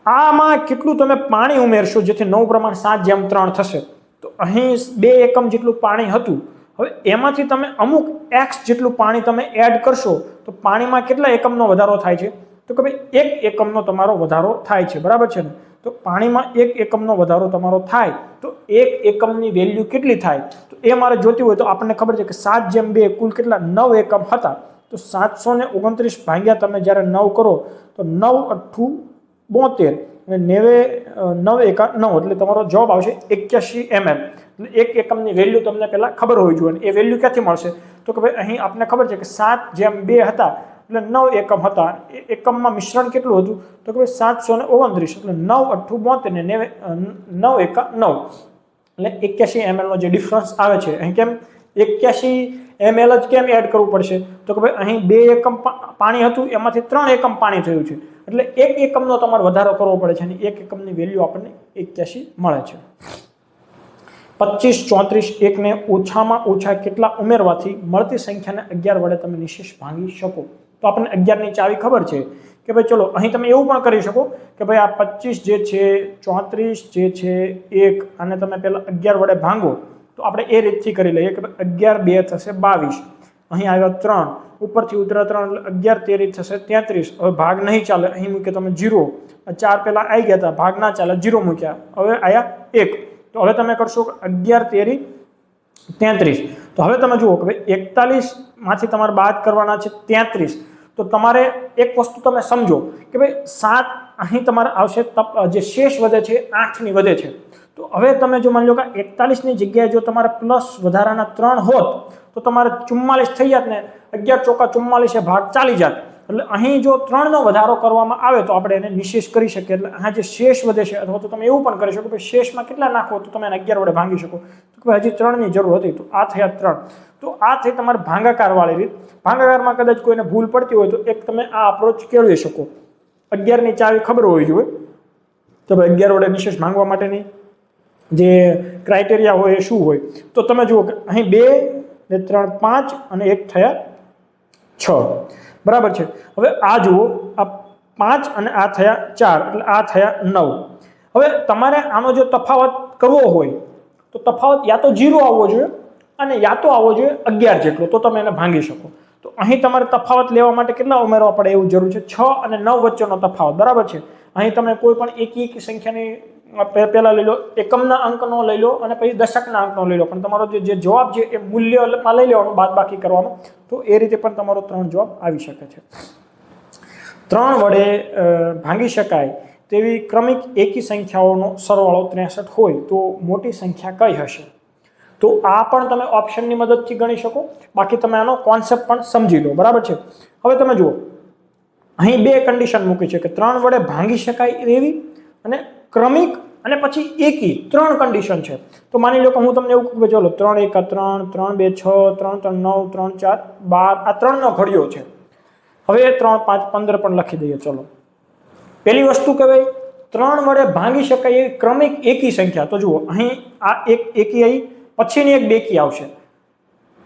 આમાં કેટલું તમે પાણી ઉમેરશો જેથી નવું પ્રમાણ 7:3 થશે? તો અહીં 2 એકમ જેટલું પાણી હતું, હવે એમાંથી તમે અમુક x જેટલું પાણી તમે એડ કરશો તો પાણીમાં કેટલા એકમનો વધારો થાય છે? તો કે ભાઈ 1 એકમનો તમારો વધારો થાય છે, બરાબર છે ને? તો પાણીમાં 1 એકમનો વધારો તમારો થાય તો 1 એકમની વેલ્યુ કેટલી થાય? તો એ મારે જોતી હોય તો આપણને ખબર છે કે 7:2 કુલ કેટલા? 9 એકમ હતા. તો 729 ભાગ્યા તમે જ્યારે 9 કરો તો 9 8 72 અને 9 એકા 9 એટલે તમારો જવાબ આવશે 81 ml. એટલે 1 એકમની વેલ્યુ તમને પહેલા ખબર હોવી જોઈએ. એ વેલ્યુ ક્યાંથી મળશે? તો કે ભાઈ અહીં આપણને ખબર છે કે 7:2 હતા એટલે 9 એકમ હતા. એકમમાં મિશ્રણ કેટલું હતું? તો કે ભાઈ 729 એટલે 9 8 72 ને 9 એકા 9 એટલે 81 ml નો જે ડિફરન્સ આવે છે. અહીં કેમ 81 ml જ કેમ એડ કરવું પડશે? તો કે ભાઈ અહીં 2 એકમ પાણી હતું એમાંથી 3 એકમ પાણી થયું છે, એટલે 1 એકમનો તમારે વધારો કરવો પડે છે અને 1 એકમની વેલ્યુ આપણને 81 મળે છે. 25 34 એકને ઓછામાં ઓછા કેટલા ઉમેરવાથી મળતી સંખ્યાને 11 વડે તમે નિશેષ ભાંગી શકો? તો આપણને 11 ની ચાવી ખબર છે કે ભાઈ ચલો અહીં તમે એવું પણ કરી શકો કે ભાઈ આ 25 જે છે 34 જે છે 1 આને તમે પહેલા 11 વડે ભાંગો. તો આપણે એ રીતથી કરી લઈએ કે 11 2 થશે 22, અહીં આવ્યા 3 ઉપરથી ઉતરા 3 એટલે 11 તેરી થશે 33. હવે ભાગ નહીં ચાલે, અહીં મૂકે તમે 0. 4 પહેલા આવી ગયા હતા, ભાગ ના ચાલે, 0 મૂક્યા, હવે આયા 1. તો હવે તમે કરશો 11 તેરી 33. તો હવે તમે જુઓ કે ભાઈ 41 માંથી તમારે બાદ કરવાના છે 33. તો તમારે એક વસ્તુ તમે સમજો કે ભાઈ 7 અહીં તમારે આવશે, જે શેષ વધે છે 8 ની વધે છે. તો હવે તમે જો માની લો કે 41 ની જગ્યાએ જો તમારે પ્લસ વધારાના 3 હોત તો તમારે 44 થઈ જાત ને, 11 ચોકા 44 એ ભાગ ચાલી જાત. એટલે અહીં જો 3 નો વધારો કરવામાં આવે તો આપણે એને નિશેષ કરી શકીએ. એટલે આ જે શેષ વધે છે, અથવા તો તમે એવું પણ કરી શકો કે શેષમાં કેટલા નાખો તો તમે એને 11 વડે ભાંગી શકો. તો હજી 3 ની જરૂર હતી, તો આ થયા 3. તો આ થઈ તમારે ભાગાકાર વાળી રીત. ભાગાકારમાં કદાચ કોઈને ભૂલ પડતી હોય તો એક તમે આ અપ્રોચ કેળવી શકો. 11 ની ચાવી ખબર હોવી જોઈએ તો ભાઈ 11 વડે નિશેષ ભાંગવા માટેની જે ક્રાઇટેરિયા હોય એ શું હોય. તો તમે જુઓ કે અહીં 2 ને 3 5 અને 1 થયા 6, બરાબર છે. હવે આ જુઓ, આ 5 અને આ થયા 4 એટલે આ થયા 9. હવે તમારે આનો જો તફાવત કરવો હોય તો તફાવત યા તો 0 આવવો જોઈએ અને યા તો આવવો જોઈએ 11 જેટલો, તો તમે એને ભાંગી શકો. તો અહીં તમારે તફાવત લેવા માટે કેટલા ઉમેરવા પડે એવું જરૂર છે? 6 અને 9 વચ્ચેનો તફાવત, બરાબર છે. અહીં તમે કોઈ પણ એકી સંખ્યાની પહેલા લઈ લો, એકમના અંકનો લઈ લો અને પછી દશકના અંકનો લઈ લો, પણ તમારો જે જવાબ છે એ મૂલ્યમાં લઈ લેવાનું, બાદ બાકી કરવાનું. તો એ રીતે પણ તમારો 3 જવાબ આવી શકે છે. 3 વડે ભાંગી શકાય તેવી ક્રમિક એકી સંખ્યાઓનો સરવાળો 63 હોય તો મોટી સંખ્યા કઈ હશે? તો આ પણ તમે ઓપ્શનની મદદથી ગણી શકો, બાકી તમે આનો કોન્સેપ્ટ પણ સમજી લો, બરાબર છે. હવે તમે જુઓ, અહીં 2 કન્ડિશન મૂકી છે કે 3 વડે ભાંગી શકાય એવી અને ક્રમિક અને પછી એકી, 3 કન્ડિશન છે. તો માની લો કે હું તમને એવું કહું, ચલો 3 1 3, 3 2 6, 3 3 9, 3 4 12, આ 3 નો ઘડિયો છે. હવે 3 5 15 પણ લખી દઈએ. ચલો, પહેલી વસ્તુ કે ભાઈ 3 વડે ભાંગી શકાય એવી ક્રમિક એકી સંખ્યા. તો જુઓ, અહીં આ એક એકી આવી, પછીની એક બેકી આવશે,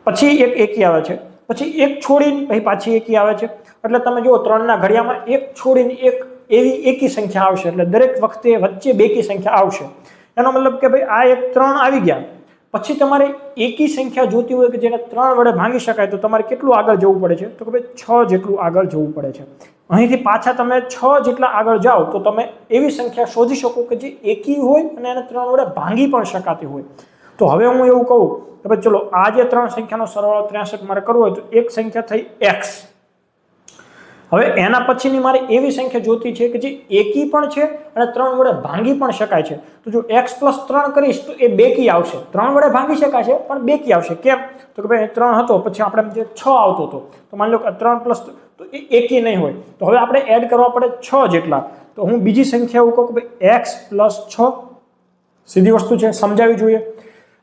પછી એક એકી આવે છે, પછી એક છોડીને પછી પાછી એકી આવે છે. એટલે તમે જુઓ 3 ના ઘડિયામાં એક છોડીને એક એવી એકી સંખ્યા આવશે. એટલે દરેક વખતે વચ્ચે બેકી સંખ્યા આવશે. એનો મતલબ કે ભાઈ આ એક 3 આવી ગયા, પછી તમારે એકી સંખ્યા જોતી હોય કે જેને 3 વડે ભાંગી શકાય તો તમારે કેટલું આગળ જવું પડે છે? તો કે ભાઈ 6 જેટલું આગળ જવું પડે છે. અહીંથી પાછા તમે 6 જેટલા આગળ જાઓ તો તમે એવી સંખ્યા શોધી શકો કે જે એકી હોય અને એને 3 વડે ભાંગી પણ શકાતી હોય. તો હવે હું એવું કહું કે ભાઈ ચલો, આ જે 3 સંખ્યાનો સરવાળો 63 મારે કરવો હોય તો એક સંખ્યા થઈ x. હવે એના પછીની મારે એવી સંખ્યા જોતી છે કે જે એકી પણ છે અને 3 વડે ભાંગી પણ શકાય છે. તો જો x + 3 કરીશ તો એ બેકી આવશે. 3 વડે ભાંગી શકાય છે પણ બેકી આવશે. કેમ? તો કે ભાઈ 3 હતો, પછી આપણે જે 6 આવતો હતો, તો માની લો કે 3 + તો એ એકી નહીં હોય. તો હવે આપણે એડ કરવા પડે 6 જેટલા. તો હું બીજી સંખ્યા એવું કહું કે ભાઈ x + 6, સીધી વસ્તુ છે, સમજાવી જોઈએ.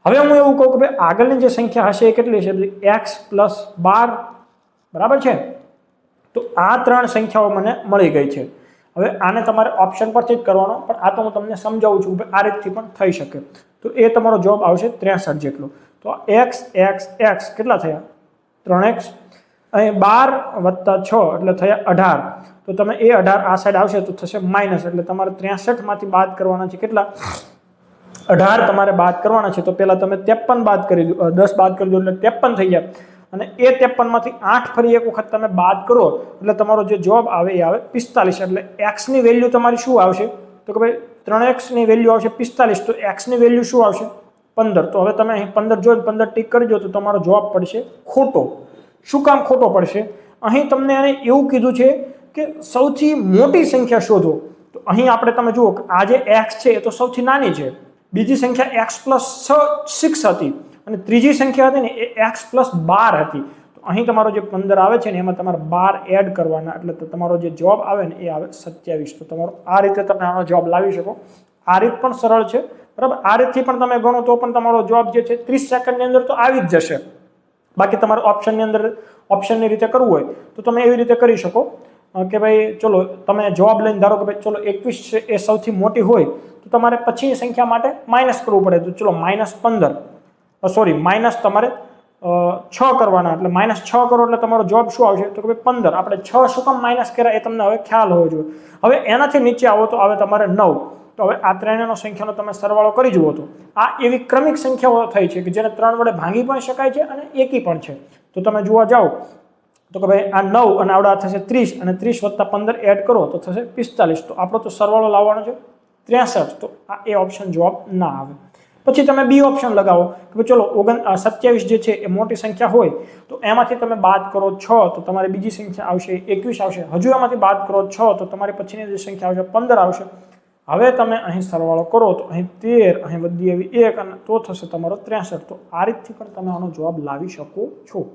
હવે હું એવું કહું કે ભાઈ આગળની જે સંખ્યા હશે એ કેટલી છે? x + 12, બરાબર છે. તો આ 3 સંખ્યાઓ મને મળી ગઈ છે. હવે આને તમારે ઓપ્શન પરથી જ કરવાનો, પણ આ તો હું તમને સમજાવું છું કે આ રીતથી પણ થઈ શકે. તો એ તમારો જવાબ આવશે 63 જેટલો. તો x x x કેટલા થયા? 3x. અહીં 12 + 6 એટલે થયા 18. તો તમે એ 18 આ સાઈડ આવશે તો થશે માઇનસ, એટલે તમારે 63 માંથી બાદ કરવાના છે. કેટલા? 18 તમારે બાદ કરવાના છે. તો પહેલા તમે 53 બાદ કરી દો, 10 બાદ કરી દો એટલે 53 થઈ ગયા. અને એ 53 માંથી 8 ફરી એક વખત તમે બાદ કરો એટલે તમારો જે જવાબ આવે એ આવે 45. એટલે x ની વેલ્યુ તમારી શું આવશે? તો કે ભાઈ 3x ની વેલ્યુ આવશે 45. તો x ની વેલ્યુ શું આવશે? 15. તો હવે તમે અહીં 15 જોઈને 15 ટીક કરી દો તો તમારો જવાબ પડશે ખોટો. શું કામ ખોટો પડશે? અહીં તમને એને એવું કીધું છે કે સૌથી મોટી સંખ્યા શોધો. તો અહીં આપણે તમે જુઓ કે આ જે x છે એ તો સૌથી નાની છે. બીજી સંખ્યા x + 6 હતી અને ત્રીજી સંખ્યા હતી ને એ x + 12 હતી. તો અહીં તમારો જે 15 આવે છે ને એમાં તમારે 12 એડ કરવાના, એટલે તો તમારો જે જવાબ આવે ને એ આવે 27. તો તમારો આ રીતે તમે આનો જવાબ લાવી શકો. આ રીત પણ સરળ છે, બરાબર. આ રીતથી પણ તમે ગણો તો પણ તમારો જવાબ જે છે 30 સેકન્ડની અંદર તો આવી જ જશે. બાકી તમારે ઓપ્શનની અંદર ઓપ્શનની રીતે કરવું હોય તો તમે એવી રીતે કરી શકો કે ભાઈ ચલો તમે જવાબ લઈને ધારો કે ભાઈ ચલો 21 છે એ સૌથી મોટી હોય તો તમારે પછીની સંખ્યા માટે માઇનસ કરવું પડે. તો ચલો -15, સોરી માઇનસ તમારે 6 કરવાના, એટલે -6 કરો એટલે તમારો જવાબ શું આવશે? તો કે ભાઈ 15. આપણે 6 શું કામ માઇનસ કર્યા એ તમને હવે ખ્યાલ હોવો જોઈએ. હવે એનાથી નીચે આવો તો આવે તમારે 9. તો હવે આ ત્રણેયનો સંખ્યાનો તમે સરવાળો કરી જુઓ તો આ એવી ક્રમિક સંખ્યાઓ થઈ છે કે જેને 3 વડે ભાંગી પણ શકાય છે અને એકી પણ છે. તો તમે જોવા જાઓ તો કે ભાઈ આ 9 અને આવડા થશે 30 અને 30 + 15 એડ કરો તો થશે 45. તો આપણો તો સરવાળો લાવવાનો છે 63. તો આ એ ઓપ્શન જવાબ ના આવે. પછી તમે બી ઓપ્શન લગાવો કે ચલો 27 જે છે એ મોટી સંખ્યા હોય તો એમાંથી તમે બાદ કરો 6 તો તમારી બીજી સંખ્યા આવશે 21 આવશે. હજુ એમાંથી બાદ કરો 6 તો તમારી પછીની જે સંખ્યા આવશે 15 આવશે. હવે તમે અહીં સરવાળો કરો તો અહીં 13, અહીં વધી આવી 1 અને તો થશે તમારો 63. તો આ રીતથી પણ તમે આનો જવાબ લાવી શકો છો.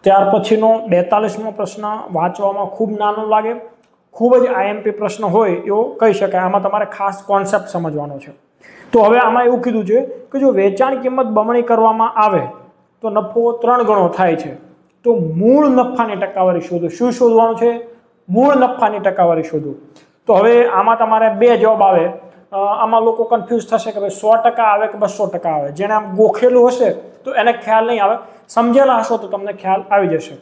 ત્યાર પછીનો 42મો પ્રશ્ન વાંચવામાં ખૂબ નાનો લાગે, ખૂબ જ આઈએમપી પ્રશ્ન હોય એવો કહી શકાય. આમાં તમારે ખાસ કોન્સેપ્ટ સમજવાનો છે. તો હવે આમાં એવું કીધું છે કે જો વેચાણ કિંમત બમણી કરવામાં આવે તો નફો 3 ગણો થાય છે. તો મૂળ નફાની ટકાવારી શોધો. શું શોધવાનું છે? મૂળ નફાની ટકાવારી શોધો. તો હવે આમાં તમારે બે જવાબ આવે. આમાં લોકો કન્ફ્યુઝ થશે કે ભાઈ 100% આવે કે 200% આવે. જેને આમ ગોખેલું હશે તો એને ખ્યાલ નહીં આવે, સમજેલા હશો તો તમને ખ્યાલ આવી જશે.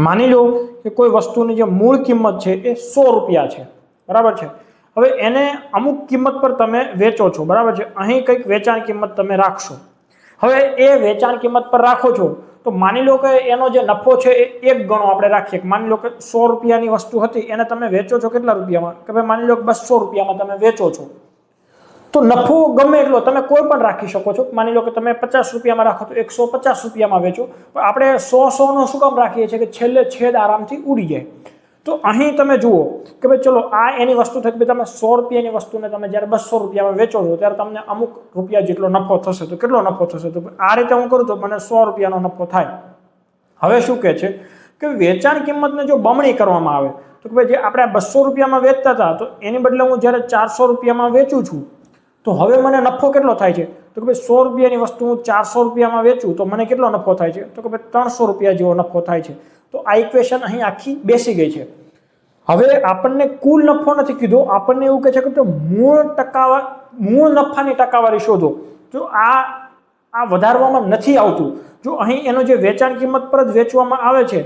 માની લો કે કોઈ વસ્તુની જે મૂળ કિંમત છે એ 100 રૂપિયા છે, બરાબર છે. હવે એને અમુક કિંમત પર તમે વેચો છો, બરાબર છે. અહીં કંઈક વેચાણ કિંમત તમે રાખશો. હવે એ વેચાણ કિંમત પર રાખો છો તો માની લો કે એનો જે નફો છે એ 1 ગણો આપણે રાખીએ. માની લો કે 100 રૂપિયાની વસ્તુ હતી એને તમે વેચો છો કેટલા રૂપિયામાં? કે ભાઈ માની લો કે 200 રૂપિયામાં તમે વેચો છો. તો નફો ગમે એટલો તમે કોઈ પણ રાખી શકો છો. માની લો કે તમે 50 રૂપિયામાં રાખો તો 150 રૂપિયામાં વેચો. પણ આપણે 100 નો શું કામ રાખીએ છીએ કે છેલ્લે છેદ આરામથી ઉડી જાય. તો અહીં તમે જુઓ કે ભાઈ ચલો આ એની વસ્તુ થઈ, તમે 100 રૂપિયાની વસ્તુને તમે જ્યારે 200 રૂપિયામાં વેચો છો ત્યારે તમને અમુક રૂપિયા જેટલો નફો થશે. તો કેટલો નફો થશે? તો આ રીતે હું કરું તો મને 100 રૂપિયાનો નફો થાય. હવે શું કહે છે કે વેચાણ કિંમતને જો બમણી કરવામાં આવે તો કે ભાઈ જે આપણે 200 રૂપિયામાં વેચતા હતા તો એની બદલે હું જ્યારે 400 રૂપિયામાં વેચું છું તો હવે મને નફો કેટલો થાય છે? તો કે ભાઈ 100 રૂપિયાની વસ્તુ હું 400 રૂપિયામાં વેચું તો મને કેટલો નફો થાય છે? તો કે ભાઈ 300 રૂપિયા જેવો નફો થાય છે. તો આ ઇક્વેશન અહીં આખી બેસી ગઈ છે. હવે આપણને કુલ નફો નથી કીધો, આપણને એવું કહે છે કે મૂળ નફાની ટકાવારી શોધો. જો આ વધારવામાં નથી આવતું, જો અહીં એનો જે વેચાણ કિંમત પર જ વેચવામાં આવે છે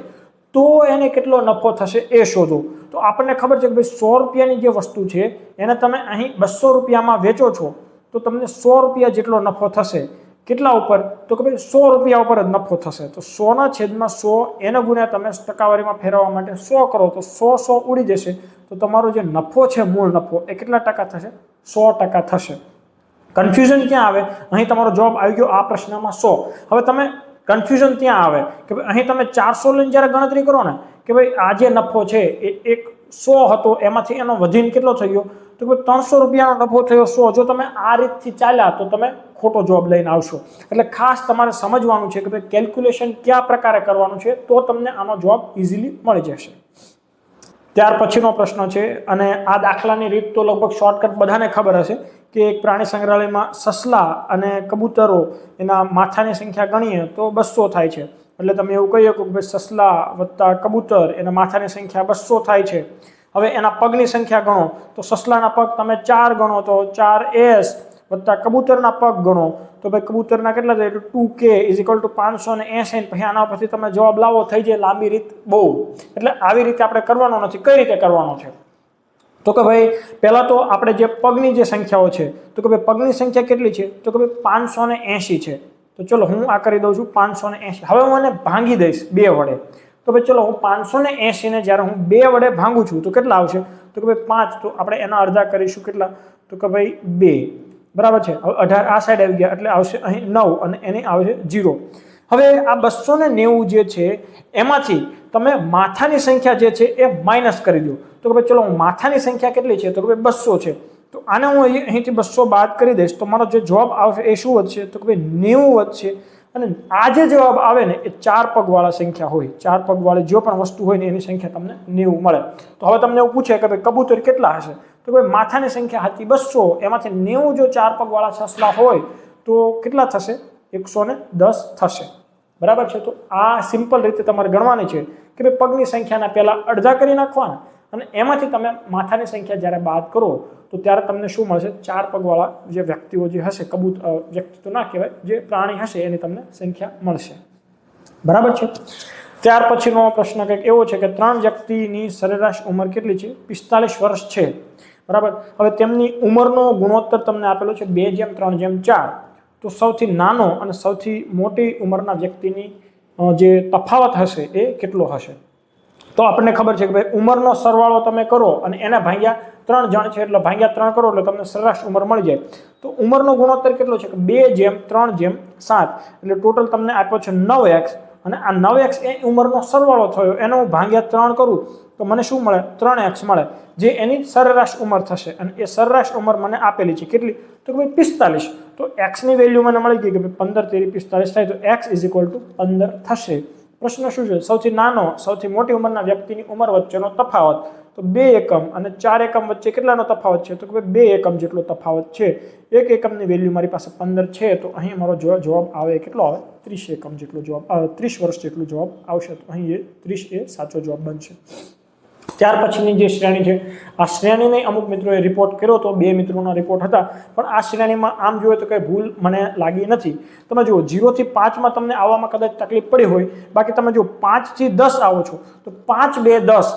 તો એને કેટલો નફો થશે એ શોધો. તો આપણને ખબર છે કે ભાઈ 100 રૂપિયાની જે વસ્તુ છે એને તમે અહીં 200 રૂપિયામાં વેચો છો તો તમને 100 રૂપિયા જેટલો નફો થશે. કેટલા ઉપર? તો કે ભાઈ 100 રૂપિયા ઉપર જ નફો થશે. તો 100/100 એને ગુણ્યા તમે ટકાવારીમાં ફેરવવા માટે 100 કરો તો 100 ઉડી જશે. તો તમારો જે નફો છે મૂળ નફો એ કેટલા ટકા થશે? 100% થશે. કન્ફ્યુઝન ક્યાં આવે? અહીં તમારો જવાબ આવી ગયો આ પ્રશ્નમાં 100. હવે તમે કન્ફ્યુઝન ત્યાં આવે કે ભાઈ અહીં તમે 400 લઈને જ્યારે ગણતરી કરો ને કે ભાઈ આ જે નફો છે એ 100 હતો એમાંથી એનો વધીને કેટલો થઈ ગયો? તો ભાઈ 300 રૂપિયાનો નફો થયો 100. જો તમે આ રીતથી ચાલ્યા તો તમે ખોટો જવાબ લઈને આવશો. એટલે ખાસ તમારે સમજવાનું છે કે ભાઈ કેલ્ક્યુલેશન કયા પ્રકારે કરવાનું છે તો તમને આનો જવાબ ઇઝીલી મળી જશે. ત્યાર પછીનો પ્રશ્ન છે અને આ દાખલાની રીત તો લગભગ શોર્ટકટ બધાને ખબર હશે કે એક પ્રાણી સંગ્રહાલયમાં સસલા અને કબૂતરો એના માથાની સંખ્યા ગણીએ તો 200 થાય છે. એટલે તમે એવું કહી શકો કે ભાઈ સસલા વત્તા કબૂતર એના માથાની સંખ્યા 200 થાય છે. હવે એના પગની સંખ્યા ગણો તો સસલાના પગ તમે 4 ગણો તો 4s વત્તા કબૂતરના પગ ગણો તો ભાઈ કબૂતરના કેટલા થાય? 2k = 580. પછી આના પરથી તમે જવાબ લાવો થઈ જાય લાંબી રીત બહુ. એટલે આવી રીતે આપણે કરવાનો નથી. કઈ રીતે કરવાનો છે? તો કે ભાઈ પહેલા તો આપણે જે પગની જે સંખ્યાઓ છે તો કે ભાઈ પગની સંખ્યા કેટલી છે? તો કે ભાઈ 580 છે. તો ચલો હું આ કરી દઉં છું 580. હવે હું એને ભાંગી દઈશ 2 વડે. તો ભાઈ ચલો હું 580 ને જ્યારે હું 2 વડે ભાંગું છું તો કેટલા આવશે? તો કે ભાઈ 5. તો આપણે એના અડધા કરીશું કેટલા? તો કે ભાઈ 2. બરાબર છે. હવે 18 આ સાઈડ આવી ગયા એટલે આવશે અહીં 9 અને એની આવશે 0. હવે આ 290 જે છે એમાંથી તમે માથાની સંખ્યા જે છે એ માઇનસ કરી દો. તો કે ભાઈ ચલો માથાની સંખ્યા કેટલી છે? તો કે ભાઈ 200 છે. તો આને હું અહીંથી 200 બાદ કરી દઈશ તો મારો જે જવાબ આવશે એ શું વધશે? તો કે ભાઈ 90 વધશે. અને આ જે જવાબ આવે ને એ 4 પગવાળા સંખ્યા હોય. 4 પગવાળી જો પણ વસ્તુ હોય ને એની સંખ્યા તમને 90 મળે. તો હવે તમને એવું પૂછે કે ભાઈ કબૂતર કેટલા હશે? તો ભાઈ માથાની સંખ્યા હતી 200, એમાંથી 90 જો 4 પગવાળા સસલા હોય તો કેટલા થશે? 110 થશે. બરાબર છે. તો આ સિમ્પલ રીતે તમારે ગણવાની છે કે ભાઈ પગની સંખ્યાના પહેલા અડધા કરી નાખવાના અને એમાંથી તમે માથાની સંખ્યા જ્યારે બાદ કરો તો ત્યારે તમને શું મળશે? 4 પગવાળા જે વ્યક્તિઓ જે હશે, વ્યક્તિ તો ના કહેવાય, જે પ્રાણી હશે એની તમને સંખ્યા મળશે. બરાબર છે. ત્યાર પછીનો પ્રશ્ન કંઈક એવો છે કે 3 વ્યક્તિની સરેરાશ ઉંમર કેટલી છે? 45 વર્ષ છે. બરાબર. હવે તેમની ઉંમરનો ગુણોત્તર તમને આપેલો છે 2:3:4. તો સૌથી નાનો અને સૌથી મોટી ઉંમરના વ્યક્તિની જે તફાવત હશે એ કેટલો હશે. તો આપણને ખબર છે કે ભાઈ ઉંમરનો સરવાળો તમે કરો અને એના ભાગ્યા 3 જણ છે એટલે ભાગ્યા 3 કરો એટલે તમને સરેરાશ ઉંમર મળી જાય. તો ઉંમરનો ગુણોત્તર કેટલો છે કે 2:3:7 એટલે ટોટલ તમને આપ્યો છે 9x અને આ 9x એ ઉંમરનો સરવાળો થયો એનો હું ભાગ્યા 3 કરું તો મને શું મળે 3x મળે જે એની સરેરાશ ઉંમર થશે અને એ સરેરાશ ઉંમર મને આપેલી છે કેટલી તો કે ભાઈ 45. તો x ની વેલ્યુ મને મળી ગઈ કે ભાઈ 15 × 3 = 45 થાય તો x = 15 થશે. પ્રશ્ન શું છે સૌથી નાનો સૌથી મોટી ઉંમરના વ્યક્તિની ઉંમર વચ્ચેનો તફાવત તો 2 એકમ અને 4 એકમ વચ્ચે કેટલાનો તફાવત છે તો કે ભાઈ 2 એકમ જેટલો તફાવત છે. 1 એકમની વેલ્યુ મારી પાસે 15 છે તો અહીં મારો જવાબ આવે કેટલો આવે 30 એકમ જેટલો જવાબ 30 વર્ષ જેટલો જવાબ આવશે. તો અહીં એ 30 એ સાચો જવાબ બનશે. ત્યાર પછીની જે શ્રેણી છે આ શ્રેણીને અમુક મિત્રોએ રિપોર્ટ કર્યો તો 2 મિત્રોના રિપોર્ટ હતા પણ આ શ્રેણીમાં આમ જોઈએ તો કંઈ ભૂલ મને લાગી નથી. તમે જુઓ 0 થી 5 માં તમને આવવામાં કદાચ તકલીફ પડી હોય બાકી તમે જો 5 થી 10 આવો છો તો 5 2 10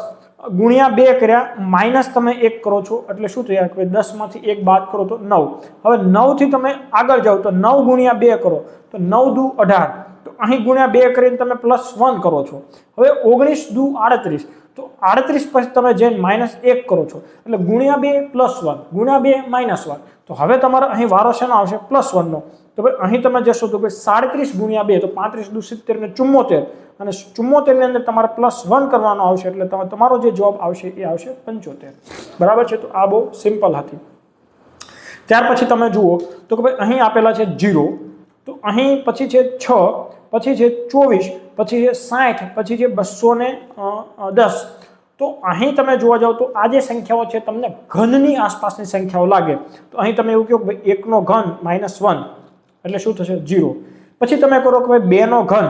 ગુણ્યા 2 કર્યા માઇનસ તમે 1 કરો છો એટલે શું થયા કે 10 માંથી 1 બાદ કરો તો 9. હવે 9 થી તમે આગળ જાઓ તો 9 ગુણ્યા 2 કરો તો 9 દુ 18 તો અહીં ગુણ્યા 2 કરીને તમે +1 કરો છો. હવે 19 દુ 38 તો 38 પછી તમે જઈને -1 કરો છો એટલે ગુણ્યા 2 +1 ગુણ્યા 2 -1 તો હવે તમારે અહીં વારો શેનો આવશે +1 નો. તો ભાઈ અહીં તમે જશો તો ભાઈ 37 ગુણ્યા 2 તો 35 દુ 70 ને 74 અને 74 ની અંદર તમારે +1 કરવાનો આવશે એટલે તમારો જે જવાબ આવશે એ આવશે 75. બરાબર છે. તો આ બહુ સિમ્પલ હતી. ત્યાર પછી તમે જુઓ તો કે ભાઈ અહીં આપેલા છે 0 તો અહીં પછી છે 6 પછી છે 24 પછી છે 60 પછી છે 210. તો અહીં તમે જોવા જાવ તો આ જે સંખ્યાઓ છે તમને ઘનની આસપાસની સંખ્યાઓ લાગે તો અહીં તમે એવું કહો કે ભાઈ 1 નો ઘન -1 એટલે શું થશે 0. પછી તમે કરો કે ભાઈ 2 નો ઘન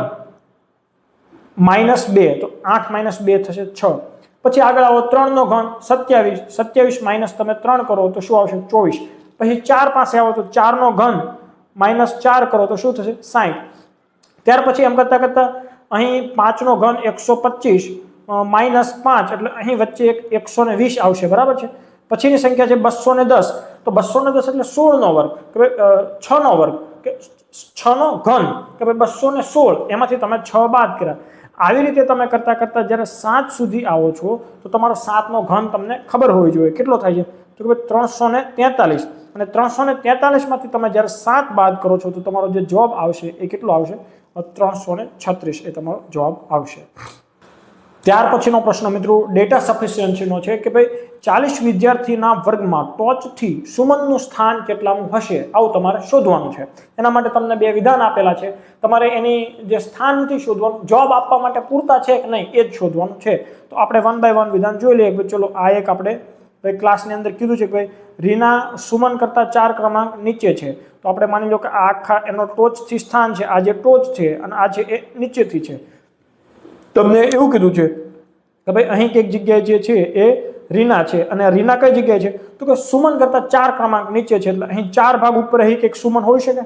-2 તો 8 - 2 થશે 6. પછી આગળ આવો 3 નો ઘન 27 27 માઇનસ તમે 3 કરો તો શું આવશે 24. પછી 4 પાસે આવો તો 4 નો ઘન -4 કરો તો શું થશે 60. ત્યાર પછી એમ કરતા કરતા અહીં 5 નો ઘન 125 -5 એટલે અહીં વચ્ચે એક 120 આવશે. બરાબર છે. પછીની સંખ્યા છે 210 તો 210 એટલે 16 નો વર્ગ કે 6 નો વર્ગ કે 6 નો ઘન કે ભાઈ 216 એમાંથી તમે 6 બાદ કર્યા. આવી રીતે તમે કરતા કરતા જ્યારે 7 સુધી આવો છો તો તમારો 7 નો ઘન તમને ખબર હોવી જોઈએ કેટલો થાય છે તો કે ભાઈ 343 અને 343 માંથી તમે જ્યારે 7 બાદ કરો છો તો તમારો જે જવાબ આવશે એ કેટલો આવશે 336 એ તમારો જવાબ આવશે. ત્યાર પછીનો પ્રશ્ન મિત્રો ડેટા સફિશિયન્સીનો છે કે ભાઈ 40 વિદ્યાર્થીના વર્ગમાં ટોચથી સુમનનું સ્થાન કેટલામું હશે આવું તમારે શોધવાનું છે. એના માટે તમને 2 વિધાન આપેલા છે. તમારે એની જે સ્થાન નથી શોધવાનું જવાબ આપવા માટે પૂરતા છે કે નહીં એ જ શોધવાનું છે. તો આપણે 1 બાય 1 વિધાન જોઈ લઈએ કે ચલો આ એક આપણે ક્લાસની અંદર કીધું છે કે ભાઈ રીના સુમન કરતા 4 ક્રમાંક નીચે છે. તો આપણે માની લો કે આ આખા એનો ટોચથી સ્થાન છે આ જે ટોચ છે અને આ છે એ નીચેથી છે. તમને એવું કીધું છે કે ભાઈ અહીં એક જગ્યાએ જે છે એ રીના છે અને રીના કઈ જગ્યાએ છે તો કે સુમન કરતા 4 ક્રમાંક નીચે છે એટલે અહીં 4 ભાગ ઉપર અહીં એક સુમન હોઈ શકે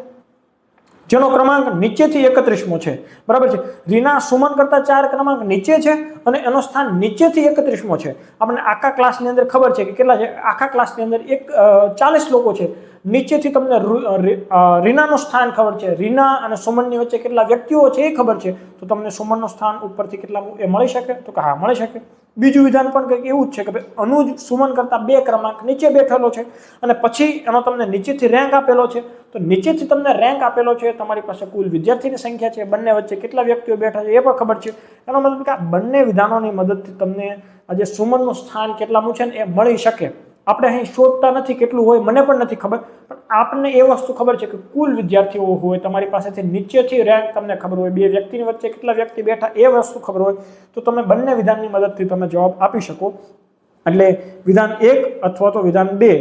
જેનો ક્રમાંક નીચેથી 31મો છે. બરાબર છે. રીના સુમન કરતા 4 ક્રમાંક નીચે છે અને એનો સ્થાન નીચેથી 31મો છે. આપણને આખા ક્લાસની અંદર ખબર છે કે કેટલા છે આખા ક્લાસની અંદર 40 લોકો છે. નીચેથી તમને રીનાનું સ્થાન ખબર છે રીના અને સુમનની વચ્ચે કેટલા વ્યક્તિઓ છે એ ખબર છે તો તમને સુમનનું સ્થાન ઉપરથી કેટલા એ મળી શકે તો કે હા મળી શકે. બીજું વિધાન પણ કંઈક એવું જ છે કે ભાઈ અનુજ સુમન કરતા 2 ક્રમાંક નીચે બેઠેલો છે અને પછી એનો તમને નીચેથી રેન્ક આપેલો છે તો નીચેથી તમને રેન્ક આપેલો છે તમારી પાસે કુલ વિદ્યાર્થીની સંખ્યા છે બંને વચ્ચે કેટલા વ્યક્તિઓ બેઠા છે એ પણ ખબર છે. એનો મતલબ કે આ બંને વિધાનોની મદદથી તમને આ જે સુમનનું સ્થાન કેટલામું છે ને એ મળી શકે. આપણે અહીં શોધતા નથી કેટલું હોય મને પણ નથી ખબર પણ આપણને એ વસ્તુ ખબર છે કે કુલ વિદ્યાર્થીઓ હોય તમારી પાસેથી નીચેથી રેન્ક તમને ખબર હોય 2 વ્યક્તિની વચ્ચે કેટલા વ્યક્તિ બેઠા એ વસ્તુ ખબર હોય તો તમે બંને વિધાનની મદદથી તમે જવાબ આપી શકો. એટલે વિધાન 1 અથવા તો વિધાન 2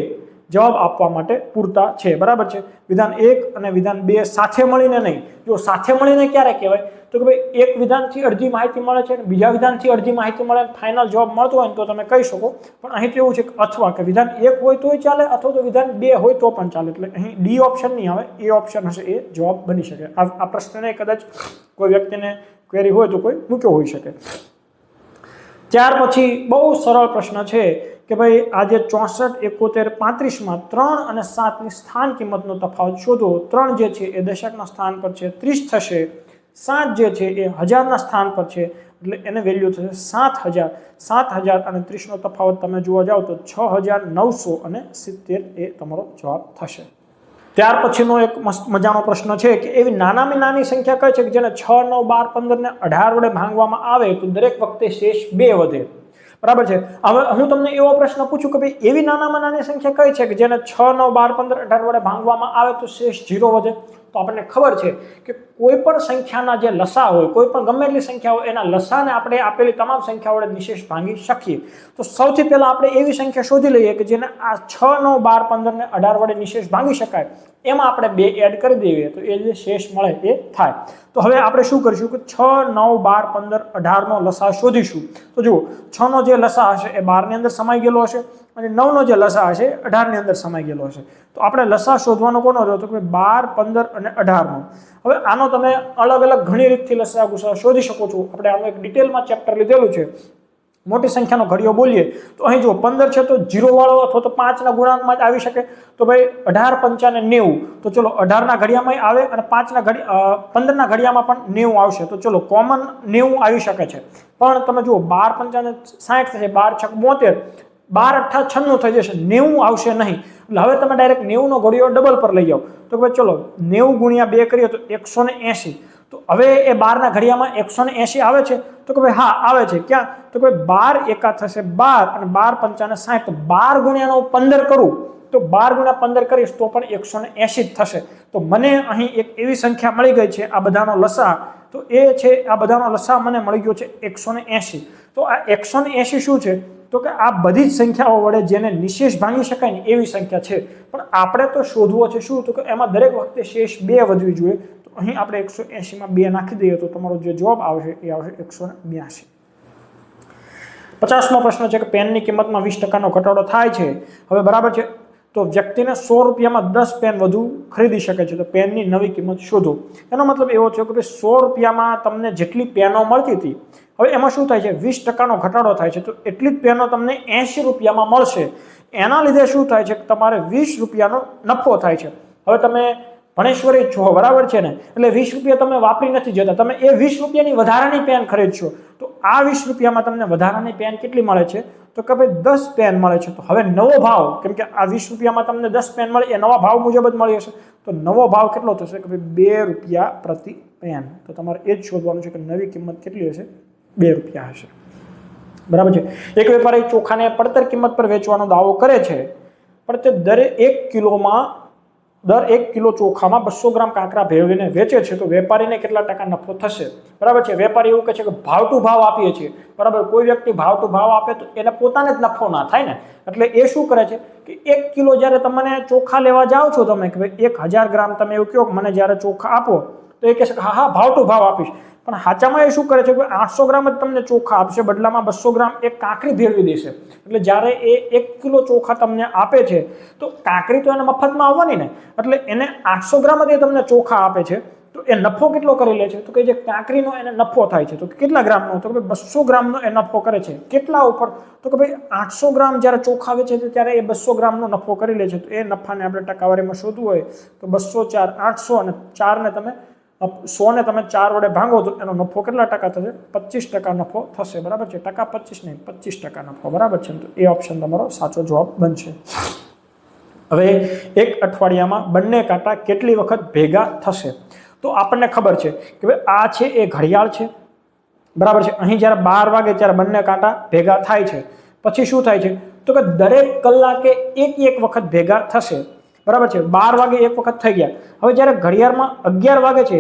જવાબ આપવા માટે પૂરતા છે. બરાબર છે. વિધાન 1 અને વિધાન 2 સાથે મળીને નહીં. જો સાથે મળીને ક્યારે કહેવાય તો કે ભાઈ એક વિધાનથી અડધી માહિતી મળે છે અને બીજા વિધાનથી અડધી માહિતી મળે ફાઇનલ જવાબ મળતો હોય તો તમે કહી શકો. પણ અહીં તો એવું છે કે અથવા કે વિધાન 1 હોય તોય ચાલે અથવા તો વિધાન 2 હોય તો પણ ચાલે. એટલે અહીં ડી ઓપ્શન નહીં આવે એ ઓપ્શન હશે એ જવાબ બની શકે. આ પ્રશ્નને કદાચ કોઈ વ્યક્તિને ક્વેરી હોય તો કોઈ મૂક્યો હોઈ શકે. ત્યાર પછી બહુ સરળ પ્રશ્ન છે કે ભાઈ આજે 64 71 35 3 અને 7 ની સ્થાન કિંમતનો તફાવત શોધો. 3 જે છે એ દશકના સ્થાન પર છે 30 થશે 7 જે છે એ 1000ના સ્થાન પર છે એટલે એને વેલ્યુ થશે 7000. 7000 અને 30 નો તફાવત તમે જોવા જાવ તો 6970 એ તમારો જવાબ થશે. ત્યાર પછીનો એક મસ્ત મજાનો પ્રશ્ન છે કે એવી નાનામાં નાની સંખ્યા કઈ છે કે જેને 6, 9, 12, 15 ને 18 વડે ભાંગવામાં આવે તો દરેક વખતે શેષ 2 વધે. બરાબર છે. હવે હું તમને એવો પ્રશ્ન પૂછું કે ભાઈ એવી નાનામાં નાની સંખ્યા કઈ છે કે જેને 6, 9, 12, 15, 18 વડે ભાંગવામાં આવે તો શેષ 0 વધે. તો આપણને ખબર છે કે કોઈ પણ સંખ્યાના જે લસા હોય, કોઈ પણ ગમે એટલી સંખ્યા હોય, એના લસાને આપણે આપેલી તમામ સંખ્યાઓ વડે નિશેષ ભાંગી શકીએ. તો સૌથી પહેલા આપણે એવી સંખ્યા શોધી લઈએ કે જેને આ 6, 9, 12, 15 ને 18 વડે નિશેષ ભાંગી શકાય. એમાં આપણે 2 એડ કરી દઈએ તો એ જે શેષ મળે એ થાય. તો હવે આપણે શું કરીશું કે 6, 9, 12, 15, 18 નો લસા શોધીશું. તો જુઓ 6 નો જે લસા હશે એ 12 ની અંદર સમાઈ ગયેલો હશે અને 9 નો જે લસા હશે 18 ની અંદર સમાઈ ગયેલો હશે. તો આપણે લસા શોધવાનો કોનો રહ્યો તો કે 12, 15 અને 18 નો. હવે આનો તમે અલગ અલગ ઘણી રીતથી લસા ગુસા શોધી શકો છો. આપણે આનું એક ડિટેલમાં ચેપ્ટર લીધેલું છે. મોટી સંખ્યાનો ઘડિયો બોલીએ તો અહીં જો 15 છે તો 0 વાળો અથવા તો 5 ના ગુણાંકમાં જ આવી શકે. તો ભાઈ 18, 5 ને 90. તો ચલો 18 ના ઘડિયામાં આવે અને 15 ના ઘડિયામાં પણ 90 આવશે. તો ચલો કોમન 90 આવી શકે છે. પણ તમે જુઓ 12, 5 ને 60 થશે, 12, 6, 72, 12, 8, 96 થઈ જશે, 90 આવશે નહીં. એટલે હવે તમે ડાયરેક્ટ 90 નો ઘડિયો ડબલ પર લઈ જાઓ તો ભાઈ ચલો 90 ગુણ્યા 2 કરીએ તો 180. તો હવે એ 12 ના ઘડિયામાં 180 આવે છે તો કે ભાઈ હા આવે છે. ક્યાં તો કે 12 એકા થશે 12 અને 12, 5 ને 60. તો 12 ગુણ્યાનો 15 કરું તો 12 ગુણ્યા 15 કરીશ તો પણ 180 જ થશે. તો મને અહીં એક એવી સંખ્યા મળી ગઈ છે આ બધાનો લસા. તો એ છે આ બધાનો લસા મને મળી ગયો છે 180. તો આ 180 શું છે તો કે આ બધી જ સંખ્યાઓ વડે જેને નિશેષ ભાંગી શકાય ને એવી સંખ્યા છે. પણ આપણે તો શોધવો છે શું તો કે એમાં દરેક વખતે શેષ 2 વધવી જોઈએ. તો અહીં આપણે 180 માં 2 નાખી દઈએ તો તમારો જે જવાબ આવશે એ આવશે 182. 50મો પ્રશ્ન છે કે પેનની કિંમતમાં 20% નો ઘટાડો થાય છે. હવે બરાબર છે. તો વ્યક્તિને 100 રૂપિયામાં 10 પેન વધુ ખરીદી શકે છે. તો પેનની નવી કિંમત શોધો. એનો મતલબ એવો છે કે 100 રૂપિયામાં તમને જેટલી પેનો મળતી હતી હવે એમાં શું થાય છે 20% નો ઘટાડો થાય છે. તો એટલી જ પેનો તમને 80 રૂપિયામાં મળશે. એના લીધે શું થાય છે કે તમારે 20 રૂપિયાનો નફો થાય છે. હવે તમે ભણેશ્વરી છો બરાબર છે ને એટલે 20 રૂપિયા તમે વાપરી નથી જતા, તમે એ 20 રૂપિયાની વધારાની પેન ખરીદશો. તો આ 20 રૂપિયામાં તમને વધારાની પેન કેટલી મળે છે તો કે ભાઈ 10 પેન મળે છે. તો હવે નવો ભાવ કેમ કે આ 20 રૂપિયામાં તમને 10 પેન મળે એ નવા ભાવ મુજબ જ મળી હશે. તો નવો ભાવ કેટલો થશે કે ભાઈ 2 રૂપિયા પ્રતિ પેન. તો તમારે એ જ શોધવાનું છે કે નવી કિંમત કેટલી હશે 2 રૂપિયા હશે. બરાબર છે. એક વેપારી ચોખાને પડતર કિંમત પર વેચવાનો દાવો કરે છે પણ તે દર 1 કિલો ચોખામાં 200 ગ્રામ કાંકરા ભેળવીને વેચે છે. તો વેપારીને કેટલા ટકા નફો થશે? બરાબર છે. વેપારી એવું કહે છે કે ભાવ ટુ ભાવ આપીએ છીએ. બરાબર. કોઈ વ્યક્તિ ભાવ ટુ ભાવ આપે તો એને પોતાને જ નફો ના થાય ને. એટલે એ શું કરે છે કે 1 કિલો જ્યારે તમને ચોખા લેવા જાઓ છો તમે કે ભાઈ 1000 ગ્રામ તમે એવું કહો મને જ્યારે ચોખા આપો તો એ કહે છે કે હા હા ભાવ ટુ ભાવ આપીશ. પણ સાચામાં એ શું કરે છે કે 800 ગ્રામ જ તમને ચોખા આપશે, બદલામાં 200 ગ્રામ એક કાંકરી ભેળવી દેશે. એટલે જ્યારે એ 1 કિલો ચોખા તમને આપે છે તો કાંકરી તો એને મફતમાં આવવાની ને. એટલે એને 800 ગ્રામ જ એ તમને ચોખા આપે છે. તો એ નફો કેટલો કરી લે છે તો કે જે કાંકરીનો એને નફો થાય છે તો કેટલા ગ્રામનો તો કે 200 ગ્રામનો એ નફો કરે છે. કેટલા ઉપર તો કે ભાઈ 800 ગ્રામ જ્યારે ચોખા વેચે છે ત્યારે એ 200 ગ્રામનો નફો કરી લે છે. તો એ નફાને આપણે ટકાવારીમાં શોધવું હોય તો 200, 4, 800 અને 4 ને તમે 100 ને તમે 4 વડે ભાંગો તો એનો નફો કેટલા ટકા થશે 25% નફો થશે. બરાબર છે. ટકા 25 નહીં 25% નફો. બરાબર છે. તો એ ઓપ્શન તમારો સાચો જવાબ બનશે. હવે એક અઠવાડિયામાં બંને કાંટા કેટલી વખત ભેગા થશે? તો આપણને ખબર છે કે ભાઈ આ છે એ ઘડિયાળ છે. બરાબર છે. અહીં જ્યારે 12 વાગે ત્યારે બંને કાંટા ભેગા થાય છે. પછી શું થાય છે તો કે દરેક કલાકે એક વખત ભેગા થશે. બરાબર છે. 12 વાગે એક વખત થઈ ગયા. હવે જ્યારે ઘડિયાળમાં 11 વાગે છે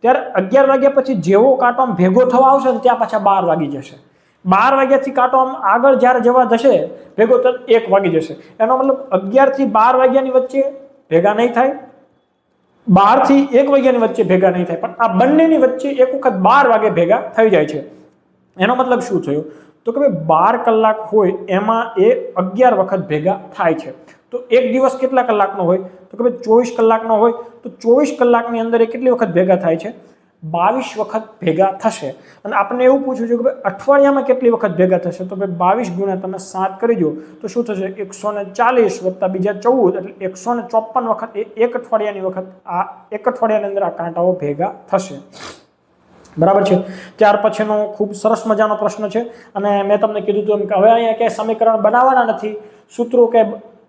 ત્યારે 11 વાગ્યા પછી જેવો કાંટો આમ ભેગો થવા આવશે ને ત્યાં પાછા 12 વાગી જશે. 12 વાગ્યાથી કાંટો આમ આગળ જ્યારે જવા જશે ભેગો તો 1 વાગી જશે. એનો મતલબ 11 થી 12 વાગ્યાની વચ્ચે ભેગા નહીં થાય, 12 થી 1 વાગ્યાની વચ્ચે ભેગા નહીં થાય, પણ આ બંનેની વચ્ચે એક વખત 12 વાગે ભેગા થઈ જાય છે. એનો મતલબ શું થયો તો કે ભાઈ 12 કલાક હોય એમાં એ 11 વખત ભેગા થાય છે. તો એક દિવસ કેટલા કલાકનો હોય તો કે ભાઈ 24 કલાકનો હોય. તો 24 કલાકની અંદર એ કેટલી વખત ભેગા થાય છે 22 વખત ભેગા થશે. અને આપણે એવું પૂછ્યું છે કે ભાઈ અઠવાડિયામાં કેટલી વખત ભેગા થશે તો ભાઈ 22 ગુણ્યા તમે 7 કરી દો તો શું થશે 140 વત્તા બીજા 14 એટલે 154 વખત એક અઠવાડિયાની અંદર આ કાંટાઓ ભેગા થશે. બરાબર છે। ત્યાર પછીનો ખૂબ સરસ મજાનો પ્રશ્ન છે અને મેં તમને કીધું હતું એમ કે હવે અહીંયા ક્યાંય સમીકરણ બનાવવાના નથી, સૂત્રો કે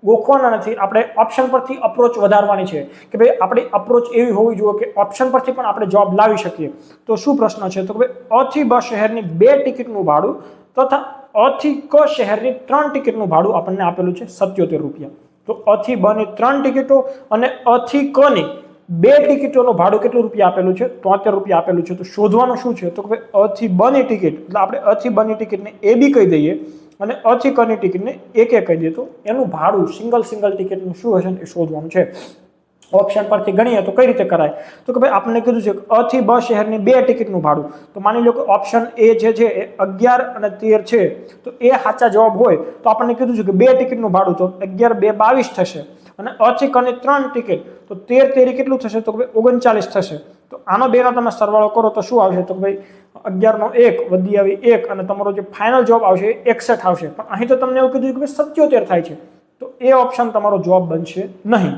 ગોખવાના નથી, આપણે ઓપ્શન પરથી અપ્રોચ વધારવાની છે કે ભાઈ આપણી અપ્રોચ એવી હોવી જોઈએ કે ઓપ્શન પરથી પણ આપણે જવાબ લાવી શકીએ। તો શું પ્રશ્ન છે તો કે ભાઈ અ થી બ શહેરની 2 ટિકિટનું ભાડું તથા અ થી ક શહેરની 3 ટિકિટનું ભાડું આપણને આપેલું છે 77 રૂપિયા। તો અ થી બ ની 3 ટિકિટો અને અ થી ક ની 2 ટિકિટોનું ભાડું કેટલું રૂપિયા આપેલું છે 73 રૂપિયા આપેલું છે। તો શોધવાનું શું છે તો કે ભાઈ અ થી બ ની ટિકિટ એટલે આપણે અ થી બ ની ટિકિટને એ બી કહી દઈએ અને અ થી ક ની ટિકિટને એક કહી દઈએ તો એનું ભાડું સિંગલ ટિકિટનું શું હશે એ શોધવાનું છે। ઓપ્શન પરથી ગણીએ તો કઈ રીતે કરાય તો કે ભાઈ આપણને કીધું છે અ થી બ શહેરની 2 ટિકિટનું ભાડું, તો માની લો કે ઓપ્શન એ જે છે એ 11 અને 13 છે તો એ સાચા જવાબ હોય તો આપણને કીધું છે કે 2 ટિકિટનું ભાડું તો 11 2 22 થશે અને અ થી ક ની 3 ટિકિટ તો 13 તેરી કેટલું થશે તો કે ભાઈ 39 થશે। તો આનો બેનો તમે સરવાળો કરો તો શું આવશે તો કે ભાઈ 11 નો 1 વધી આવી 1 અને તમારો જે ફાઇનલ જવાબ આવશે એ 61 આવશે। પણ અહીં તો તમને એવું કીધું કે ભાઈ 77 થાય છે તો એ ઓપ્શન તમારો જવાબ બનશે નહીં।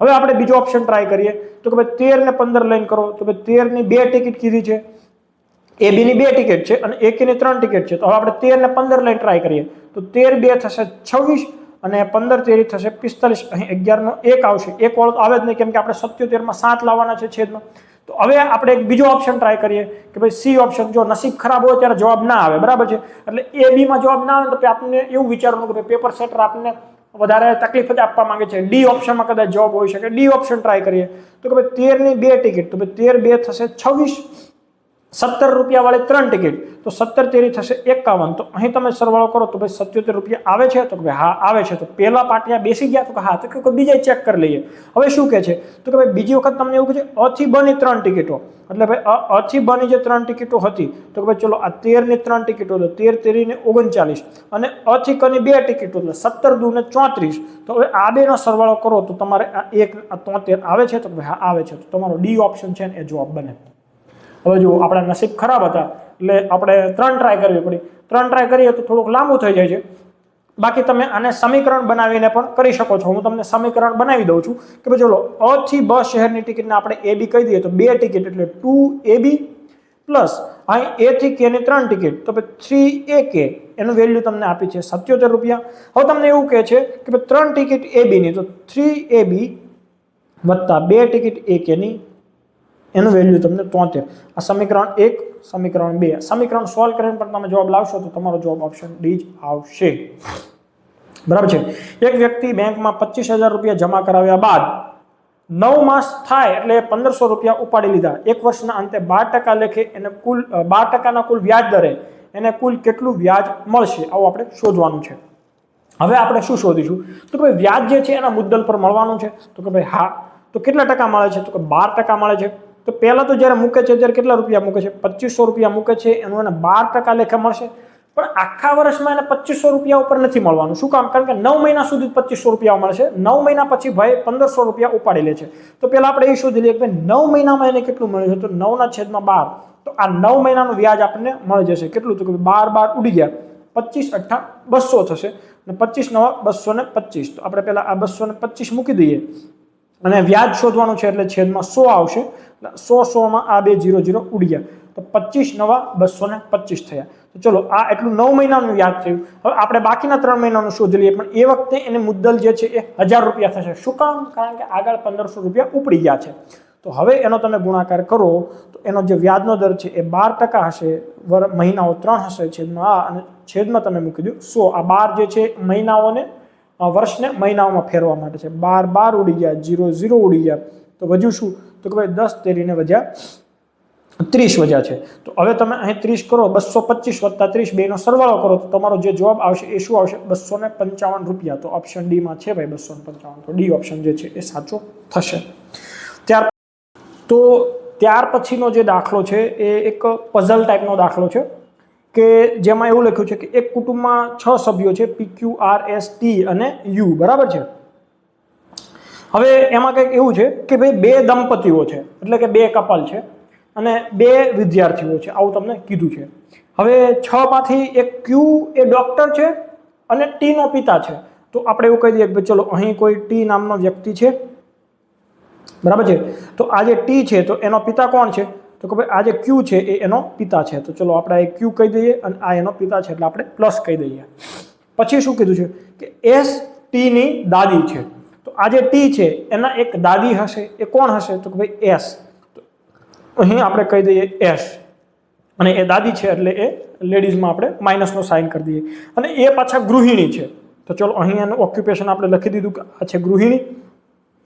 હવે આપણે બીજો ઓપ્શન ટ્રાય કરીએ તો કે ભાઈ 13 ને 15 લાઈન કરો તો ભાઈ 13 ની 2 ટિકિટ કીધી છે, એ બી ની 2 ટિકિટ છે અને એક ની 3 ટિકિટ છે। તો હવે આપણે 13 ને 15 લાઈન ટ્રાય કરીએ તો 13 2 થશે 26 અને 15 તેરી થશે 45। અહીં 11 નો 1 આવશે, એક વાળો તો આવે જ નહીં કેમ કે આપણે 77 માં 7 લાવવાના છે છેદમાં। તો હવે આપણે એક બીજો ઓપ્શન ટ્રાય કરીએ કે ભાઈ સી ઓપ્શન, જો નસીબ ખરાબ હોય ત્યારે જવાબ ના આવે, બરાબર છે, એટલે એ બી માં જવાબ ના આવે તો આપણને એવું વિચારવાનું કે પેપર સેટર આપણને વધારે તકલીફ જ આપવા માંગે છે, ડી ઓપ્શનમાં કદાચ જવાબ હોઈ શકે। ડી ઓપ્શન ટ્રાય કરીએ તો કે ભાઈ 13 ની 2 ટિકિટ તો ભાઈ 13 2 થશે 26, 17 રૂપિયા વાળી 3 ટિકિટ તો 17 તેરી થશે 51। તો અહીં તમે સરવાળો કરો તો ભાઈ 77 રૂપિયા આવે છે તો કે ભાઈ હા આવે છે। તો પહેલા પાટિયા બેસી ગયા તો કે હા, તો કે બીજા ચેક કરી લઈએ। હવે શું કહે છે તો કે ભાઈ બીજી વખત તમને એવું કહે છે અ થી બ ની 3 ટિકિટો એટલે ભાઈ અ થી બ ની જે 3 ટિકિટો હતી તો કે ભાઈ ચલો આ 13 ની 3 ટિકિટો એટલે 13 તેરી ને 39 અને અ થી ક ની 2 ટિકિટો એટલે 17 દુ ને 34। તો હવે આ બેનો સરવાળો કરો તો તમારે આ 1 આ 73 આવે છે તો ભાઈ હા આવે છે। તો તમારો ડી ઓપ્શન છે એ જવાબ બને। હવે જો આપણા નસીબ ખરાબ હતા એટલે આપણે 3 ટ્રાય કરવી પડી, 3 ટ્રાય કરીએ તો થોડુંક લાંબુ થઈ જાય છે, બાકી તમે આને સમીકરણ બનાવીને પણ કરી શકો છો। હું તમને સમીકરણ બનાવી દઉં છું કે ભાઈ ચલો અ થી બ શહેરની ટિકિટને આપણે એ બી કહી દઈએ તો 2 ટિકિટ એટલે 2AB પ્લસ અહીં એ થી કે ની 3 ટિકિટ તો ભાઈ 3AK એનું વેલ્યુ તમને આપી છે 77 રૂપિયા। હવે તમને એવું કહે છે કે ભાઈ 3 ટિકિટ AB ની તો 3AB વત્તા 2 ટિકિટ AK ની એનું વેલ્યુ તમને 73। આ સમીકરણ 1, સમીકરણ 2, સમીકરણ સોલ્વ કરીને પણ તમે જવાબ લાવશો તો તમારો જવાબ ઓપ્શન ડી જ આવશે, બરાબર છે। એક વ્યક્તિ બેંકમાં 25,000 રૂપિયા જમા કરાવ્યા બાદ 9 માસ થાય એટલે 1500 રૂપિયા ઉપાડી લીધા, એક વર્ષના અંતે 12% લેખે એને કુલ 12%ના કુલ વ્યાજ દરે એને કુલ કેટલું વ્યાજ મળશે આવું આપણે શોધવાનું છે। હવે આપણે શું શોધીશું તો કે ભાઈ વ્યાજ જે છે એના મુદ્દલ પર મળવાનું છે તો કે ભાઈ હા, તો કેટલા ટકા મળે છે તો કે 12% મળે છે। તો પહેલા તો જ્યારે મૂકે છે ત્યારે કેટલા રૂપિયા મૂકે છે 2500 રૂપિયા મૂકે છે, એનું એને 12% લેખે મળશે, પણ આખા વર્ષમાં એને 2500 રૂપિયા ઉપર નથી મળવાનું। શું કામ? કારણ કે 9 મહિના સુધી 2500 રૂપિયા મળશે, 9 મહિના પછી ભાઈ 1500 રૂપિયા ઉપાડી લે છે। તો પહેલા આપણે એ શોધી લઈએ કે 9 મહિનામાં એને કેટલું મળે છે તો 9/12, તો આ 9 મહિનાનું વ્યાજ આપણને મળી જશે કેટલું તો કે 12 ઉડી ગયા 25 8 200 થશે અને 25 9 225। તો આપણે પહેલા આ 225 મૂકી દઈએ અને વ્યાજ શોધવાનું છે એટલે છેદમાં 100 આવશે, 100 માં આ 2 0 0 ઉડી ગયા તો 25 9 225 થયા। તો ચલો આ એટલું 9 મહિનાનું વ્યાજ થયું। હવે આપણે બાકીના 3 મહિનાનું શોધી લઈએ, પણ એ વખતે એને મુદ્દલ જે છે એ 1000 રૂપિયા થશે। શું કામ? કારણ કે આગળ 1500 રૂપિયા ઉપડી ગયા છે। તો હવે એનો તમે ગુણાકાર કરો તો એનો જે વ્યાજનો દર છે એ 12% હશે, મહિનાઓ 3 હશે છેદમાં આ અને છેદમાં તમે મૂકી દો 100। આ 12 જે છે મહિનાઓને વર્ષને મહિનાઓમાં ફેરવા માટે છે। 12 ઉડી ગયા 0 0 ઉડી ગયા તો વધ્યું શું તો કે ભાઈ 10 તેરીને વધ્યા 30 વધ્યા છે। તો હવે તમે અહીં 30 કરો 225 વત્તા 30 બેનો સરવાળો કરો તો તમારો જે જવાબ આવશે એ શું આવશે 255 રૂપિયા। તો ઓપ્શન ડી માં છે ભાઈ 255, તો ડી ઓપ્શન જે છે એ સાચો થશે। ત્યાર પછીનો જે દાખલો છે એ એક પઝલ ટાઈપનો દાખલો છે કે જેમાં એવું લખ્યું છે કે એક કુટુંબમાં 6 સભ્યો છે PQRST અને U, બરાબર છે। હવે એમાં કંઈક એવું છે કે ભાઈ 2 દંપતીઓ છે એટલે કે 2 કપલ છે અને 2 વિદ્યાર્થીઓ છે આવું તમને કીધું છે। હવે 6 માંથી એક Q એ ડોક્ટર છે અને T નો પિતા છે। તો આપણે એવું કહી દઈએ કે ચલો અહીં કોઈ T નામનો વ્યક્તિ છે, બરાબર છે, તો આ જે T છે તો એનો પિતા કોણ છે તો કે ભાઈ આ જે ક્યુ છે એ એનો પિતા છે, તો ચલો આપણે આ ક્યુ કહી દઈએ અને આ એનો પિતા છે એટલે આપણે પ્લસ કહી દઈએ. પછી શું કીધું છે કે એસ ટીની દાદી છે, તો આ જે ટી છે એના એક દાદી હશે, એ કોણ હશે તો કે ભાઈ એસ, તો અહીં આપણે કહી દઈએ એસ અને એ દાદી છે એટલે એ લેડીઝમાં આપણે માઇનસનો સાઇન કરી દઈએ. અને એ પાછા ગૃહિણી છે, તો ચલો અહીં એનું ઓક્યુપેશન આપણે લખી દીધું કે આ છે ગૃહિણી.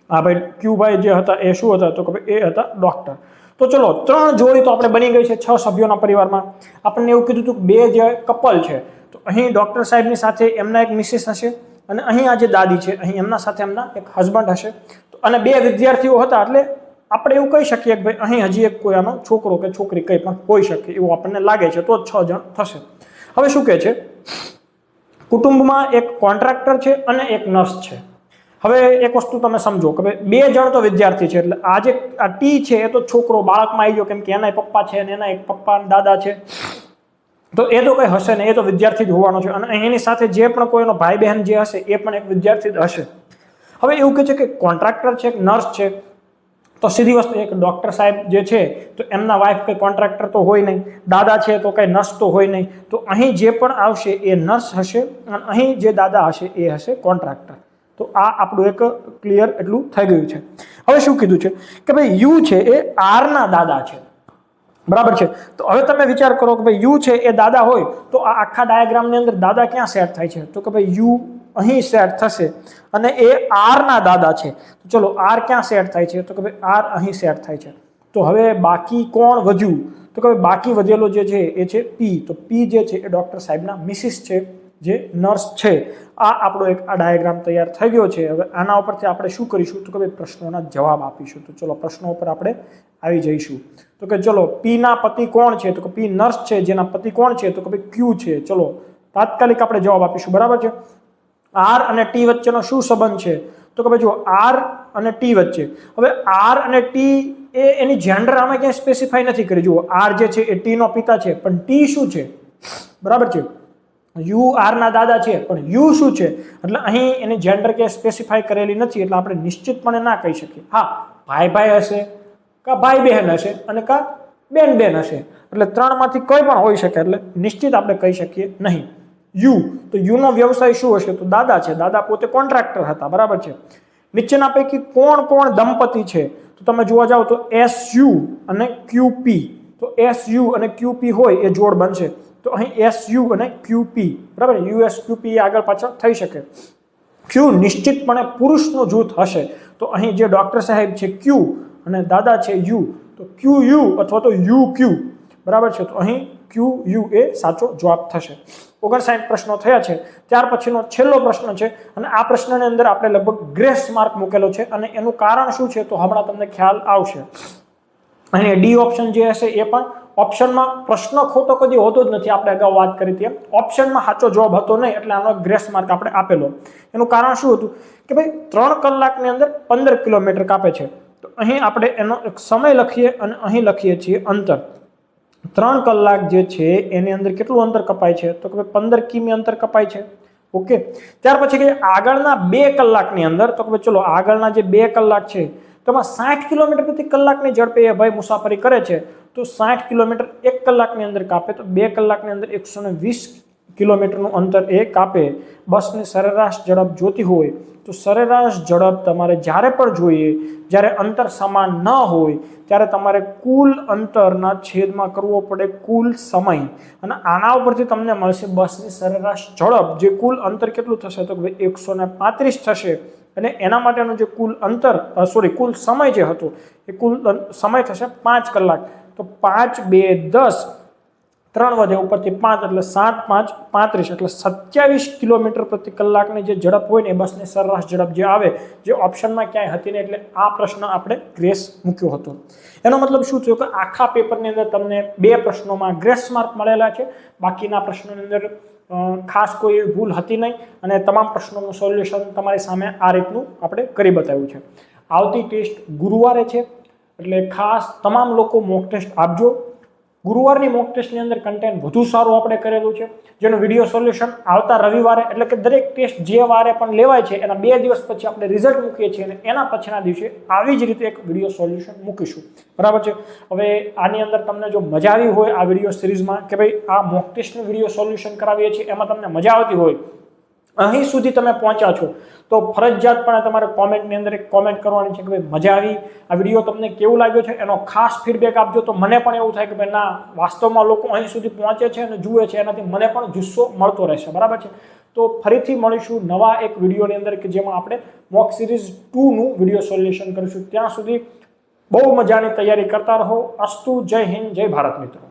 આ ભાઈ ક્યુ ભાઈ જે હતા એ શું હતા તો કે ભાઈ એ હતા ડોક્ટર. તો ચલો 3 જોડી તો આપણે બની ગઈ છે 6 સભ્યોના પરિવારમાં. આપણને એવું કીધું હતું કે 2 જે કપલ છે, તો અહીં ડોક્ટર સાહેબની સાથે એમના એક મિસિસ હશે અને અહીં આ જે દાદી છે અહીં એમના સાથે એમના એક હસબન્ડ હશે, તો અને 2 વિદ્યાર્થીઓ હતા એટલે આપણે એવું કહી શકીએ કે ભાઈ અહીં હજી એક કોઈ આનો છોકરો કે છોકરી કંઈ પણ હોઈ શકે એવું આપણને લાગે છે, તો 6 જણ થશે. હવે શું કહે છે, કુટુંબમાં એક કોન્ટ્રાક્ટર છે અને એક નર્સ છે. હવે એક વસ્તુ તમે સમજો કે ભાઈ 2 જણ તો વિદ્યાર્થી છે એટલે આ જે આ ટી છે એ તો છોકરો બાળકમાં આવી ગયો, કેમ કે એના પપ્પા છે અને એના એક પપ્પા દાદા છે, તો એ તો કંઈ હશે ને, એ તો વિદ્યાર્થી જ હોવાનો છે. અને એની સાથે જે પણ કોઈનો ભાઈ બહેન જે હશે એ પણ એક વિદ્યાર્થી જ હશે. હવે એવું કહે છે કે કોન્ટ્રાક્ટર છે, એક નર્સ છે, તો સીધી વસ્તુ એક ડોક્ટર સાહેબ જે છે તો એમના વાઇફ કંઈ કોન્ટ્રાક્ટર તો હોય નહીં, દાદા છે તો કંઈ નર્સ તો હોય નહીં, તો અહીં જે પણ આવશે એ નર્સ હશે અને અહીં જે દાદા હશે એ હશે કોન્ટ્રાક્ટર. તો આ આપણું એક ક્લિયર એટલું થઈ ગયું છે. હવે શું કીધું છે કે ભાઈ યુ છે એ આરના દાદા છે, બરાબર છે. તો હવે તમે વિચાર કરો કે ભાઈ યુ છે એ દાદા હોય તો આ આખા ડાયાગ્રામની અંદર દાદા ક્યાં સેટ થાય છે તો કે ભાઈ યુ અહીં સેટ થશે અને એ આરના દાદા છે, તો ચલો આર ક્યાં સેટ થાય છે તો કે ભાઈ આર અહીં સેટ થાય છે. તો હવે બાકી કોણ વધ્યું તો કે ભાઈ બાકી વધેલો જે છે એ છે પી, તો પી જે છે એ ડોક્ટર સાહેબના મિસિસ છે જે નર્સ છે. આ આપણો એક આ ડાયાગ્રામ તૈયાર થઈ ગયો છે. હવે આના ઉપરથી આપણે શું કરીશું તો કે ભાઈ પ્રશ્નોના જવાબ આપીશું. તો ચલો પ્રશ્નો ઉપર આપણે આવી જઈશું. તો કે ચલો પી ના પતિ કોણ છે તો કે પી નર્સ છે, જેના પતિ કોણ છે તો કે ભાઈ ક્યુ છે. ચલો તાત્કાલિક આપણે જવાબ આપીશું, બરાબર છે. આર અને ટી વચ્ચેનો શું સંબંધ છે તો કે ભાઈ જો આર અને ટી વચ્ચે, હવે આર અને ટી એ એની જેન્ડર આમાં ક્યાંય સ્પેસિફાઈ નથી કરી. જુઓ આર જે છે એ ટી નો પિતા છે, પણ ટી શું છે, બરાબર છે. યુ આર ના દાદા છે પણ યુ શું છે, એટલે અહીં એની જેન્ડર ક્યાંય સ્પેસિફાઈ કરેલી નથી, એટલે આપણે નિશ્ચિતપણે ના કહી શકીએ. હા, ભાઈ ભાઈ હશે, કા ભાઈ બહેન હશે અને કા બેન બેન હશે, એટલે 3 માંથી કોઈ પણ હોઈ શકે, એટલે નિશ્ચિત આપણે કહી શકીએ નહીં. યુ, તો યુનો વ્યવસાય શું હશે તો દાદા છે, દાદા પોતે કોન્ટ્રાક્ટર હતા, બરાબર છે. નીચેના પૈકી કોણ કોણ દંપતી છે તો તમે જોવા જાઓ તો એસ યુ અને ક્યુપી, તો એસ યુ અને ક્યુપી હોય એ જોડ બનશે. તો અહીં એસ યુ અને ક્યુપી, બરાબર, યુએસ ક્યુપી આગળ પાછળ થઈ શકે. ક્યુ નિશ્ચિતપણે પુરુષનું જૂથ હશે, તો અહીં જે ડોક્ટર સાહેબ છે ક્યુ અને દાદા છે યુ, તો ક્યુ યુ અથવા તો યુ ક્યુ, બરાબર છે. તો અહીં ક્યુ યુ એ સાચો જવાબ થશે. 59 પ્રશ્નો થયા છે. ત્યાર પછીનો છેલ્લો પ્રશ્ન છે અને આ પ્રશ્નની અંદર આપણે લગભગ ગ્રેસ માર્ક મૂકેલો છે અને એનું કારણ શું છે તો હમણાં તમને ખ્યાલ આવશે. અને ડી ઓપ્શન જે હશે એ પણ ઓપ્શનમાં પ્રશ્ન ખોટો કદી હોતો જ નથી, આપણે અગાઉ વાત કરી તેમ ઓપ્શનમાં સાચો જવાબ હતો નહીં, એટલે આનો ગ્રેસ માર્ક આપણે આપેલો. એનું કારણ શું હતું કે ભાઈ 3 કલાકની અંદર 15 કિલોમીટર કાપે છે, તો અહીં આપણે એનો એક સમય લખીએ અને અહીં લખીએ છીએ અંતર. 3 કલાક જે છે એની અંદર કેટલું અંતર કપાય છે તો કે 15 કિમી અંતર કપાય છે. ઓકે, ત્યાર પછી કે આગળના 2 કલાકની અંદર, તો કે ચલો આગળના જે 2 કલાક છે તેમાં 60 કિલોમીટર પ્રતિ કલાકની ઝડપે એ ભાઈ મુસાફરી કરે છે, તો 60 કિલોમીટર 1 કલાકની અંદર કાપે, તો 2 કલાકની અંદર 120 કિલોમીટરનું અંતર એ કાપે. બસની સરેરાશ ઝડપ જોતી હોય તો સરેરાશ ઝડપ તમારે જ્યારે પણ જોઈએ, જ્યારે અંતર સમાન ન હોય ત્યારે તમારે કુલ અંતરના છેદમાં કરવો પડે કુલ સમય, અને આના ઉપરથી તમને મળશે બસની સરેરાશ ઝડપ, જે કુલ અંતર કેટલું થશે તો 135 થશે. અને એના માટેનું જે કુલ અંતર કુલ સમય જે હતો એ કુલ સમય થશે 5 કલાક. તો 5 2 10, 3 વધે ઉપરથી 5 એટલે 7 5 35, એટલે 27 કિલોમીટર પ્રતિ કલાકની જે ઝડપ હોય ને એ બસની સરેરાશ ઝડપ જે આવે, જે ઓપ્શનમાં ક્યાંય હતી ને, એટલે આ પ્રશ્ન આપણે ગ્રેસ મૂક્યો હતો. એનો મતલબ શું થયો કે આખા પેપરની અંદર તમને 2 પ્રશ્નોમાં ગ્રેસ માર્ક મળેલા છે, બાકીના પ્રશ્નોની અંદર ખાસ કોઈ ભૂલ હતી નહીં અને તમામ પ્રશ્નોનું સોલ્યુશન તમારી સામે આ રીતનું આપણે કરી બતાવ્યું છે. આવતી ટેસ્ટ ગુરુવારે છે, એટલે ખાસ તમામ લોકો મોક ટેસ્ટ આપજો. ગુરુવારની મોક ટેસ્ટની અંદર કન્ટેન્ટ વધુ સારું આપણે કરેલું છે, જેનું વિડીયો સોલ્યુશન આવતા રવિવારે એટલે કે દરેક ટેસ્ટ જે વારે પણ લેવાય છે એના 2 દિવસ પછી આપણે રિઝલ્ટ મૂકીએ છીએ અને એના પછીના દિવસે આવી જ રીતે એક વિડીયો સોલ્યુશન મૂકીશું, બરાબર છે। હવે આની અંદર તમને જો મજા આવી હોય આ વિડીયો સિરીઝમાં કે ભાઈ આ મોક ટેસ્ટનું વિડીયો સોલ્યુશન કરાવીએ છીએ એમાં તમને મજા આવતી હોય, અહીં સુધી તમે પહોંચ્યા છો તો ફરજિયાતપણે તમારે કોમેન્ટની અંદર એક કોમેન્ટ કરવાની છે કે ભાઈ મજા આવી, આ વિડીયો તમને કેવું લાગ્યો છે એનો ખાસ ફીડબેક આપજો, તો મને પણ એવું થાય કે ભાઈ ના વાસ્તવમાં લોકો અહીં સુધી પહોંચે છે અને જુએ છે, એનાથી મને પણ જુસ્સો મળતો રહેશે, બરાબર છે। તો ફરીથી મળીશું નવા એક વિડીયોની અંદર કે જેમાં આપણે મોક સિરીઝ 2નું વિડીયો સોલ્યુશન કરીશું, ત્યાં સુધી બહુ મજાની તૈયારી કરતા રહો। અસ્તુ, જય હિન્દ, જય ભારત મિત્રો।